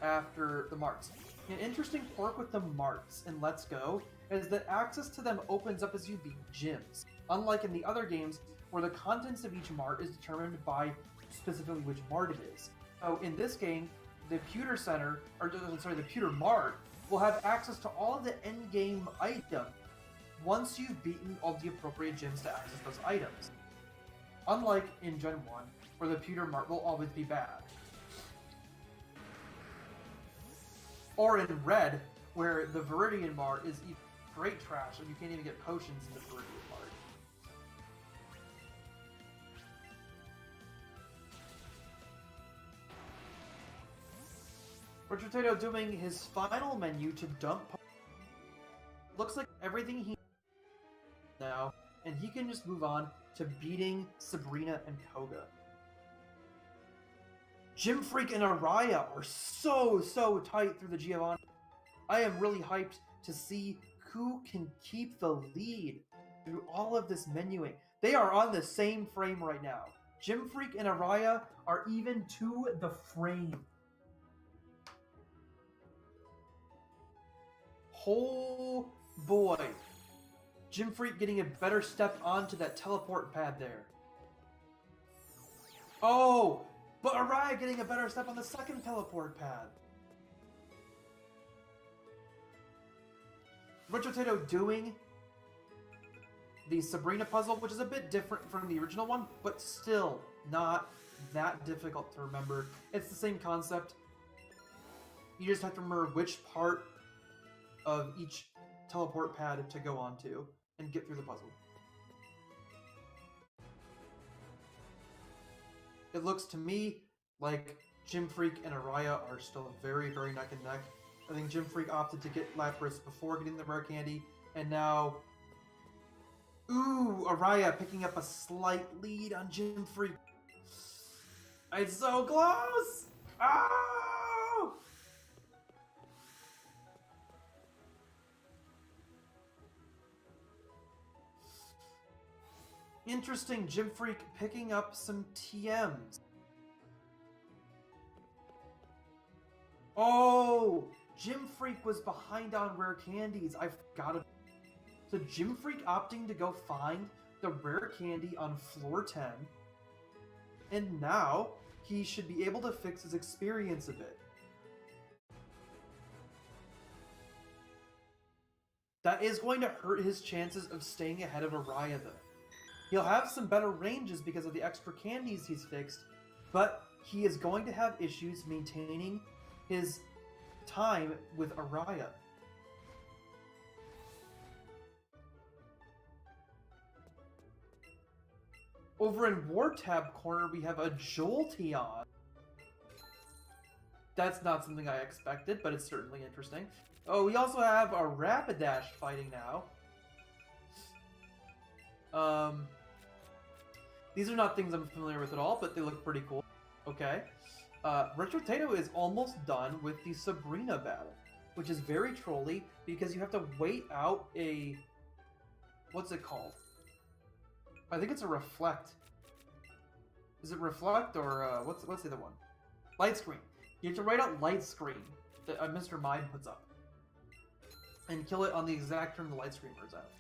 after the marts. An interesting quirk with the marts in Let's Go is that access to them opens up as you beat gyms. Unlike in the other games, where the contents of each mart is determined by specifically which mart it is. So in this game, the Pewter Center, or sorry, the Pewter Mart will have access to all of the endgame items once you've beaten all the appropriate gyms to access those items. Unlike in Gen 1, where the pewter mart will always be bad. Or in Red, where the Viridian Mart is straight trash and you can't even get potions in the Viridian Mart. Richard Tato doing his final menu to dump. Looks like everything he now, and he can just move on to beating Sabrina and Koga. Gym Freak and Araya are so tight through the Giovanni. I am really hyped to see who can keep the lead through all of this menuing. They are on the same frame right now. Gym Freak and Araya are even to the frame. Oh boy. Gym Freak getting a better step onto that teleport pad there. Oh! But Araya getting a better step on the second teleport pad. Richard Tato doing the Sabrina puzzle, which is a bit different from the original one, but still not that difficult to remember. It's the same concept. You just have to remember which part of each teleport pad to go onto and get through the puzzle. It looks to me like Gym Freak and Araya are still very neck and neck. I think Gym Freak opted to get Lapras before getting the rare candy, and now... Ooh, Araya picking up a slight lead on Gym Freak. It's so close! Oh! Interesting, Gym Freak picking up some TMs. Oh! Gym Freak was behind on rare candies. I forgot about it. So Gym Freak opting to go find the rare candy on floor 10. And now he should be able to fix his experience a bit. That is going to hurt his chances of staying ahead of Araya though. He'll have some better ranges because of the extra candies he's fixed, but he is going to have issues maintaining his time with Araya. Over in War Tab corner, we have a Jolteon. That's not something I expected, but it's certainly interesting. Oh, we also have a Rapidash fighting now. These are not things I'm familiar with at all, but they look pretty cool. Okay. Retro Tato is almost done with the Sabrina battle, which is very trolly because you have to wait out a... What's it called? I think it's a Reflect. Is it Reflect or what's the other one? Light Screen. You have to write out Light Screen that Mr. Mime puts up and kill it on the exact turn the Light Screen wears out.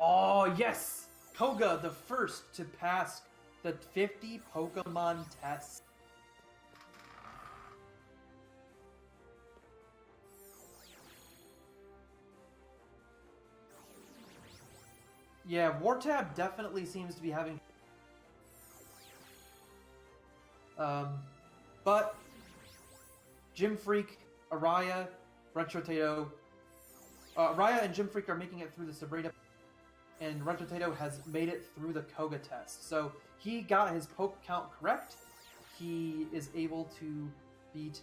Oh, yes! Koga, the first to pass the 50 Pokemon test. Yeah, Wartab definitely seems to be having... but Gym Freak, Araya, Retro Tato... Araya and Gym Freak are making it through the Sabrina and Potato has made it through the Koga test. So he got his poke count correct. He is able to beat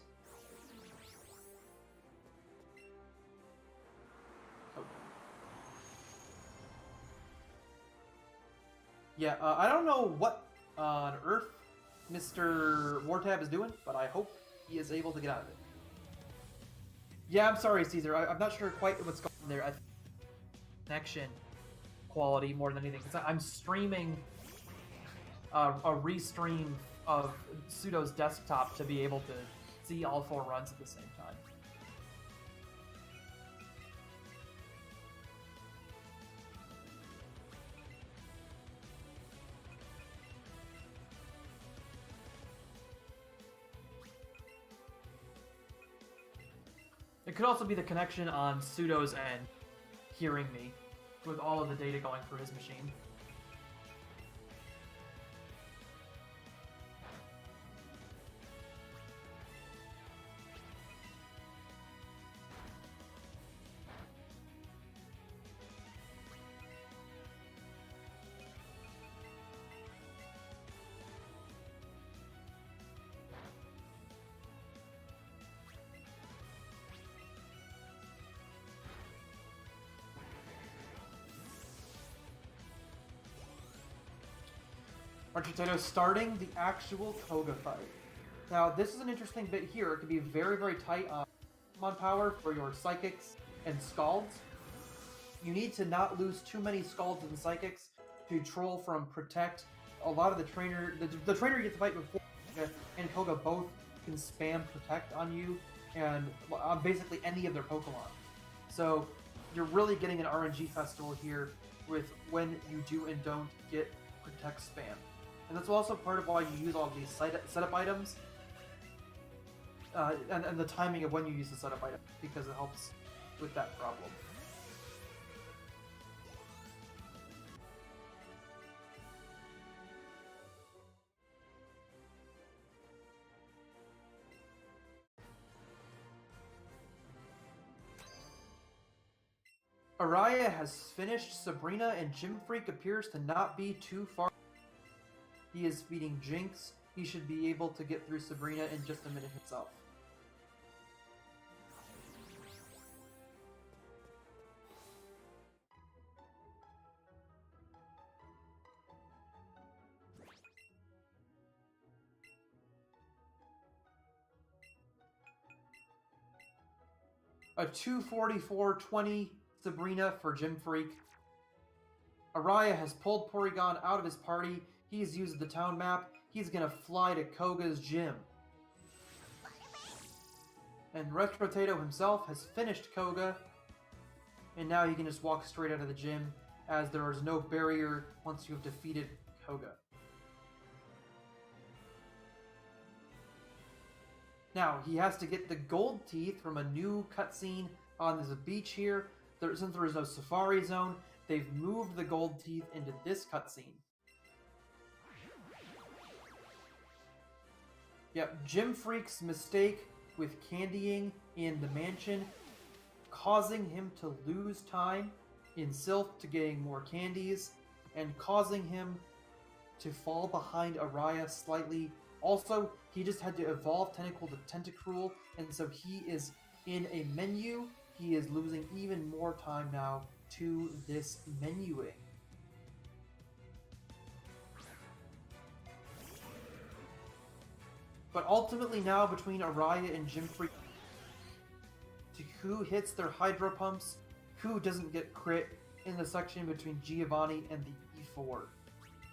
Koga. Yeah, I don't know what on earth Mr. Wartab is doing, but I hope he is able to get out of it. Yeah, I'm sorry, Caesar. I'm not sure quite what's going on there. I think connection quality more than anything. 'Cause I'm streaming a restream of Pseudo's desktop to be able to see all 4 runs at the same time. It could also be the connection on Pseudo's end hearing me with all of the data going through his machine. Potato starting the actual Koga fight. Now, this is an interesting bit here. It could be very, very tight on power for your Psychics and Scalds. You need to not lose too many Scalds and Psychics to troll from Protect. A lot of the trainer you get to fight before and Koga both can spam Protect on you and basically any of their Pokemon. So you're really getting an RNG festival here with when you do and don't get Protect spam. And that's also part of why you use all these setup items and the timing of when you use the setup item, because it helps with that problem. Araya has finished Sabrina, and Gym Freak appears to not be too far. He is beating Jinx. He should be able to get through Sabrina in just a minute himself. A 244.20 Sabrina for Gym Freak. Araya has pulled Porygon out of his party. He's used the town map. He's gonna fly to Koga's gym. And Potato himself has finished Koga. And now he can just walk straight out of the gym, as there is no barrier once you have defeated Koga. Now, he has to get the gold teeth from a new cutscene on the beach here. Since there is no Safari Zone, they've moved the gold teeth into this cutscene. Yep, Gym Freak's mistake with candying in the mansion, causing him to lose time in Sylph to getting more candies, and causing him to fall behind Araya slightly. Also, he just had to evolve Tentacle to Tentacruel, and so he is in a menu. He is losing even more time now to this menuing. But ultimately now, between Araya and Gym Freak, to who hits their Hydro Pumps, who doesn't get crit in the section between Giovanni and the E4.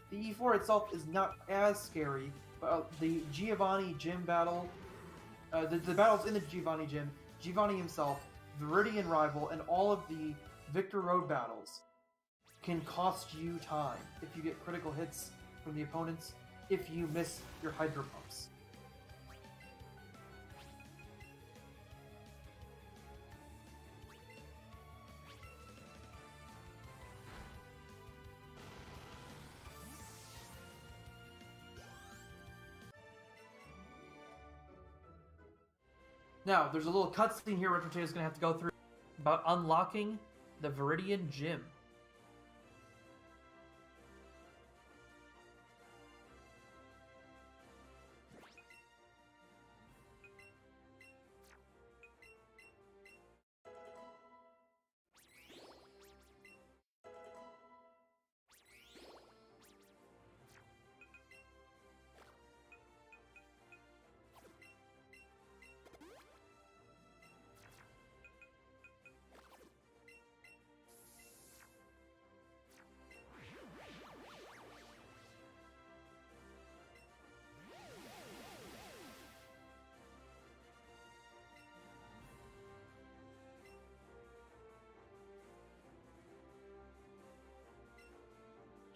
The E4 itself is not as scary, but the Giovanni gym battle, the battles in the Giovanni gym, Giovanni himself, Viridian Rival, and all of the Victor Road battles can cost you time if you get critical hits from the opponents, if you miss your Hydro Pumps. Now, there's a little cutscene here Potato is going to have to go through about unlocking the Viridian Gym.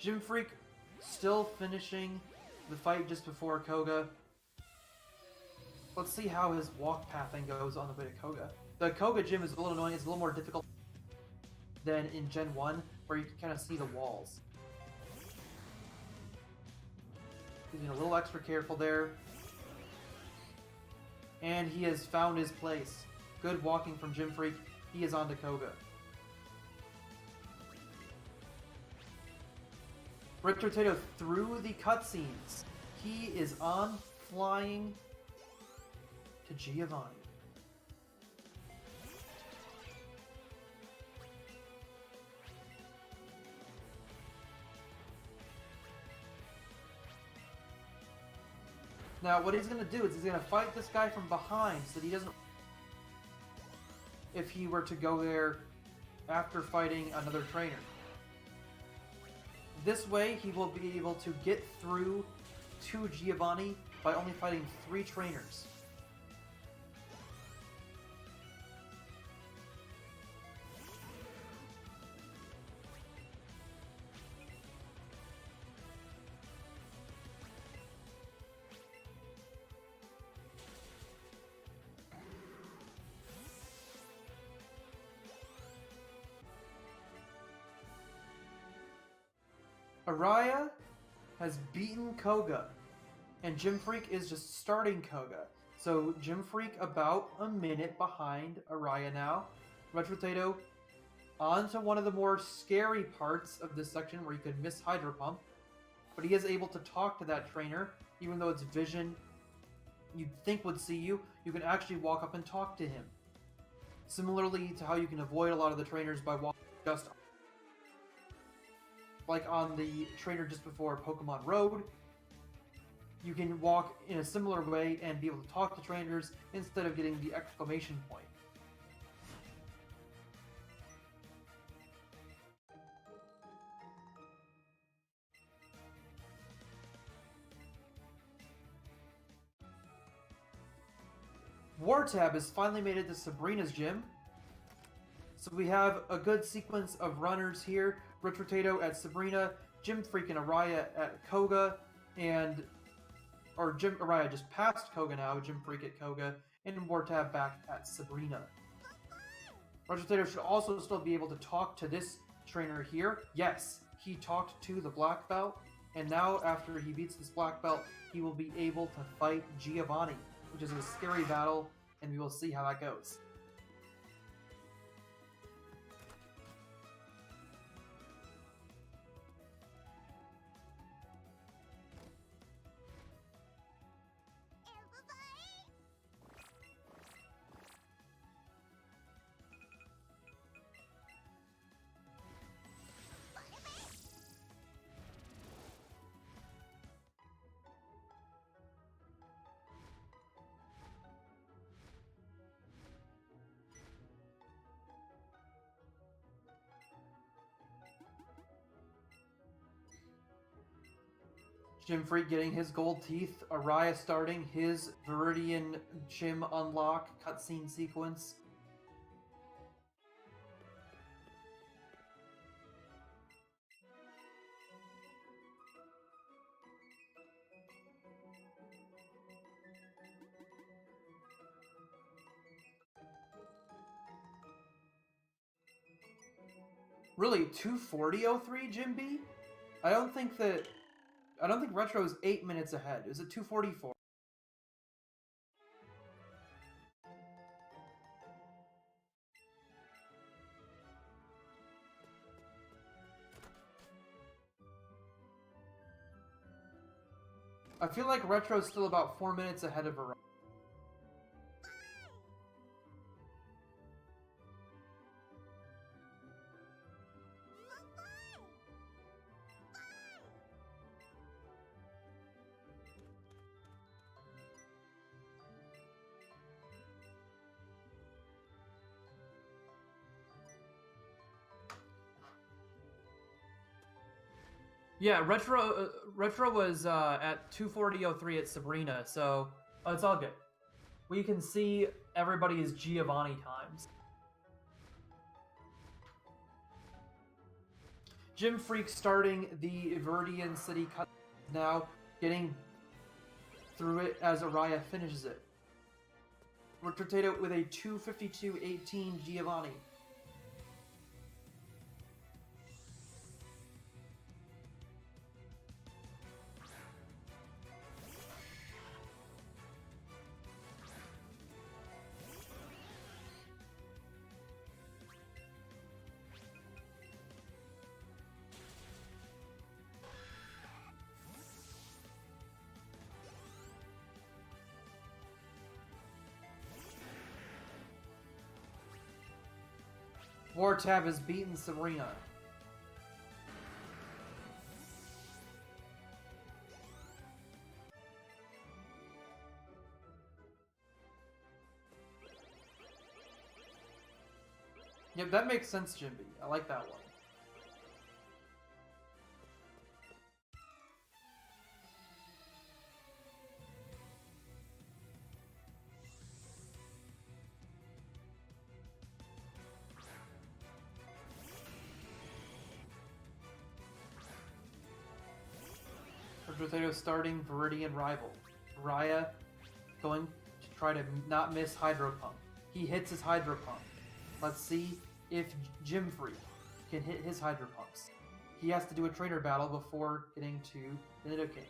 Gym Freak still finishing the fight just before Koga. Let's see how his walk pathing goes on the way to Koga. The Koga gym is a little annoying. It's a little more difficult than in Gen 1, where you can kind of see the walls. He's being a little extra careful there. And he has found his place. Good walking from Gym Freak. He is on to Koga. Retrotato through the cutscenes. He is on, flying to Giovanni. Now, what he's going to do is he's going to fight this guy from behind so that he doesn't... If he were to go there after fighting another trainer. This way, he will be able to get through to Giovanni by only fighting 3 trainers. Araya has beaten Koga, and Gym Freak is just starting Koga. So Gym Freak about a minute behind Araya now. Retrotato on to one of the more scary parts of this section where you could miss Hydro Pump, but he is able to talk to that trainer, even though its vision you'd think would see you, you can actually walk up and talk to him. Similarly to how you can avoid a lot of the trainers by walking just like on the trainer just before Pokemon Road, you can walk in a similar way and be able to talk to trainers instead of getting the exclamation point. Wartab has finally made it to Sabrina's gym. So we have a good sequence of runners here. Retrotato at Sabrina, Gym Freak and Araya at Koga, Araya just passed Koga now, Gym Freak at Koga, and Wartab back at Sabrina. Retrotato should also still be able to talk to this trainer here. Yes, he talked to the black belt, and now after he beats this black belt, he will be able to fight Giovanni, which is a scary battle, and we will see how that goes. Gym Freak getting his gold teeth, Araya starting his Viridian Gym unlock cutscene sequence. Really, 240.03 Gym B? I don't think Retro is 8 minutes ahead. Is it 244? I feel like Retro is still about 4 minutes ahead of Araya. Yeah, Retro was at 240.03 at Sabrina, so it's all good. We can see everybody's Giovanni times. Jim Freak starting the Viridian City cut now, getting through it as Araya finishes it. Potato with a 252.18 Giovanni. Wartab has beaten Sabrina. Yep, that makes sense, Jimby. I like that one. Potato starting Viridian Rival. Raya going to try to not miss Hydro Pump. He hits his Hydro Pump. Let's see if Jim Freak can hit his Hydro Pumps. He has to do a trainer battle before getting to the Nidoking.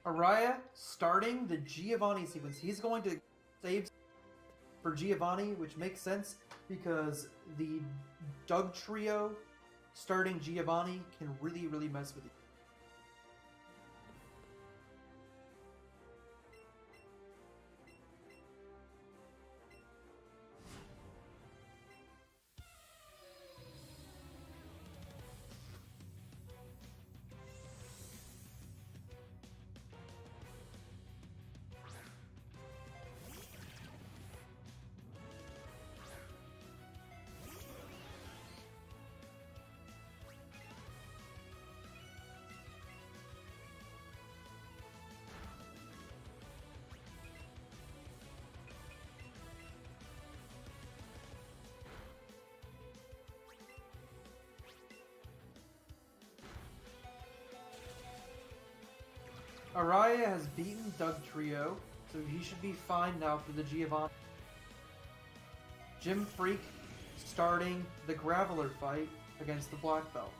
Araya starting the Giovanni sequence. He's going to save for Giovanni, which makes sense because the Doug trio starting Giovanni can really, really mess with you. Araya has beaten Doug Trio, so he should be fine now for the Giovanni. Jim Freak starting the Graveler fight against the Black Belt.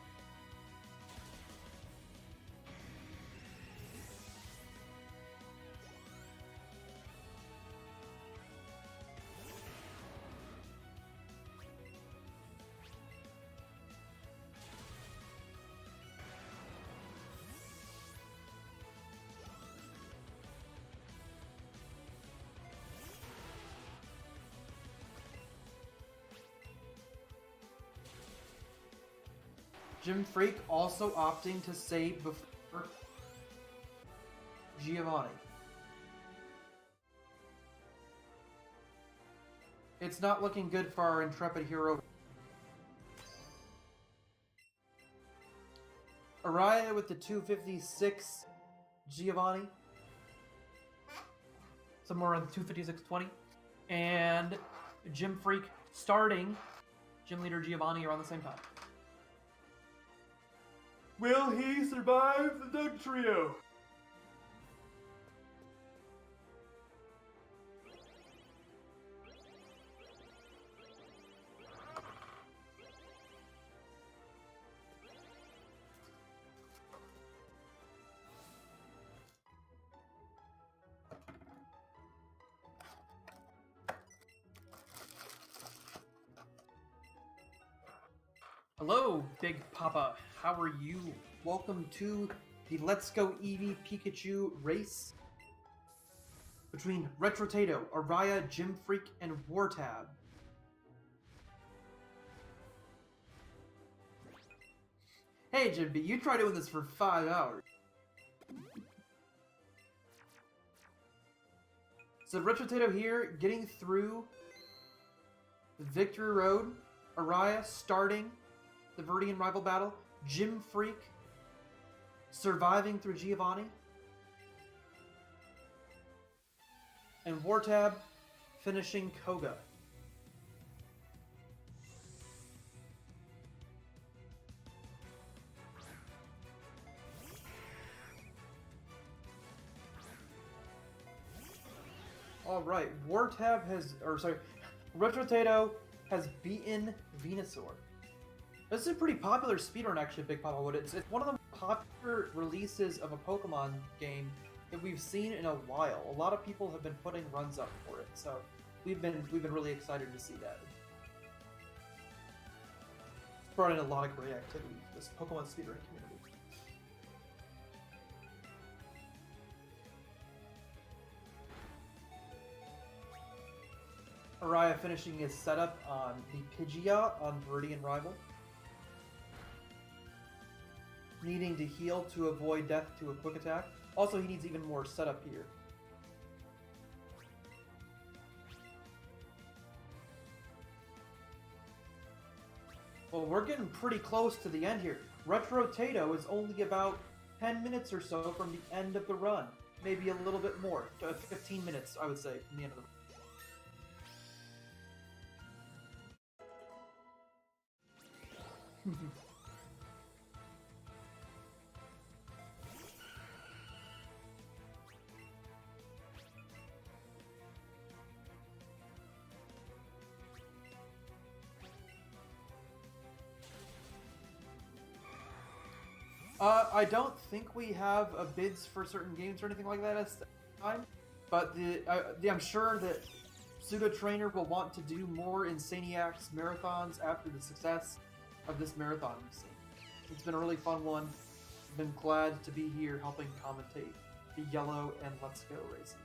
Jim Freak also opting to save before Giovanni. It's not looking good for our intrepid hero. Araya with the 256 Giovanni. Somewhere around 256.20. And Jim Freak starting Gym Leader Giovanni around the same time. Will he survive the Doug Trio? Hello, Big Papa. How are you? welcome to the Let's Go Eevee Pikachu race between Retrotato, Araya, Gym Freak, and Wartab. Hey Jimby, you tried doing this for 5 hours. So Retrotato here, getting through Victory Road, Araya starting the Viridian rival battle, Gym Freak surviving through Giovanni, and Wartab finishing Koga. Alright, Retrotato has beaten Venusaur. This is a pretty popular speedrun, actually, Big Papa Wood. It's one of the popular releases of a Pokemon game that we've seen in a while. A lot of people have been putting runs up for it, so we've been really excited to see that. It's brought in a lot of great activity for this Pokemon speedrun community. Araya finishing his setup on the Pidgeot on Viridian Rival. Needing to heal to avoid death to a quick attack. Also, he needs even more setup here. Well, we're getting pretty close to the end here. Retrotato is only about 10 minutes or so from the end of the run. Maybe a little bit more. 15 minutes, I would say, from the end of the run. I don't think we have bids for certain games or anything like that at this time, but I'm sure that Pseudo Trainer will want to do more Insaniacs marathons after the success of this marathon we've seen. It's been a really fun one. I've been glad to be here helping commentate the Yellow and Let's Go races.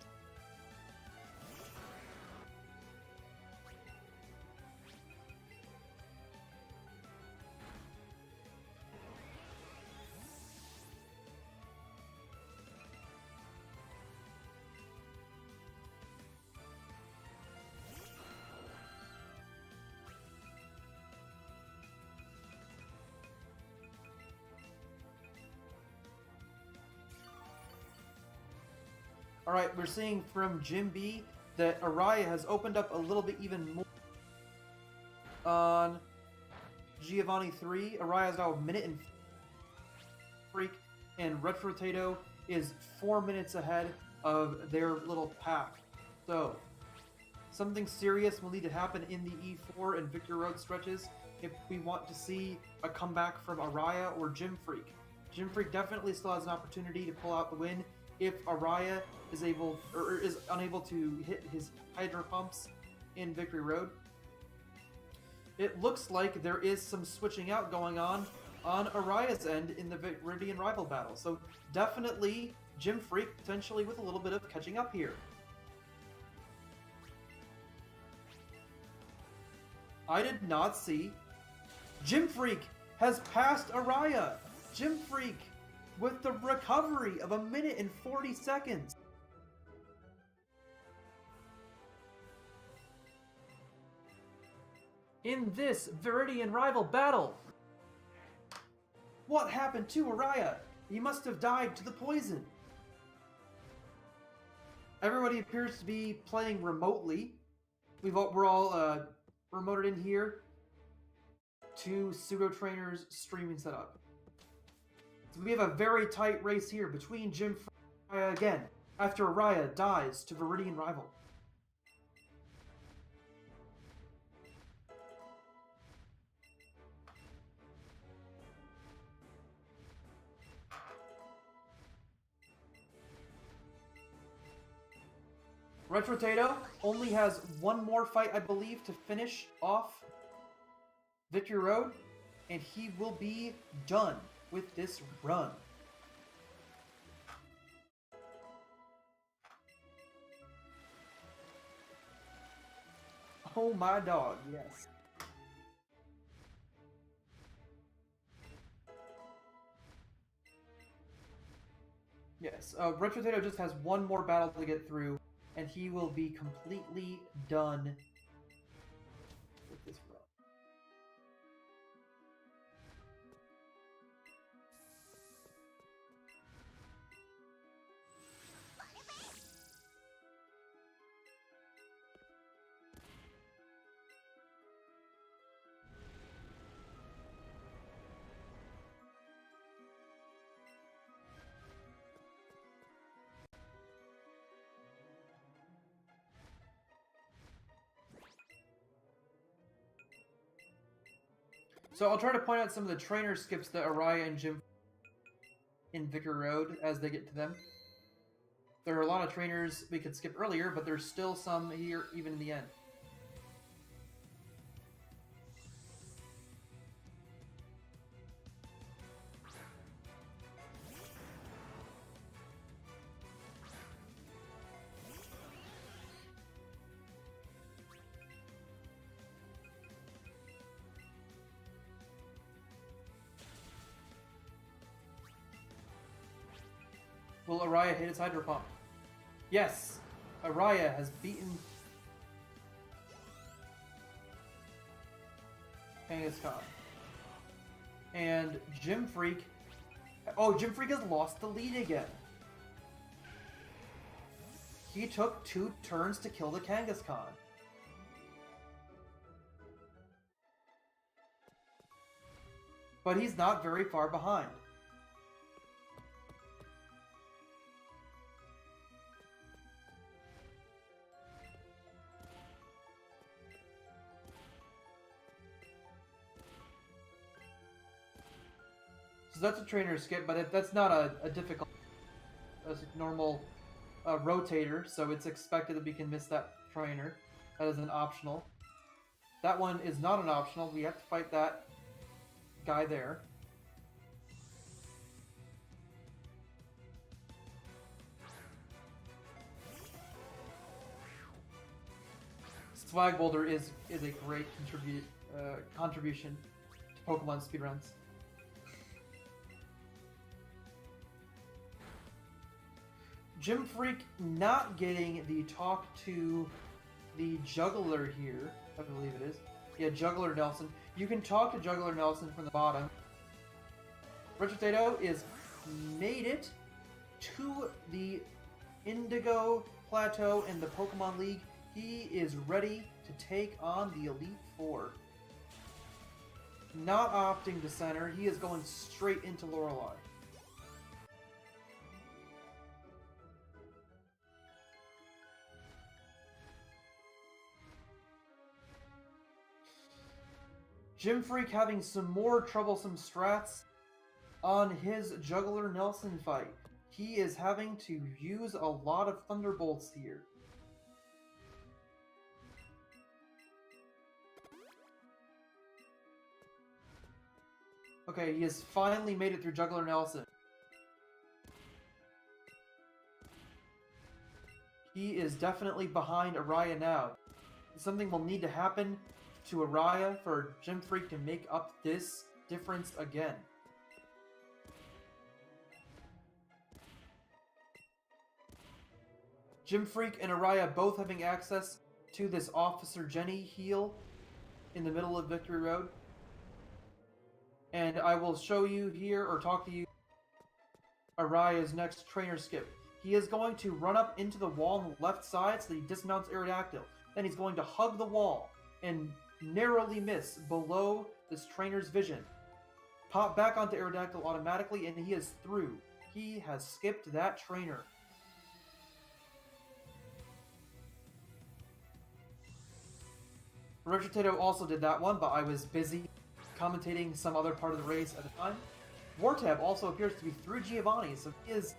Alright, we're seeing from Jim B that Araya has opened up a little bit even more on Giovanni 3. Araya is now a minute and Freak, and Retrotato is 4 minutes ahead of their little pack. So, something serious will need to happen in the E4 and Victory Road stretches if we want to see a comeback from Araya or Gym Freak. Gym Freak definitely still has an opportunity to pull out the win if Araya is unable to hit his Hydro Pumps in Victory Road. It looks like there is some switching out going on Araya's end in the Viridian rival battle. So definitely Gym Freak potentially with a little bit of catching up here. I did not see. Gym Freak has passed Araya. Gym Freak with the recovery of 1 minute and 40 seconds. In this Viridian rival battle. What happened to Araya? He must have died to the poison. Everybody appears to be playing remotely. We're all remoted in here to Pseudo Trainer's streaming setup. So we have a very tight race here between Gym and Araya again, after Araya dies to Viridian rival. Retrotato only has one more fight, I believe, to finish off Victory Road, and he will be done. with this run. Oh my dog, yes. Yes, Retro Potato just has one more battle to get through, and he will be completely done with this run. So I'll try to point out some of the trainer skips that Araya and Jim in Vicar Road as they get to them. There are a lot of trainers we could skip earlier, but there's still some here even in the end. Will Araya hit its Hydro Pump? Yes! Araya has beaten Kangaskhan. And Gym Freak... Oh, Gym Freak has lost the lead again. He took 2 turns to kill the Kangaskhan. But he's not very far behind. So that's a trainer skip, but that's not a difficult, that's a normal rotator, so it's expected that we can miss that trainer. That is an optional. That one is not an optional. We have to fight that guy there. Swag Boulder is a great contribution to Pokemon speedruns. Gym Freak not getting the talk to the Juggler here, I believe it is. Yeah, Juggler Nelson. You can talk to Juggler Nelson from the bottom. Retro Potato is made it to the Indigo Plateau in the Pokemon League. He is ready to take on the Elite Four. Not opting to center, he is going straight into Lorelei. Gym Freak having some more troublesome strats on his Juggler Nelson fight. He is having to use a lot of Thunderbolts here. Okay, he has finally made it through Juggler Nelson. He is definitely behind Araya now. Something will need to happen to Araya for Gym Freak to make up this difference again. Gym Freak and Araya both having access to this Officer Jenny heal in the middle of Victory Road. And I will show you here, or talk to you, Araya's next trainer skip. He is going to run up into the wall on the left side so that he dismounts Aerodactyl. Then he's going to hug the wall and narrowly miss below this trainer's vision. Pop back onto Aerodactyl automatically, and he is through. He has skipped that trainer. Retro Potato also did that one, but I was busy commentating some other part of the race at the time. Wartab also appears to be through Giovanni, so he is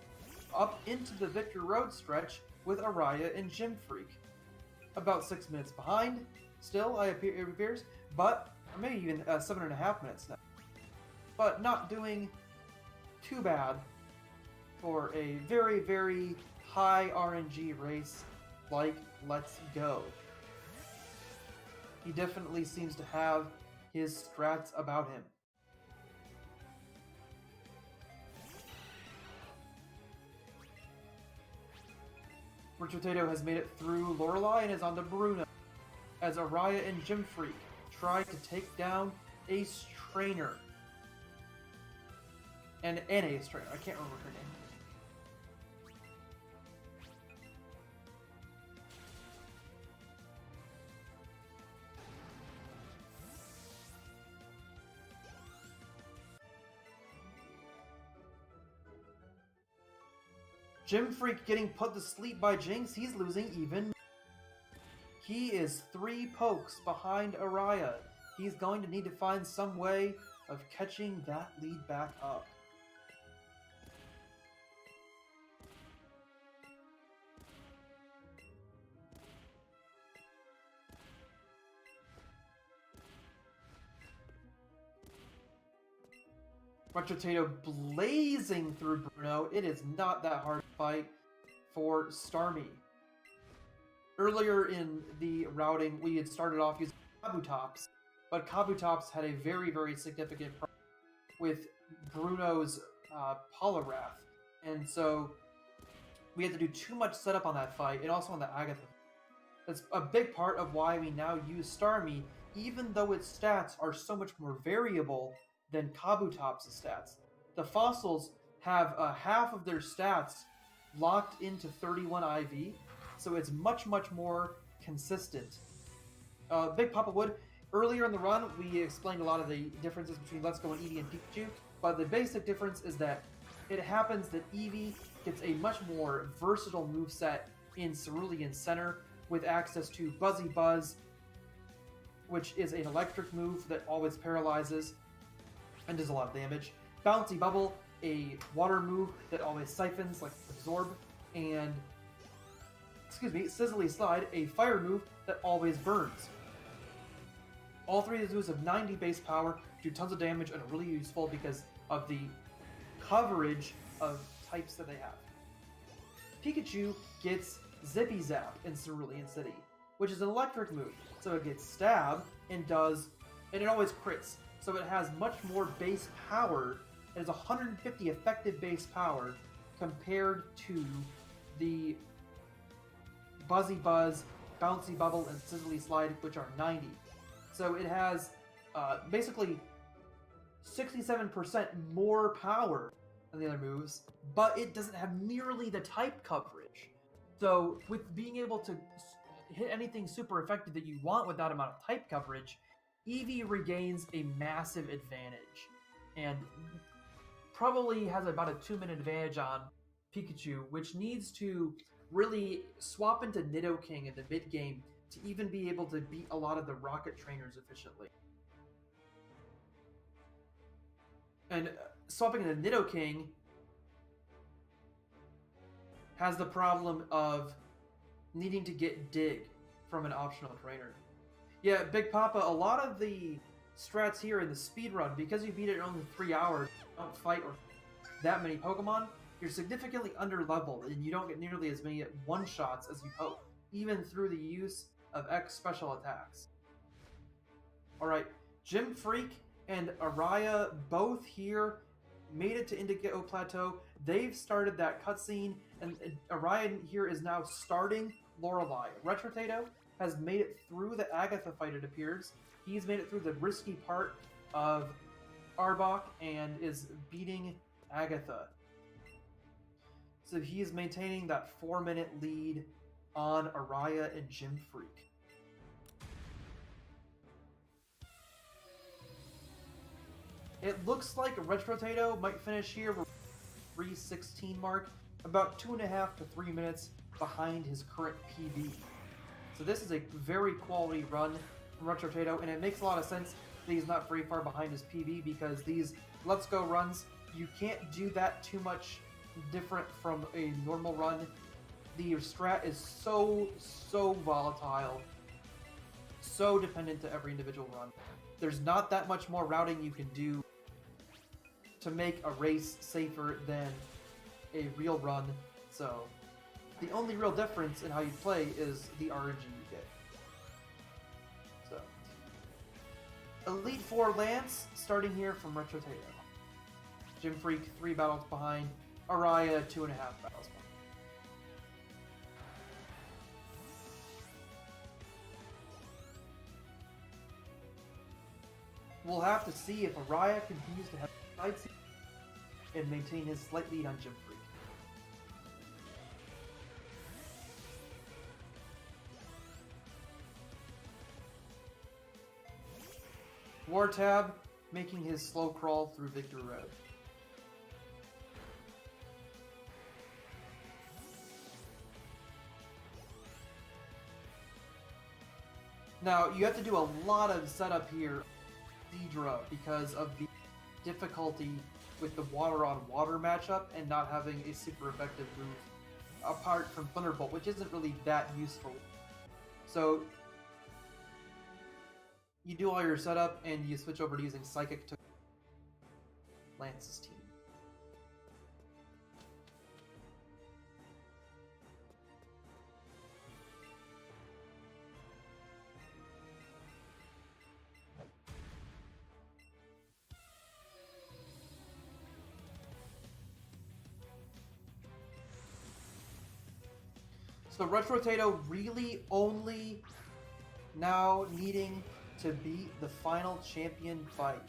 up into the Victor Road stretch with Araya and Gym Freak. About 6 minutes behind, still, it appears, but maybe even 7.5 minutes now. But not doing too bad for a very, very high RNG race like Let's Go. He definitely seems to have his strats about him. Potato has made it through Lorelei and is on to Bruno, as Araya and Gym Freak try to take down Ace Trainer. And an Ace Trainer, I can't remember her name. Gym Freak getting put to sleep by Jinx, he's losing even. He is 3 pokes behind Araya. He's going to need to find some way of catching that lead back up. Potato blazing through Bruno. It is not that hard to fight for Starmie. Earlier in the routing, we had started off using Kabutops, but Kabutops had a very, very significant problem with Bruno's Poliwrath, and so we had to do too much setup on that fight, and also on the Agatha. That's a big part of why we now use Starmie, even though its stats are so much more variable than Kabutops' stats. The fossils have half of their stats locked into 31 IV, so it's much, much more consistent. Big Papa Wood, earlier in the run, we explained a lot of the differences between Let's Go and Eevee and Pikachu, but the basic difference is that it happens that Eevee gets a much more versatile moveset in Cerulean Center, with access to Buzzy Buzz, which is an electric move that always paralyzes and does a lot of damage. Bouncy Bubble, a water move that always siphons, like Absorb, and Sizzly Slide, a fire move that always burns. All 3 of these moves have 90 base power, do tons of damage, and are really useful because of the coverage of types that they have. Pikachu gets Zippy Zap in Cerulean City, which is an electric move, so it gets Stab and it always crits. So it has much more base power. It has 150 effective base power compared to the Buzzy Buzz, Bouncy Bubble, and Sizzly Slide, which are 90. So it has basically 67% more power than the other moves, but it doesn't have nearly the type coverage. So with being able to hit anything super effective that you want with that amount of type coverage, Eevee regains a massive advantage, and probably has about a 2-minute advantage on Pikachu, which needs to really swap into Nidoking in the mid-game to even be able to beat a lot of the Rocket Trainers efficiently. And swapping into Nidoking has the problem of needing to get Dig from an optional trainer. Yeah, Big Papa, a lot of the strats here in the speedrun, because you beat it in only 3 hours, don't fight or that many Pokemon, you're significantly under-leveled, and you don't get nearly as many one-shots as you hope, even through the use of X special attacks. Alright, Gym Freak and Araya both here made it to Indigo Plateau. They've started that cutscene, and Araya here is now starting Lorelei. Retrotato has made it through the Agatha fight, it appears. He's made it through the risky part of Arbok and is beating Agatha. So he's maintaining that 4-minute lead on Araya and Gym Freak. It looks like Retrotato might finish here with 3:16 mark, about 2.5 to 3 minutes behind his current PB. So this is a very quality run from Retrotato, and it makes a lot of sense that he's not very far behind his PB, because these Let's Go runs, you can't do that too much different from a normal run. The strat is so volatile, so dependent to every individual run. There's not that much more routing you can do to make a race safer than a real run. So the only real difference in how you play is the RNG you get. So Elite Four Lance, starting here from Retro Tato. Jim Freak 3 battles behind. Araya 2.5 battles behind. We'll have to see if Araya continues to have side seat and maintain his slight lead on Jim Freak. Wartab making his slow crawl through Victory Road. Now, you have to do a lot of setup here, Seadra, because of the difficulty with the water-on-water matchup and not having a super effective move apart from Thunderbolt, which isn't really that useful. So, you do all your setup and you switch over to using Psychic to Lance's team. So Retro Tato really only now needing to beat the final champion fight.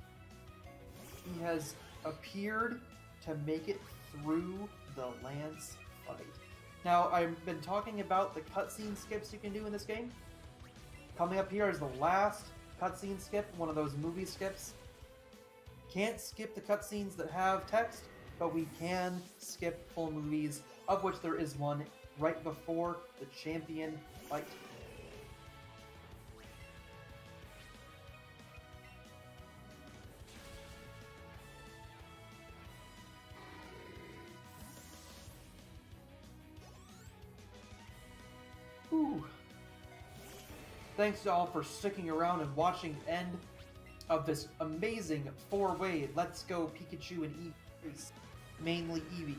He has appeared to make it through the Lance fight. Now, I've been talking about the cutscene skips you can do in this game. Coming up here is the last cutscene skip, one of those movie skips. Can't skip the cutscenes that have text, but we can skip full movies, of which there is one right before the champion fight. Whew. Thanks to all for sticking around and watching the end of this amazing four-way Let's Go Pikachu and Eevee race. Mainly Eevee.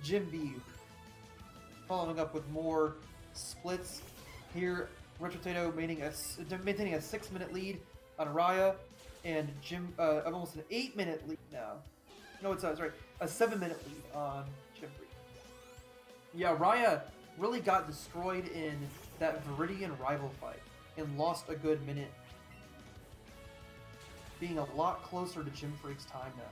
Jim B. Following up with more splits. Here, Retro Tato maintaining a 6-minute lead on Araya, and Jim almost an 8-minute lead now. No, it's sorry, a 7-minute lead on Jim Freak. Yeah, Araya really got destroyed in that Viridian rival fight and lost a good minute, being a lot closer to Jim Freak's time now.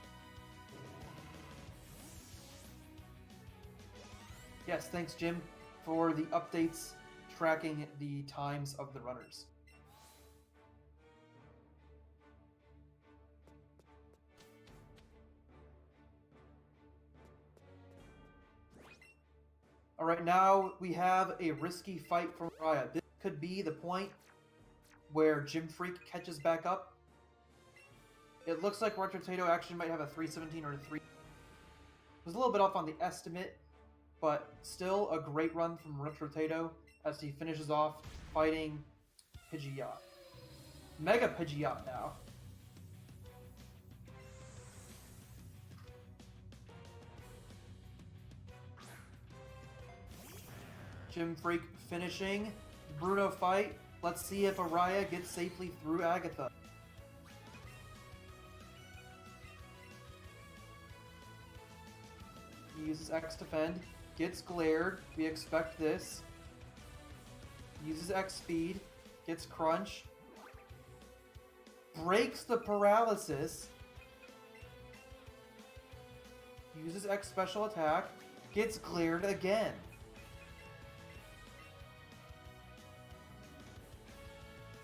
Yes, thanks, Jim, for the updates tracking the times of the runners. Alright, now we have a risky fight from Raya. This could be the point where Jim Freak catches back up. It looks like Retro Tato actually might have a 317 or a 3. It was a little bit off on the estimate, but still a great run from Retro Tato as he finishes off fighting Pidgeot. Mega Pidgeot now. Jim Freak finishing Bruno fight. Let's see if Araya gets safely through Agatha. He uses X defend. Gets glared. We expect this. Uses X speed. Gets crunch. Breaks the paralysis. Uses X special attack. Gets glared again.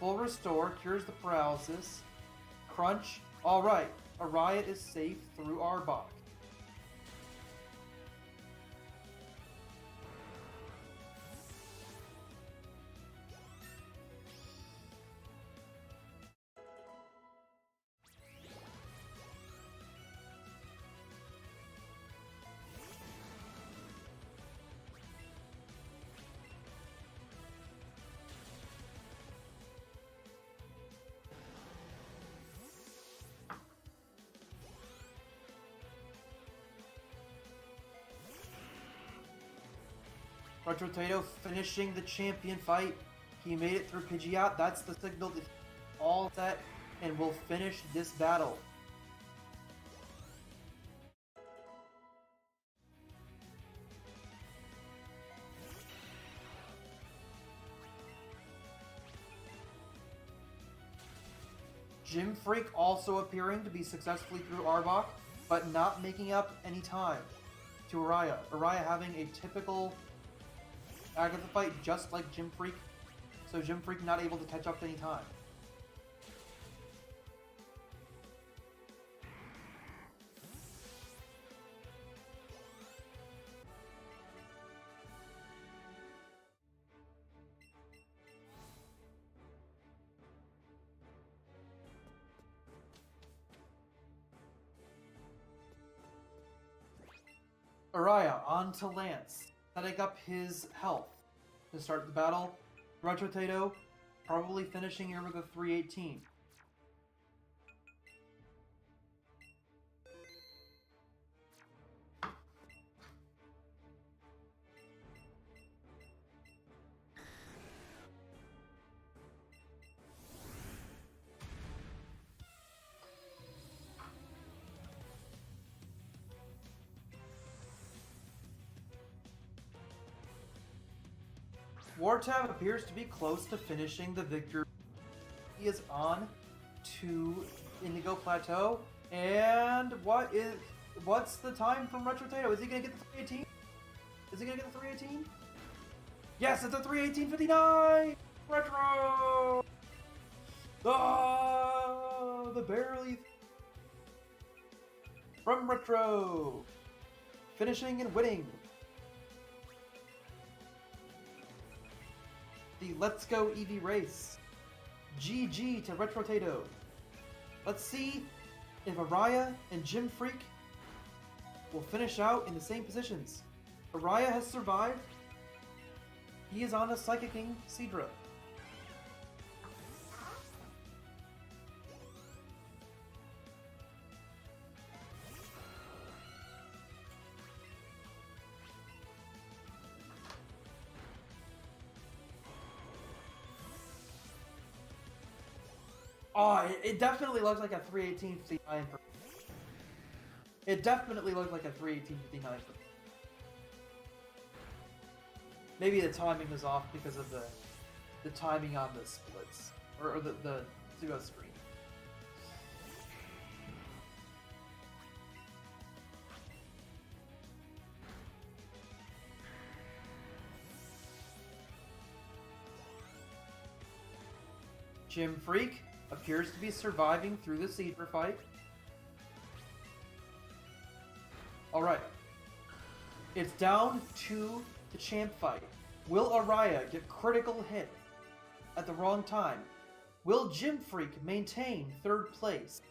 Full restore. Cures the paralysis. Crunch. Alright. Araya is safe through Arbok. Retrotato finishing the champion fight. He made it through Pidgeot. That's the signal that all set and will finish this battle. Gym Freak also appearing to be successfully through Arbok, but not making up any time to Araya. Araya having a typical Agatha fight just like Gym Freak, so Gym Freak not able to catch up any time. Araya on to Lance, setting up his health to start the battle. Retrotato probably finishing here with a 318. Wartab appears to be close to finishing the victory. He is on to Indigo Plateau. And what's the time from Retrotato? Is he gonna get the 318? Is he gonna get the 318? Yes, it's a 318.59! Retro! Oh, the barely from Retro. Finishing and winning the Let's Go Eevee race. GG to Retrotato. Let's see if Araya and Gym Freak will finish out in the same positions. Araya has survived. He is on a Psychicking Seadra. Oh, it definitely looks like a 318.59 for me. It definitely looks like a 318.59 for me. Maybe the timing is off because of the timing on the splits. Or the duo screen. Gym Freak appears to be surviving through the Seadra fight. Alright. It's down to the champ fight. Will Araya get critical hit at the wrong time? Will Gym Freak maintain third place?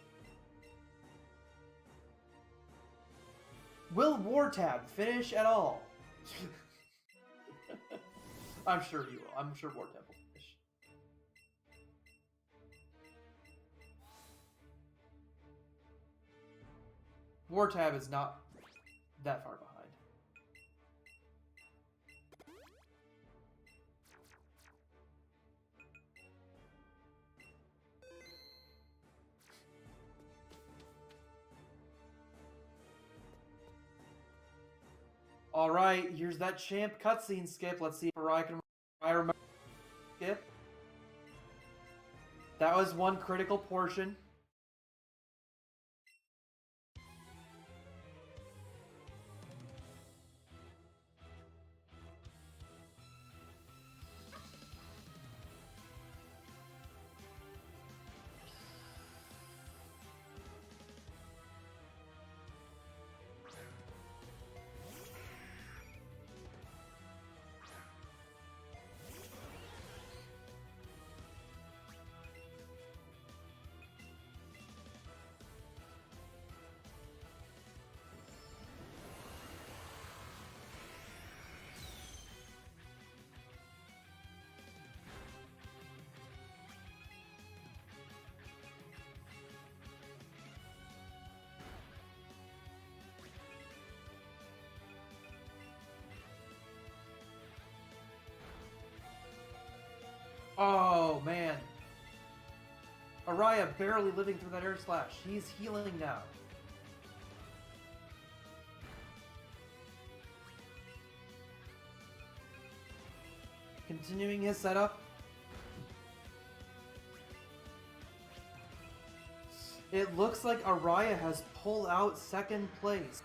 Will Wartab finish at all? I'm sure he will. I'm sure Wartab will finish. Wartab is not that far behind. Alright, here's that champ cutscene skip. Let's see if I remember skip. That was one critical portion. Oh, man. Araya barely living through that air slash. He's healing now. Continuing his setup. It looks like Araya has pulled out second place.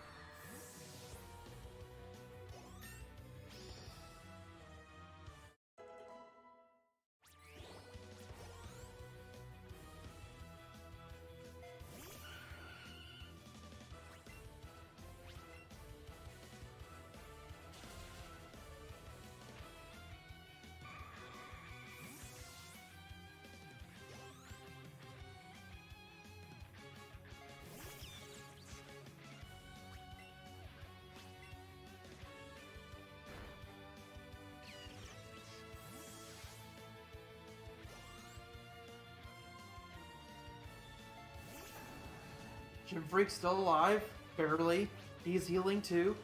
Jim Freak's still alive, barely. He's healing too.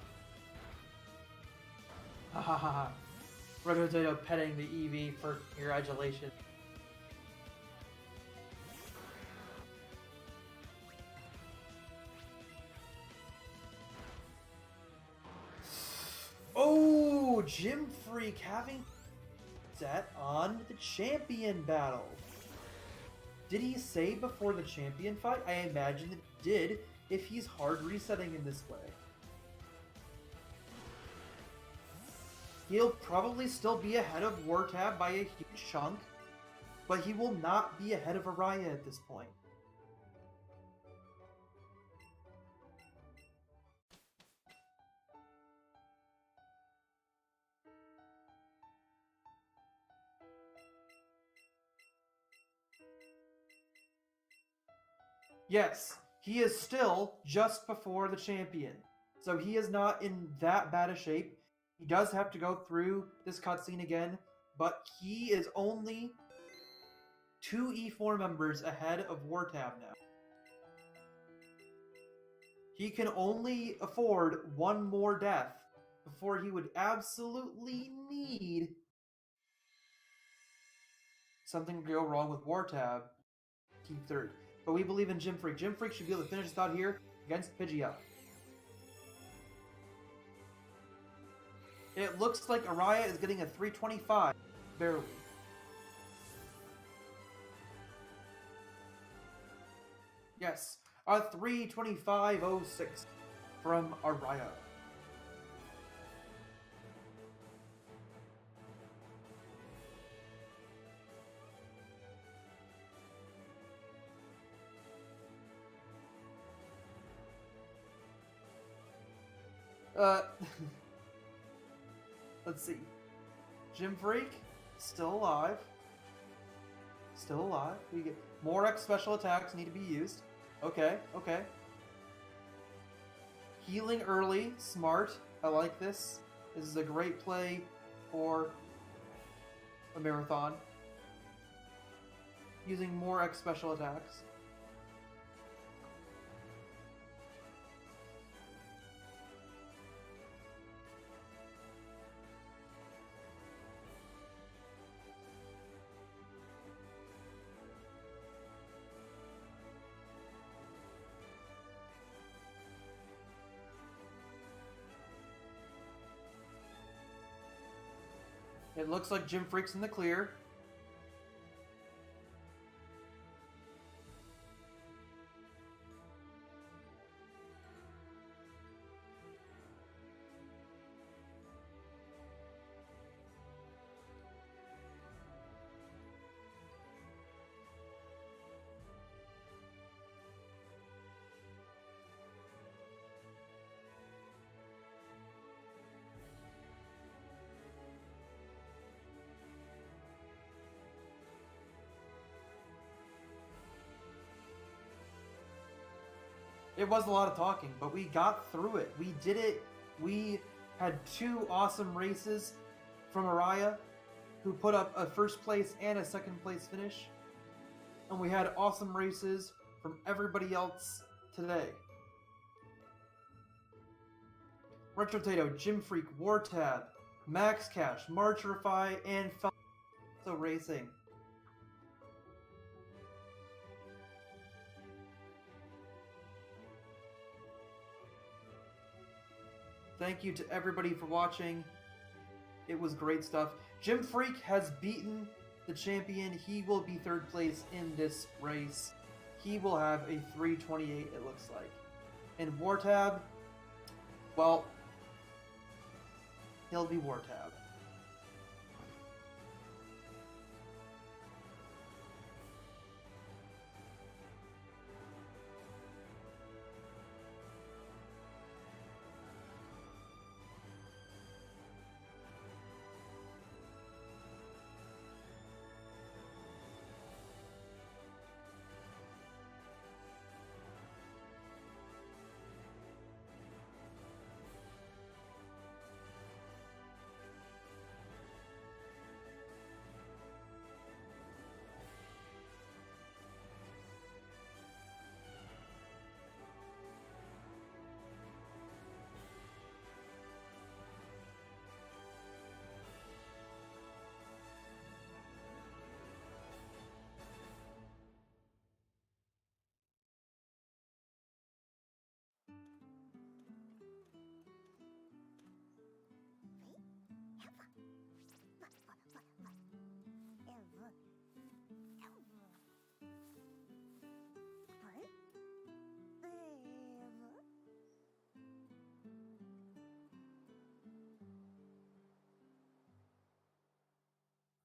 Ha ha ha ha. Red Potato petting the Eevee for congratulations. Oh, Jim Freak having set on the champion battle. Did he save before the champion fight? I imagine that he did, if he's hard resetting in this way. He'll probably still be ahead of Wartab by a huge chunk, but he will not be ahead of Araya at this point. Yes, he is still just before the champion, so he is not in that bad a shape. He does have to go through this cutscene again, but he is only 2 E4 members ahead of Wartab now. He can only afford 1 more death before he would absolutely need something to go wrong with Wartab. Keep third. But we believe in Jim Freak. Jim Freak should be able to finish this out here against Pidgeot. It looks like Araya is getting a 325. Barely. Yes, a 325.06 from Araya. Let's see. Jim Freak, still alive. Still alive. We get more X special attacks need to be used. Okay, okay. Healing early, smart. I like this. This is a great play for a marathon. Using more X special attacks. It looks like Jim Freak's in the clear. It was a lot of talking, but we got through it. We did it. We had 2 awesome races from Araya, who put up a first place and a second place finish. And we had awesome races from everybody else today. Retro Tato, Jim Freak, Wartab, Max Cash, Marcherify, and Falco racing. Thank you to everybody for watching. It was great stuff. Jim Freak has beaten the champion. He will be third place in this race. He will have a 328, it looks like. And Wartab, well, he'll be Wartab.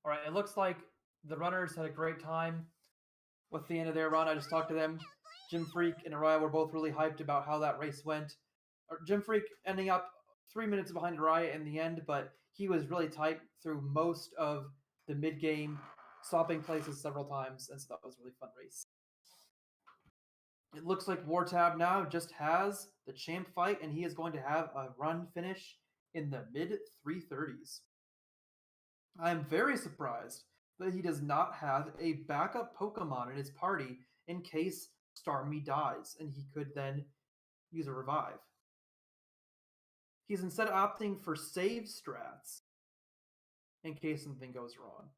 All right, it looks like the runners had a great time with the end of their run. I just talked to them. Jim Freak and Araya were both really hyped about how that race went. Jim Freak ending up 3 minutes behind Araya in the end, but he was really tight through most of the mid-game, stopping places several times, and so that was a really fun race. It looks like Wartab now just has the champ fight, and he is going to have a run finish in the mid-330s. I'm very surprised that he does not have a backup Pokemon in his party in case Starmie dies, and he could then use a revive. He's instead opting for save strats in case something goes wrong.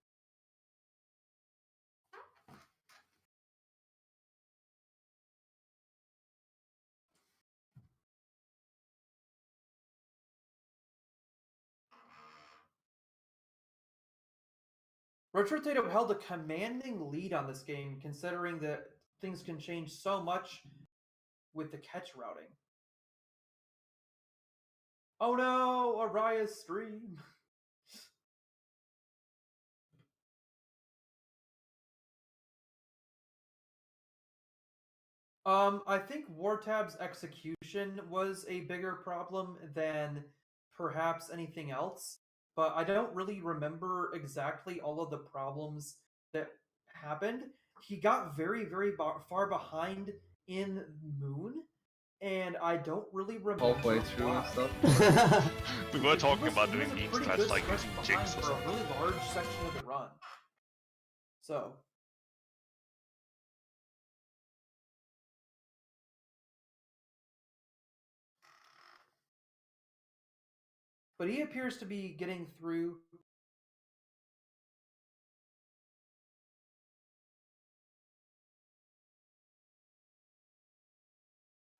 Retrotato held a commanding lead on this game, considering that things can change so much with the catch routing. Oh no, Araya's stream. I think Wartab's execution was a bigger problem than perhaps anything else, but I don't really remember exactly all of the problems that happened. He got very, very far behind in Moon, and I don't really remember halfway through why. and stuff. We were talking He was- about he was doing a these pretty strats good like stretch using behind jigs or for a something. really large section of the run. So but he appears to be getting through.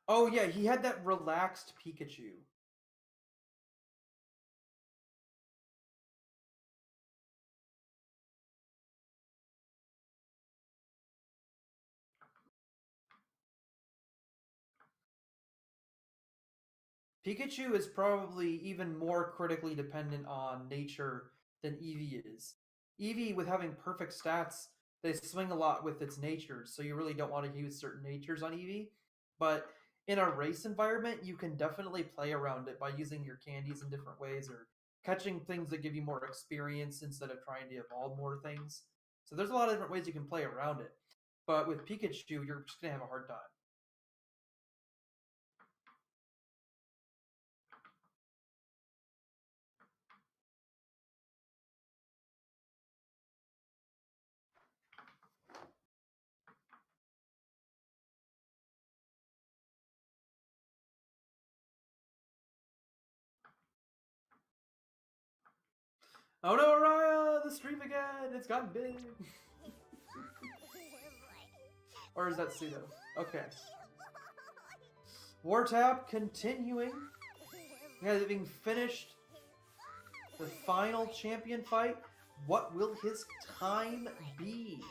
Oh yeah, he had that relaxed Pikachu. Pikachu is probably even more critically dependent on nature than Eevee is. Eevee, with having perfect stats, they swing a lot with its natures, so you really don't want to use certain natures on Eevee. But in a race environment, you can definitely play around it by using your candies in different ways or catching things that give you more experience instead of trying to evolve more things. So there's a lot of different ways you can play around it. But with Pikachu, you're just going to have a hard time. Oh no, Araya! The stream again! It's gotten big! Or is that Pseudo? Okay. Wartap continuing Having finished the final champion fight, what will his time be?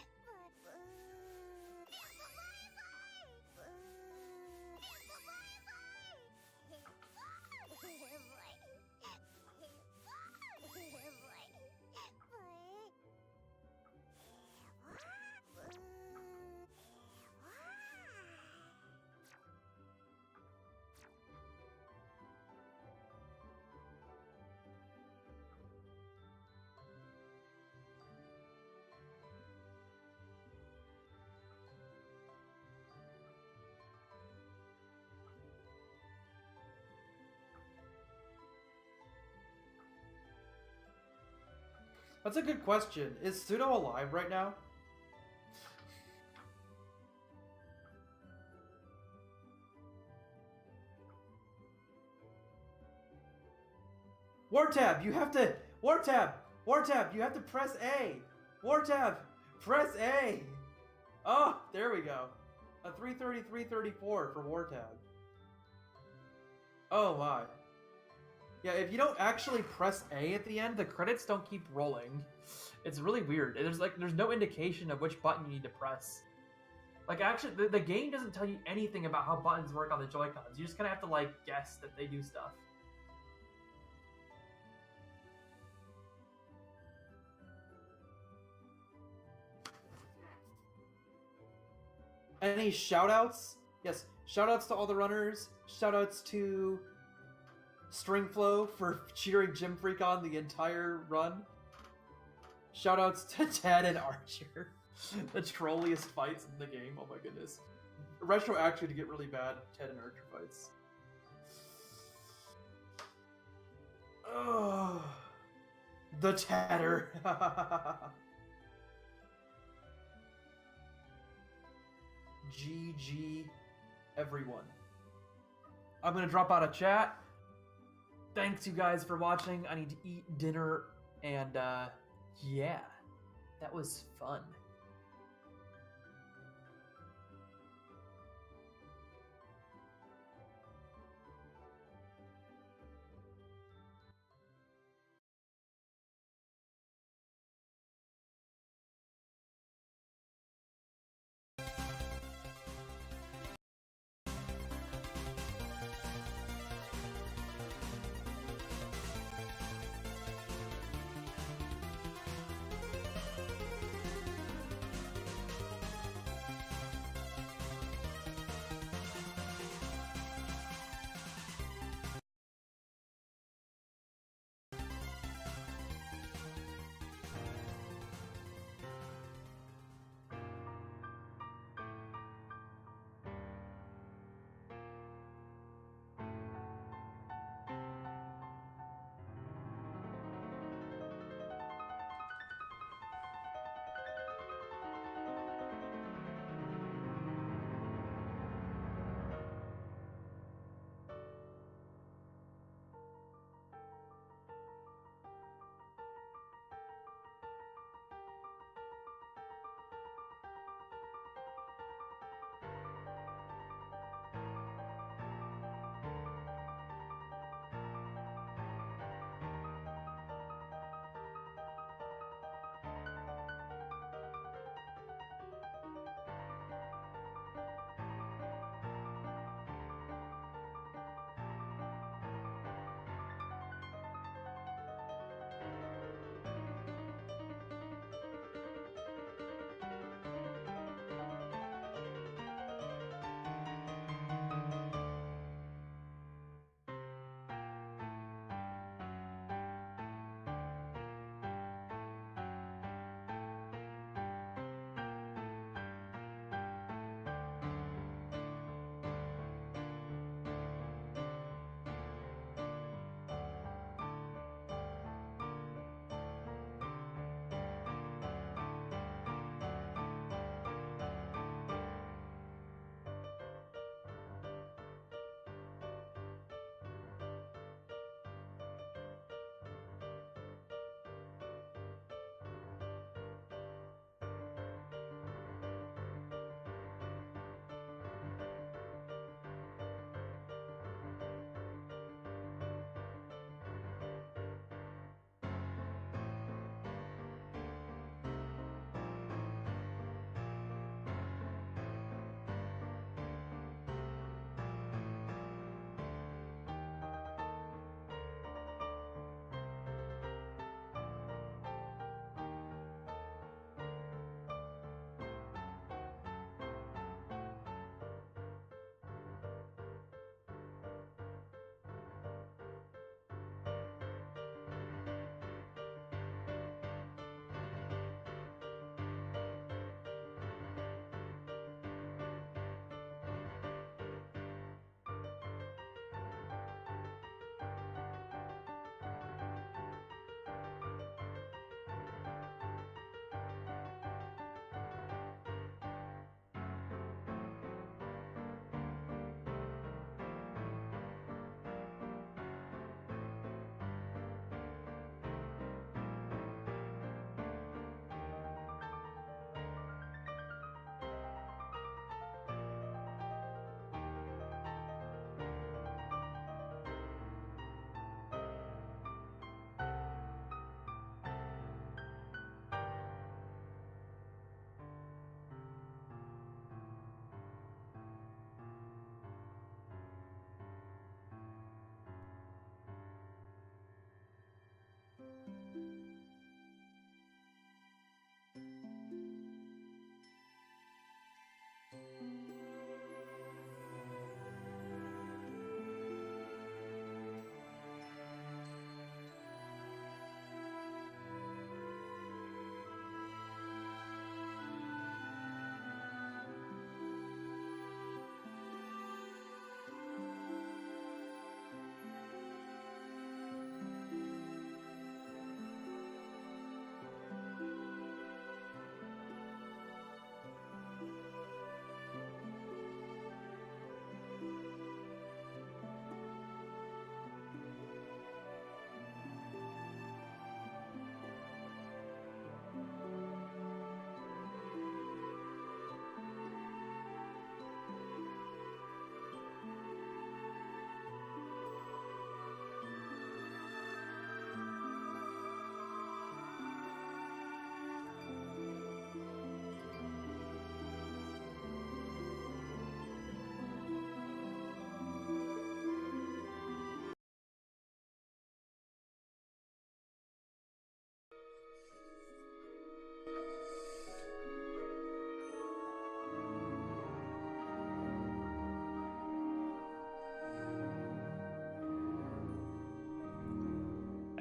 That's a good question. Is Pseudo alive right now? War tab, you have to... War tab! War tab, you have to press A! War tab! Press A! Oh, there we go. A 333.34 for War tab. Oh my. Yeah, if you don't actually press A at the end, The credits don't keep rolling. It's really weird. There's no indication of which button you need to press. Like, actually, the game doesn't tell you anything about how buttons work on the Joy-Cons. You just kind of have to, like, guess that they do stuff. Any shoutouts? Yes, shoutouts to all the runners. Shoutouts to Stringflow for cheering Gym Freak on the entire run. Shoutouts to Ted and Archer. The trolliest fights in the game. Oh my goodness. Retro actually to get really bad Ted and Archer fights. Oh, the Tatter. GG, everyone. I'm gonna drop out of chat. Thanks you guys for watching. I need to eat dinner, and yeah, that was fun.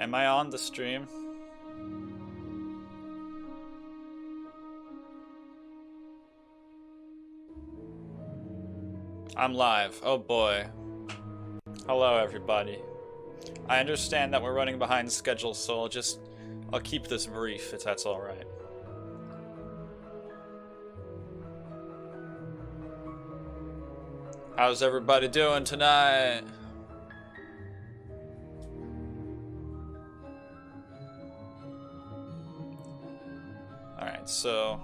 Am I on the stream? I'm live. Oh boy. Hello everybody. I understand that we're running behind schedule, so I'll keep this brief if that's alright. How's everybody doing tonight? Alright, so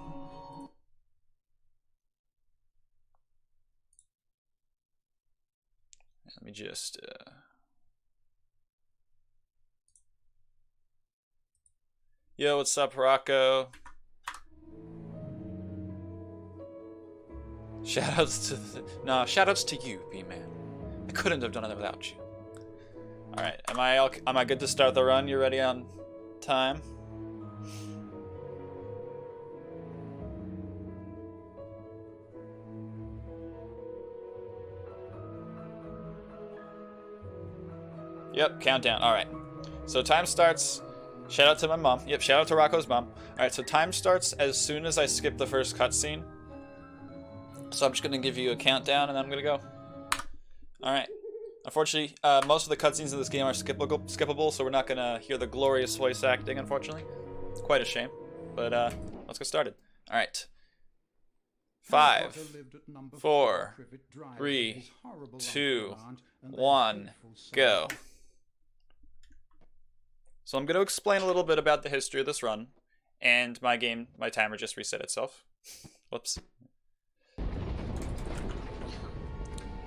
let me just Yo, what's up, Rocco? Shoutouts to you, B-Man. I couldn't have done it without you. Alright, am I good to start the run? You ready on time? Yep, countdown. Alright. So time starts. Shout out to my mom. Yep, shout out to Rocco's mom. Alright, so time starts as soon as I skip the first cutscene. So I'm just going to give you a countdown and then I'm going to go. Alright. Unfortunately, most of the cutscenes in this game are skippable, so we're not going to hear the glorious voice acting, unfortunately. Quite a shame. But let's get started. Alright. 5, 4, 3, 2, 1, go. So I'm going to explain a little bit about the history of this run, and my timer just reset itself. Whoops.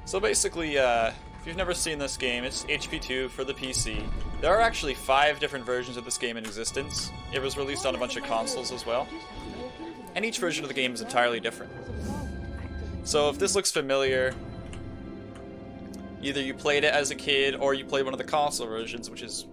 So basically, if you've never seen this game, it's HP2 for the PC. There are actually 5 different versions of this game in existence. It was released on a bunch of consoles as well. And each version of the game is entirely different. So if this looks familiar, either you played it as a kid or you played one of the console versions, which is